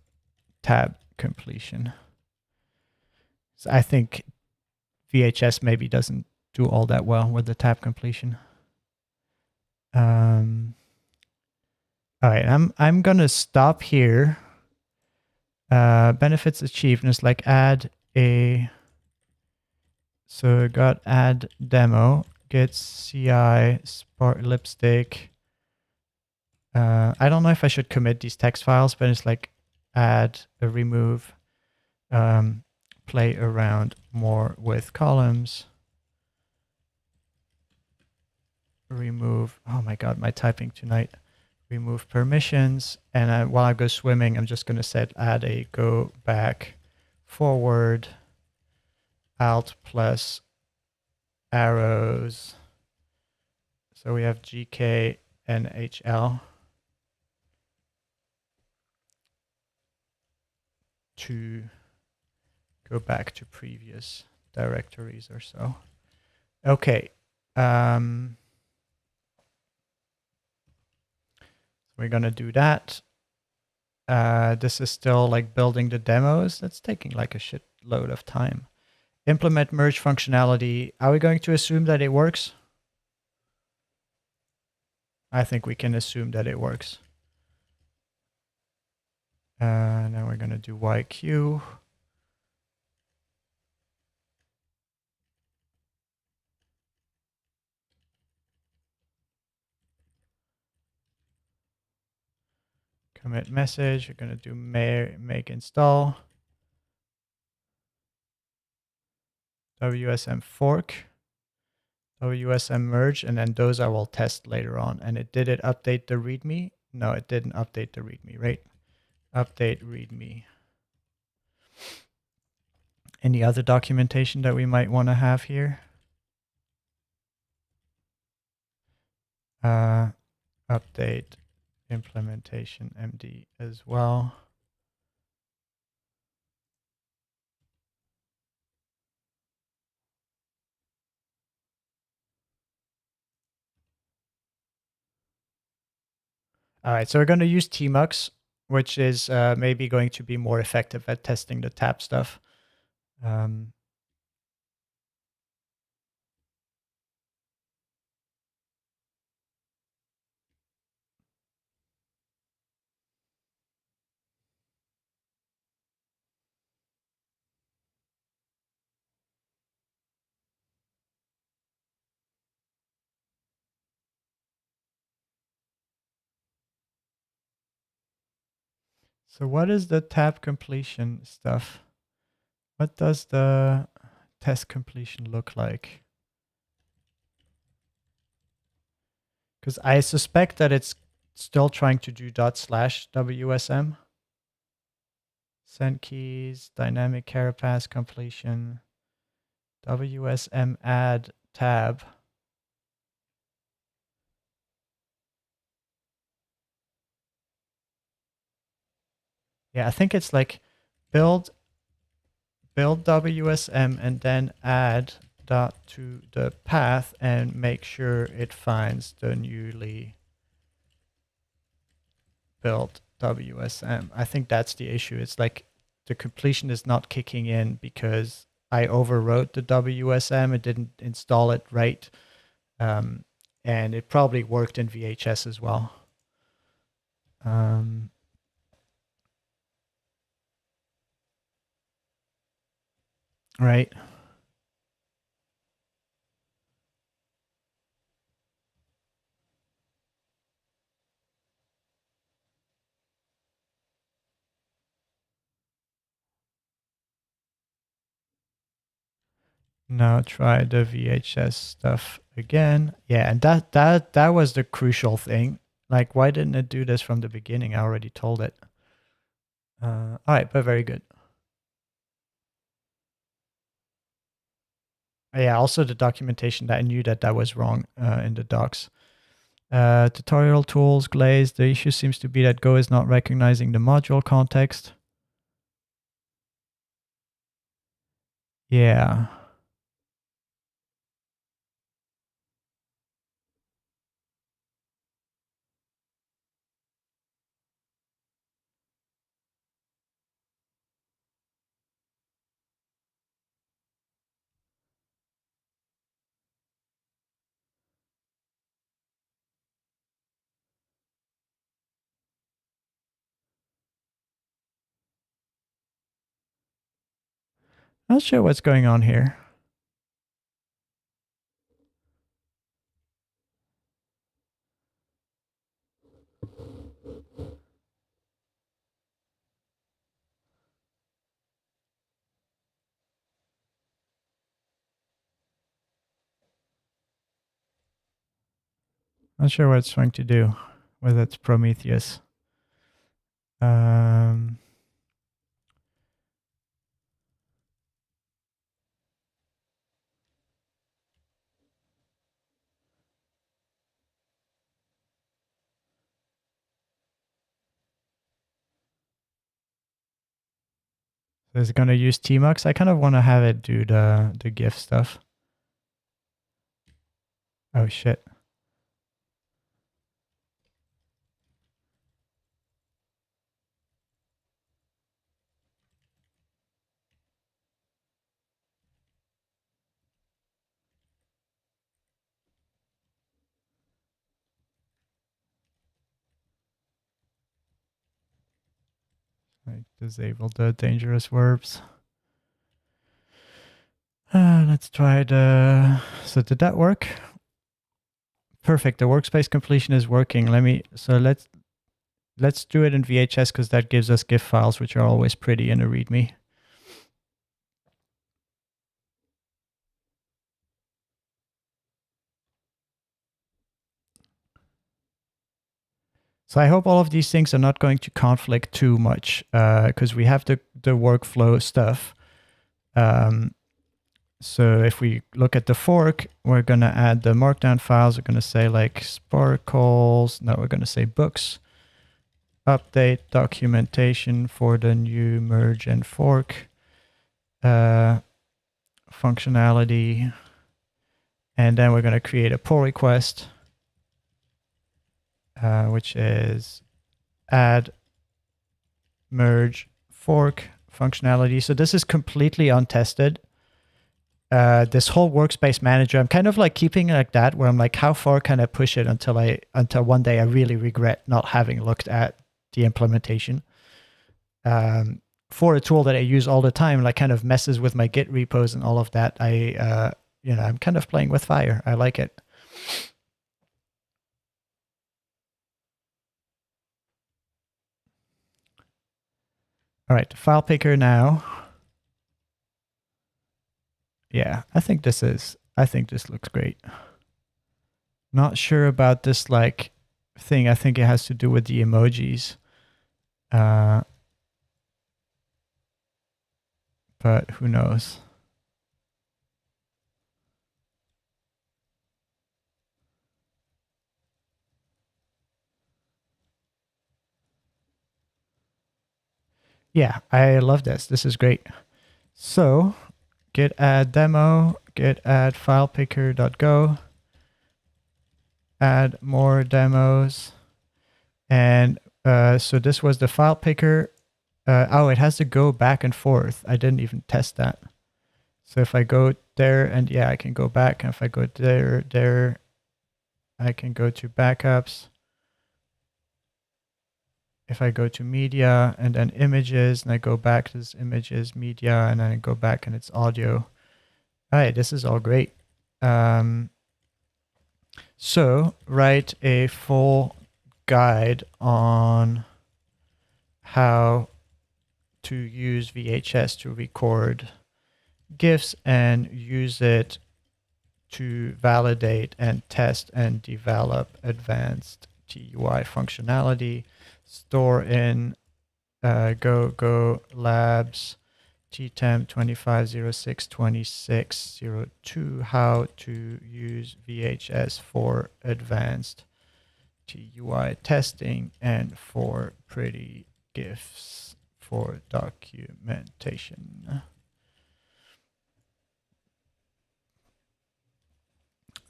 tab completion. So I think VHS maybe doesn't do all that well with the tab completion. All right, I'm gonna stop here. Benefits achieved, and it's like add a. So got add demo, get CI, Spark lipstick. I don't know if I should commit these text files, but it's like add a remove, play around more with columns. Remove, oh my God, my typing tonight. Remove permissions. And while I go swimming, I'm just going to set add a go back forward alt plus arrows. So we have GK and HL to go back to previous directories or so. Okay. We're going to do that. This is still like building the demos. That's taking like a shitload of time. Implement merge functionality. Are we going to assume that it works? I think we can assume that it works. Now we're going to do YQ. Commit message. We're going to do make install. WSM fork. WSM merge. And then those I will test later on. And did it update the README? No, it didn't update the README, right? Update README. Any other documentation that we might want to have here? Update implementation MD as well. All right, so we're going to use tmux, which is maybe going to be more effective at testing the tab stuff. So what is the tab completion stuff? What does the test completion look like? Because I suspect that it's still trying to do ./WSM. Send keys, dynamic Carapace completion, WSM add tab. Yeah, I think it's like build WSM and then add dot to the path and make sure it finds the newly built WSM. I think that's the issue. It's like the completion is not kicking in because I overwrote the WSM. It didn't install it right. And it probably worked in VHS as well. Right. Now try the VHS stuff again. Yeah, and that was the crucial thing. Like, why didn't it do this from the beginning? I already told it. All right, but very good. Yeah, also the documentation that I knew that was wrong in the docs. Tutorial tools, Glaze. The issue seems to be that Go is not recognizing the module context. Yeah. Not sure what's going on here. Not sure what it's trying to do with its Prometheus. So it's going to use Tmux. I kind of want to have it do the GIF stuff. Oh, shit. Like, disable the dangerous verbs. Let's try the... So did that work? Perfect. The workspace completion is working. Let's do it in VHS because that gives us GIF files, which are always pretty in a README. So I hope all of these things are not going to conflict too much because we have the workflow stuff. So if we look at the fork, we're going to add the markdown files. We're going to say like sparkles. No, we're going to say books. Update documentation for the new merge and fork functionality. And then we're going to create a pull request, which is add merge fork functionality. So this is completely untested. This whole workspace manager, I'm kind of like keeping it like that, where I'm like, how far can I push it until one day I really regret not having looked at the implementation. For a tool that I use all the time, like kind of messes with my Git repos and all of that. I'm kind of playing with fire. I like it. All right, file picker now. Yeah, I think this looks great. Not sure about this like thing. I think it has to do with the emojis. But who knows? Yeah, I love this. This is great. So git add demo, git add filepicker.go, add more demos. And so this was the file picker. It has to go back and forth. I didn't even test that. So if I go there and yeah, I can go back. And if I go there, I can go to backups. if I go to media and then images, and I go back to this images, media, and then I go back and it's audio. All right, this is all great. So write a full guide on how to use VHS to record GIFs and use it to validate and test and develop advanced TUI functionality. Store in Go Labs TTEM 25062602 how to use VHS for advanced TUI testing and for pretty GIFs for documentation.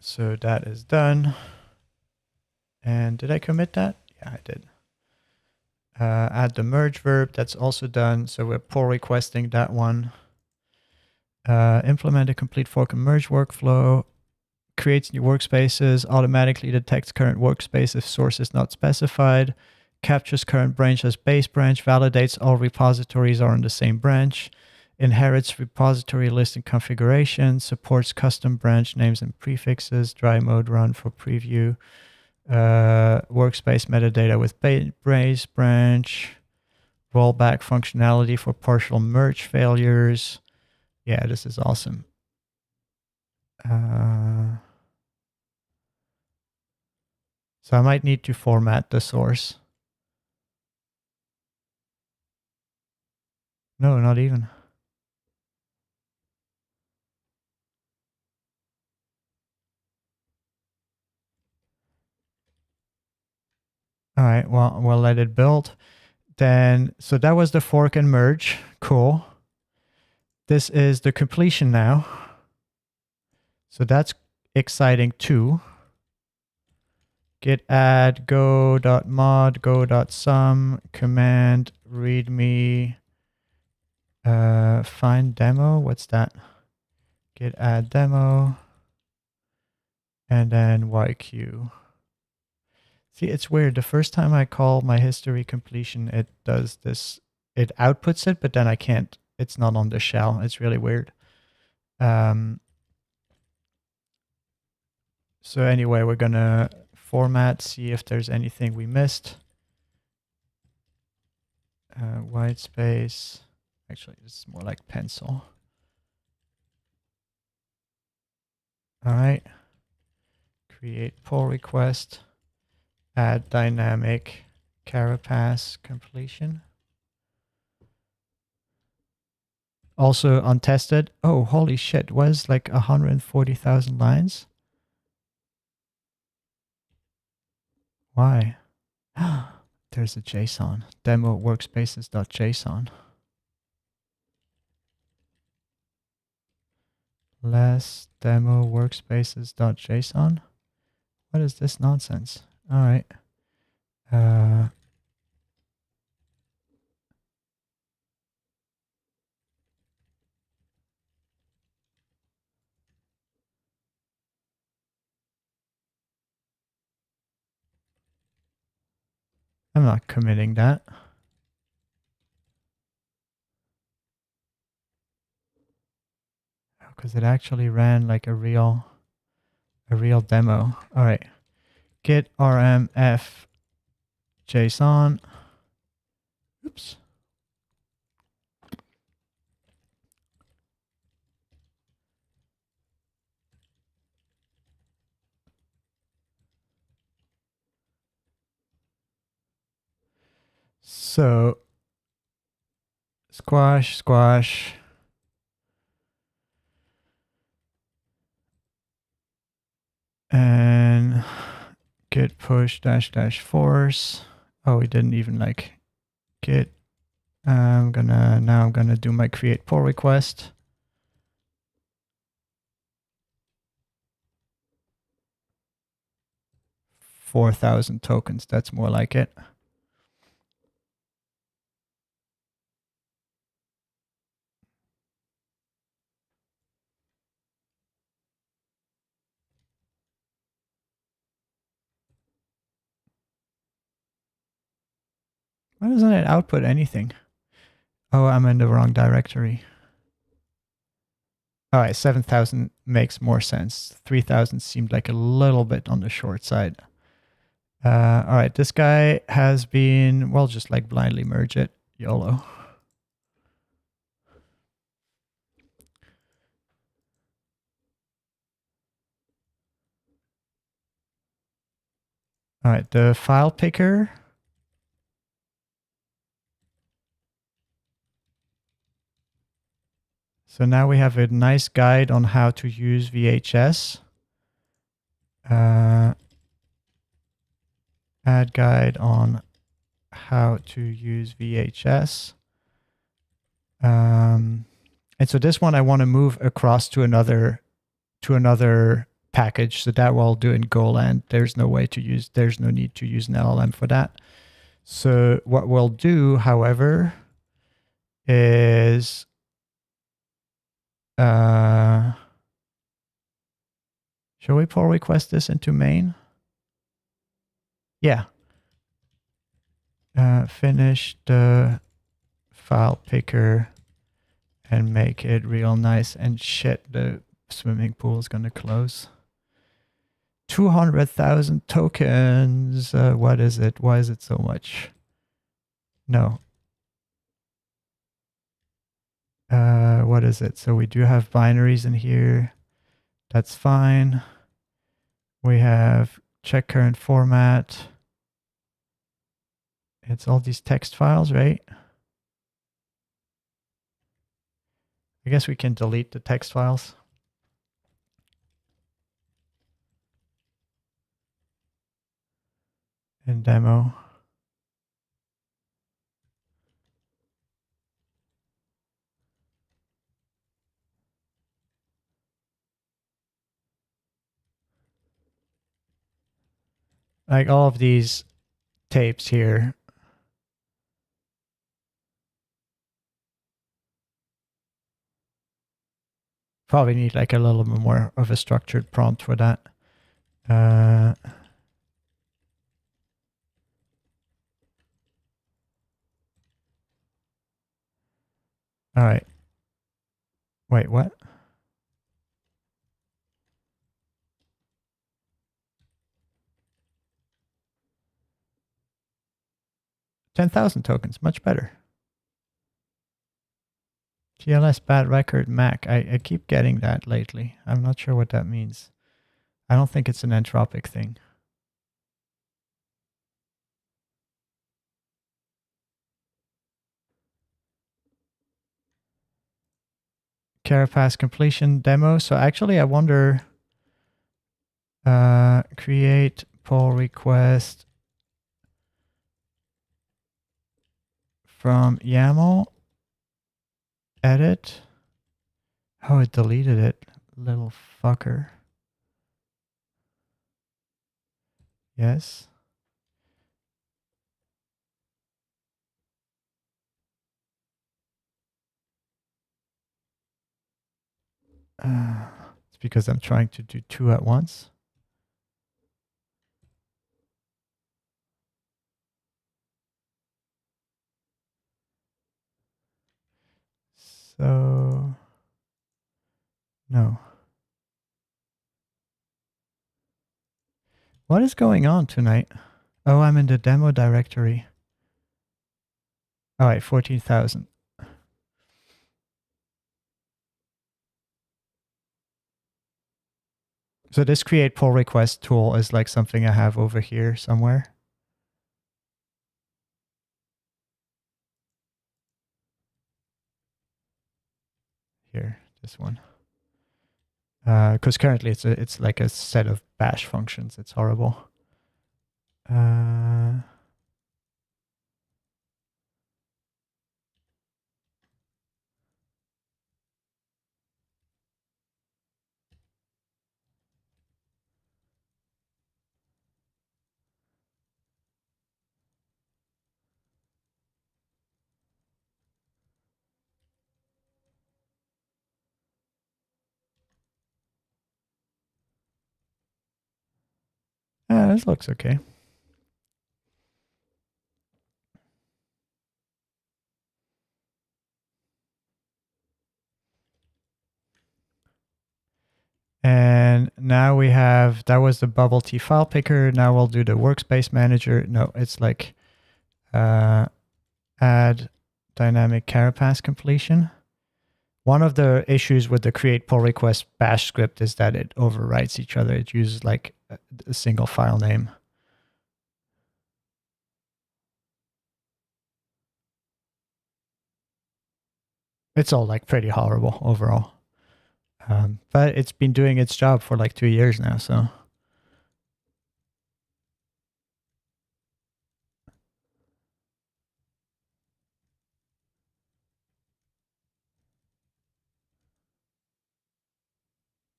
So that is done. And did I commit that? Yeah, I did. Add the merge verb, that's also done. So we're pull requesting that one. Implement a complete fork and merge workflow. Creates new workspaces, automatically detects current workspace if source is not specified. Captures current branch as base branch, validates all repositories are on the same branch. Inherits repository list and configuration, supports custom branch names and prefixes, dry mode run for preview. Workspace metadata with base branch, rollback functionality for partial merge failures. Yeah, this is awesome. So I might need to format the source. No, not even. All right, well, we'll let it build. Then, so that was the fork and merge. Cool. This is the completion now. So that's exciting too. Git add go.mod go.sum command readme find demo. What's that? Git add demo and then YQ. See, it's weird. The first time I call my history completion, it does this. It outputs it, but then I can't. It's not on the shell. It's really weird. So anyway, we're going to format, see if there's anything we missed. White space. Actually, this is more like pencil. All right. Create pull request. Add dynamic carapace completion. Also untested. Oh, holy shit. Was like 140,000 lines? Why? There's a JSON. Demo workspaces.json. Less demo workspaces.json. What is this nonsense? All right. I'm not committing that. Because it actually ran like a real demo. All right. Git rmf JSON. Oops. So squash, squash. And git push dash dash force. Oh, we didn't even like git. I'm gonna do my create pull request. $4,000 tokens. That's more like it. Why doesn't it output anything? Oh, I'm in the wrong directory. All right, 7,000 makes more sense. 3,000 seemed like a little bit on the short side. All right, this guy has been, well, just like blindly merge it. YOLO. All right, the file picker. So now we have a nice guide on how to use VHS. Add guide on how to use VHS. And so this one I want to move across to another package. So that will do in Golang. There's no need to use an LLM for that. So what we'll do, however, is shall we pull request this into main? Yeah. Finish the file picker and make it real nice. And shit, the swimming pool is going to close. 200,000 tokens. What is it? Why is it so much? No. What is it? So we do have binaries in here. That's fine. We have check current format. It's all these text files, right? I guess we can delete the text files. In demo. Like all of these tapes here. Probably need like a little bit more of a structured prompt for that. All right. Wait, what? $10,000 tokens, much better. GLS bad record Mac. I keep getting that lately. I'm not sure what that means. I don't think it's an Entropic thing. Carapace completion demo. So actually, I wonder, create pull request from YAML, edit. Oh, it deleted it, little fucker. Yes. It's because I'm trying to do two at once. So, no. What is going on tonight? Oh, I'm in the demo directory. All right, 14,000. So this create pull request tool is like something I have over here somewhere. Here, this one. Because currently it's like a set of bash functions. It's horrible. This looks okay. now we have, that was the bubble T file picker. Now we'll do the workspace manager. No, it's like add dynamic carapace completion. One of the issues with the create pull request bash script is that it overwrites each other. It uses like a single file name. It's all like pretty horrible overall. But it's been doing its job for like 2 years now, so.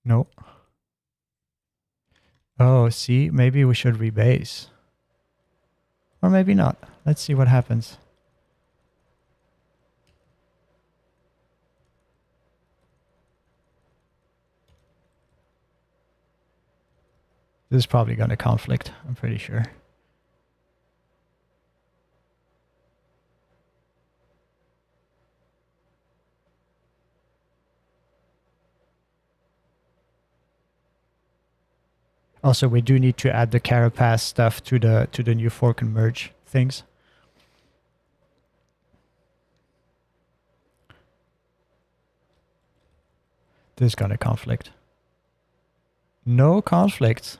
Nope. Oh, see, maybe we should rebase. Or maybe not. Let's see what happens. This is probably going to conflict, I'm pretty sure. Also, we do need to add the carapace stuff to the new fork and merge things. This is going to conflict. No conflicts.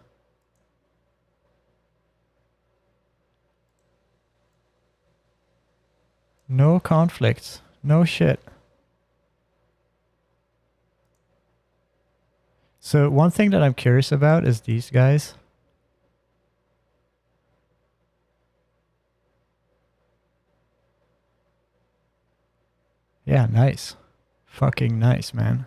No conflicts. No shit. So one thing that I'm curious about is these guys. Yeah, nice. Fucking nice, man.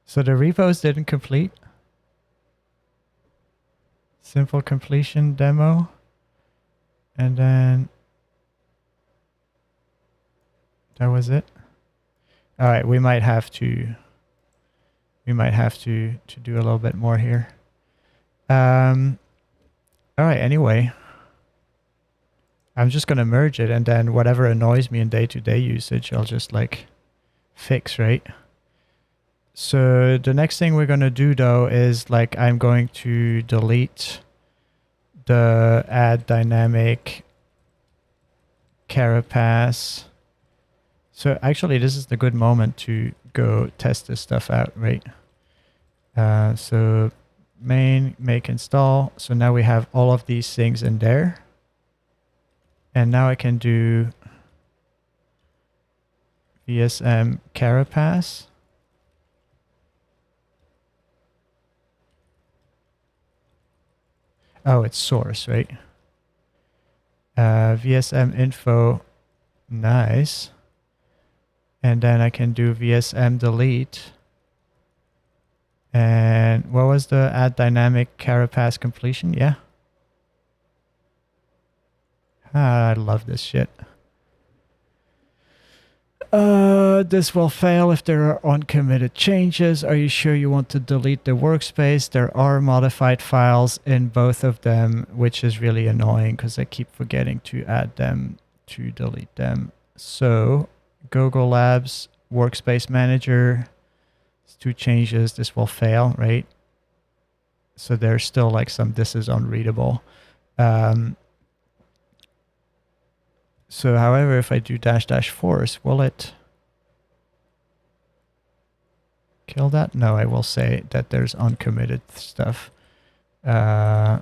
So the repos didn't complete. Simple completion demo. And then that was it. All right, we might have to do a little bit more here. All right, anyway. I'm just going to merge it, and then whatever annoys me in day-to-day usage, I'll just like fix, right? So the next thing we're going to do though is like I'm going to delete the add dynamic carapace. So actually this is the good moment to go test this stuff out, right? So main make install. So now we have all of these things in there. And now I can do VSM carapace. Oh, it's source, right? VSM info, nice. And then I can do VSM delete. And what was the add dynamic carapace completion? Yeah. I love this shit. This will fail if there are uncommitted changes. Are you sure you want to delete the workspace? There are modified files in both of them, which is really annoying because I keep forgetting to add them to delete them. So Google Labs workspace manager, it's 2 changes. This will fail, right? So there's still like some, this is unreadable. So however, if I do -- force, will it kill that? No, I will say that there's uncommitted stuff. So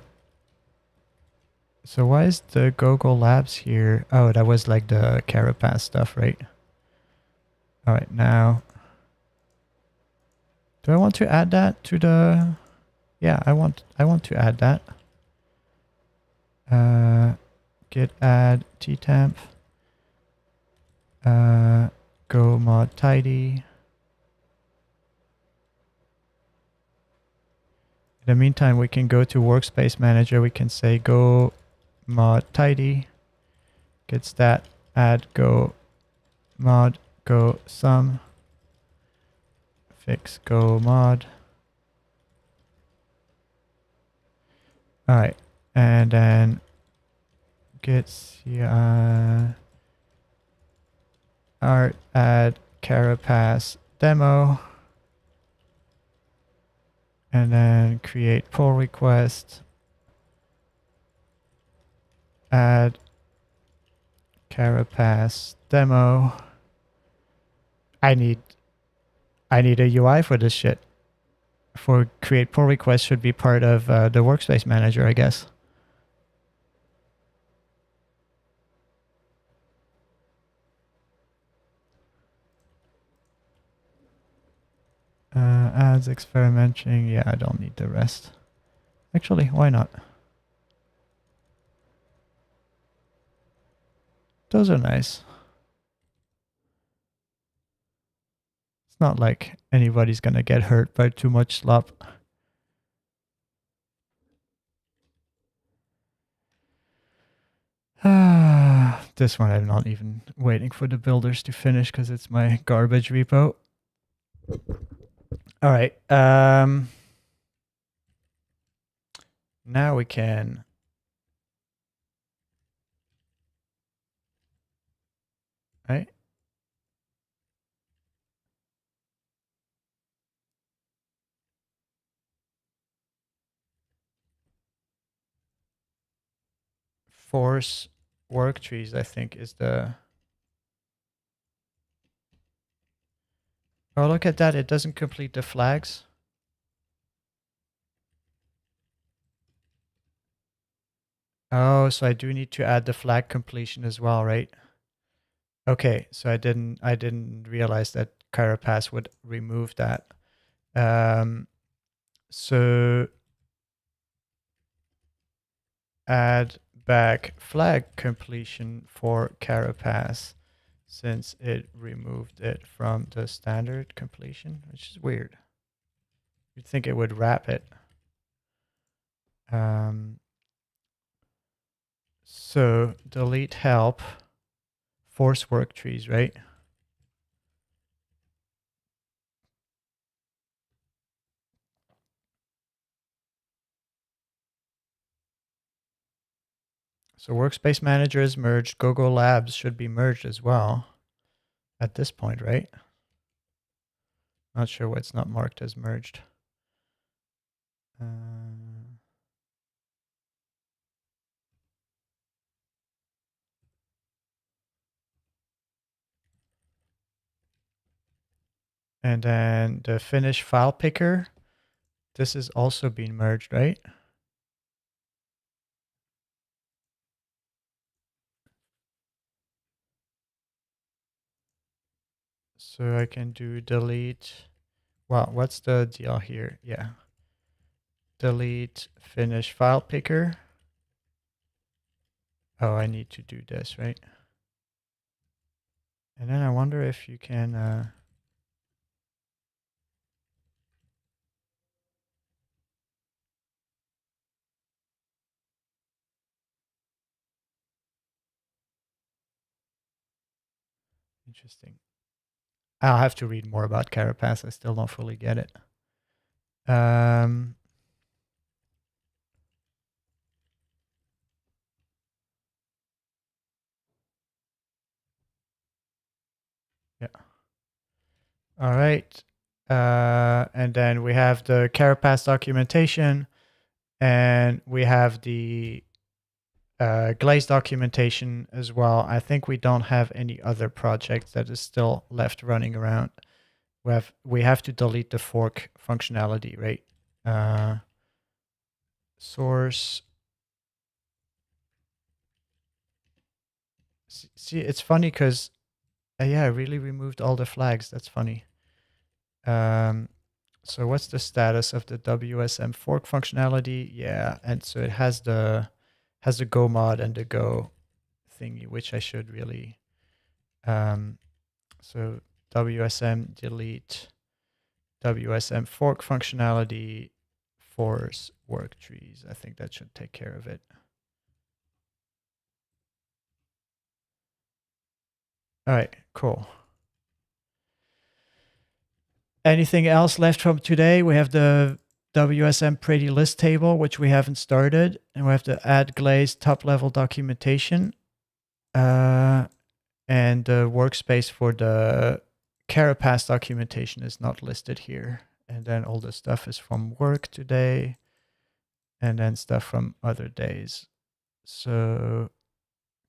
why is the Google Labs here? Oh, that was like the carapace stuff, right? All right, now, do I want to add that to the? Yeah, I want to add that. Git add ttemp. Go mod tidy. In the meantime, we can go to workspace manager. We can say go mod tidy, git stat, add go mod, go sum, fix go mod. All right, and then git art add Carapace demo, and then create pull request, add Carapace demo. I need a UI for this shit. For create pull request should be part of the workspace manager, I guess. Ads experimenting. Yeah, I don't need the rest. Actually, why not? Those are nice. It's not like anybody's gonna get hurt by too much slop. This one I'm not even waiting for the builders to finish because it's my garbage repo. All right. Now we can right. Force work trees, I think, is the. Oh, look at that. It doesn't complete the flags. Oh, so I do need to add the flag completion as well, right? Okay, so I didn't realize that Carapace would remove that. So add back flag completion for Carapace since it removed it from the standard completion, which is weird. You'd think it would wrap it. So delete help, force work trees, right? So workspace manager is merged. GoGo Labs should be merged as well at this point, right? Not sure why it's not marked as merged. And then the finish file picker, this is also being merged, right? So I can do delete. Well, what's the deal here? Yeah. Delete finish file picker. Oh, I need to do this, right? And then I wonder if you can interesting. I'll have to read more about Carapace. I still don't fully get it. Yeah. All right. And then we have the Carapace documentation, and we have the Glaze documentation as well. I think we don't have any other projects that is still left running around. We have to delete the fork functionality, right? Source. See, it's funny because, yeah, I really removed all the flags. That's funny. So what's the status of the WSM fork functionality? Yeah, and so it has the Go mod and the Go thingy, which I should really. So WSM delete WSM fork functionality, force work trees. I think that should take care of it. All right, cool. Anything else left from today? We have the WSM pretty list table, which we haven't started, and we have to add glaze top level documentation. And the workspace for the Carapace documentation is not listed here. And then all the stuff is from work today, and then stuff from other days. So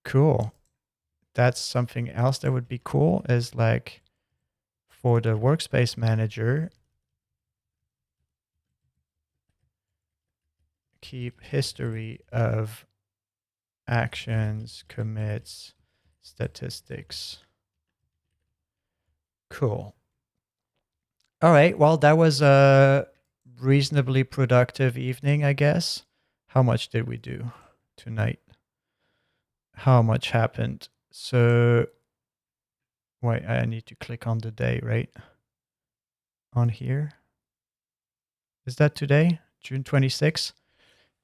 cool. That's something else that would be cool, is like for the workspace manager, keep history of actions, commits, statistics. Cool. All right. Well, that was a reasonably productive evening, I guess. How much did we do tonight? How much happened? So, wait, I need to click on the day, right? On here. Is that today? June 26th?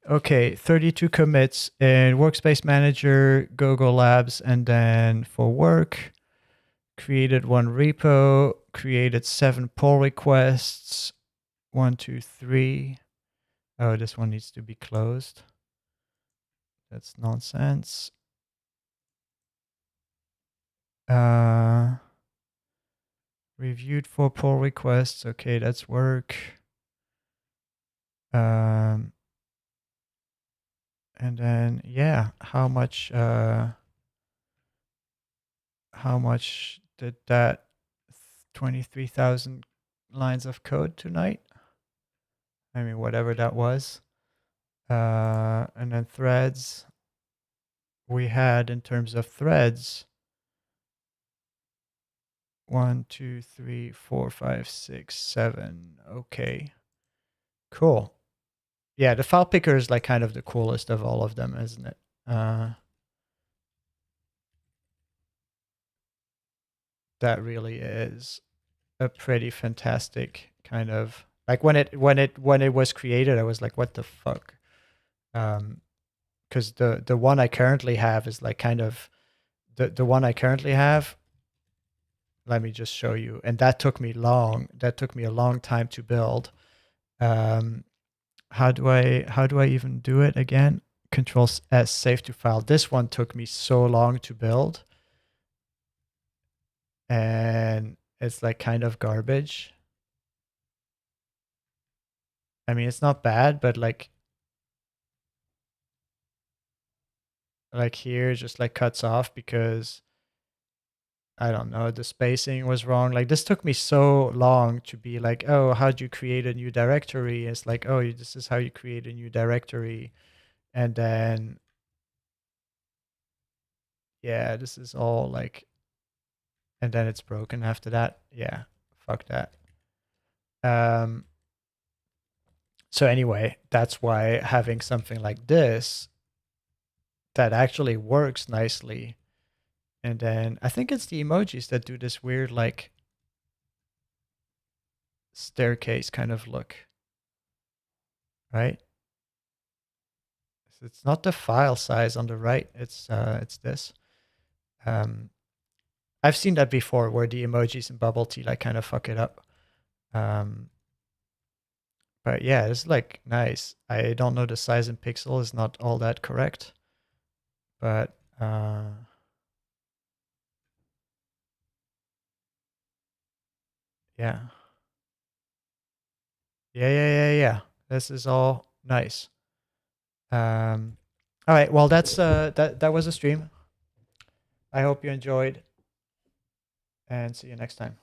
Okay, 32 commits in Workspace Manager, Google Labs, and then for work, created one repo, created 7 pull requests. 1, 2, 3. Oh, this one needs to be closed. That's nonsense. Reviewed 4 pull requests. Okay, that's work. And then, yeah, how much did that 23,000 lines of code tonight? I mean, whatever that was. And then threads. We had, in terms of threads, 1, 2, 3, 4, 5, 6, 7. Okay. Cool. Yeah, the file picker is like kind of the coolest of all of them, isn't it? That really is a pretty fantastic kind of, like, when it was created, I was like, what the fuck? Because the one I currently have is like kind of the one I currently have. Let me just show you, and that took me long. That took me a long time to build. How do I even do it again? Control S, save to file. This one took me so long to build, and it's like kind of garbage. I mean, it's not bad, but like here just like cuts off because I don't know, the spacing was wrong. Like, this took me so long to be like, oh, how'd you create a new directory? It's like, oh, this is how you create a new directory. And then, yeah, this is all like, and then it's broken after that. Yeah, fuck that. So anyway, that's why having something like this that actually works nicely. And then I think it's the emojis that do this weird like staircase kind of look, right? It's not the file size on the right. It's this. I've seen that before where the emojis in bubble tea like kind of fuck it up. But yeah, it's like nice. I don't know, the size in pixel is not all that correct, but yeah. Yeah. This is all nice. All right. Well, that's that was a stream. I hope you enjoyed, and see you next time.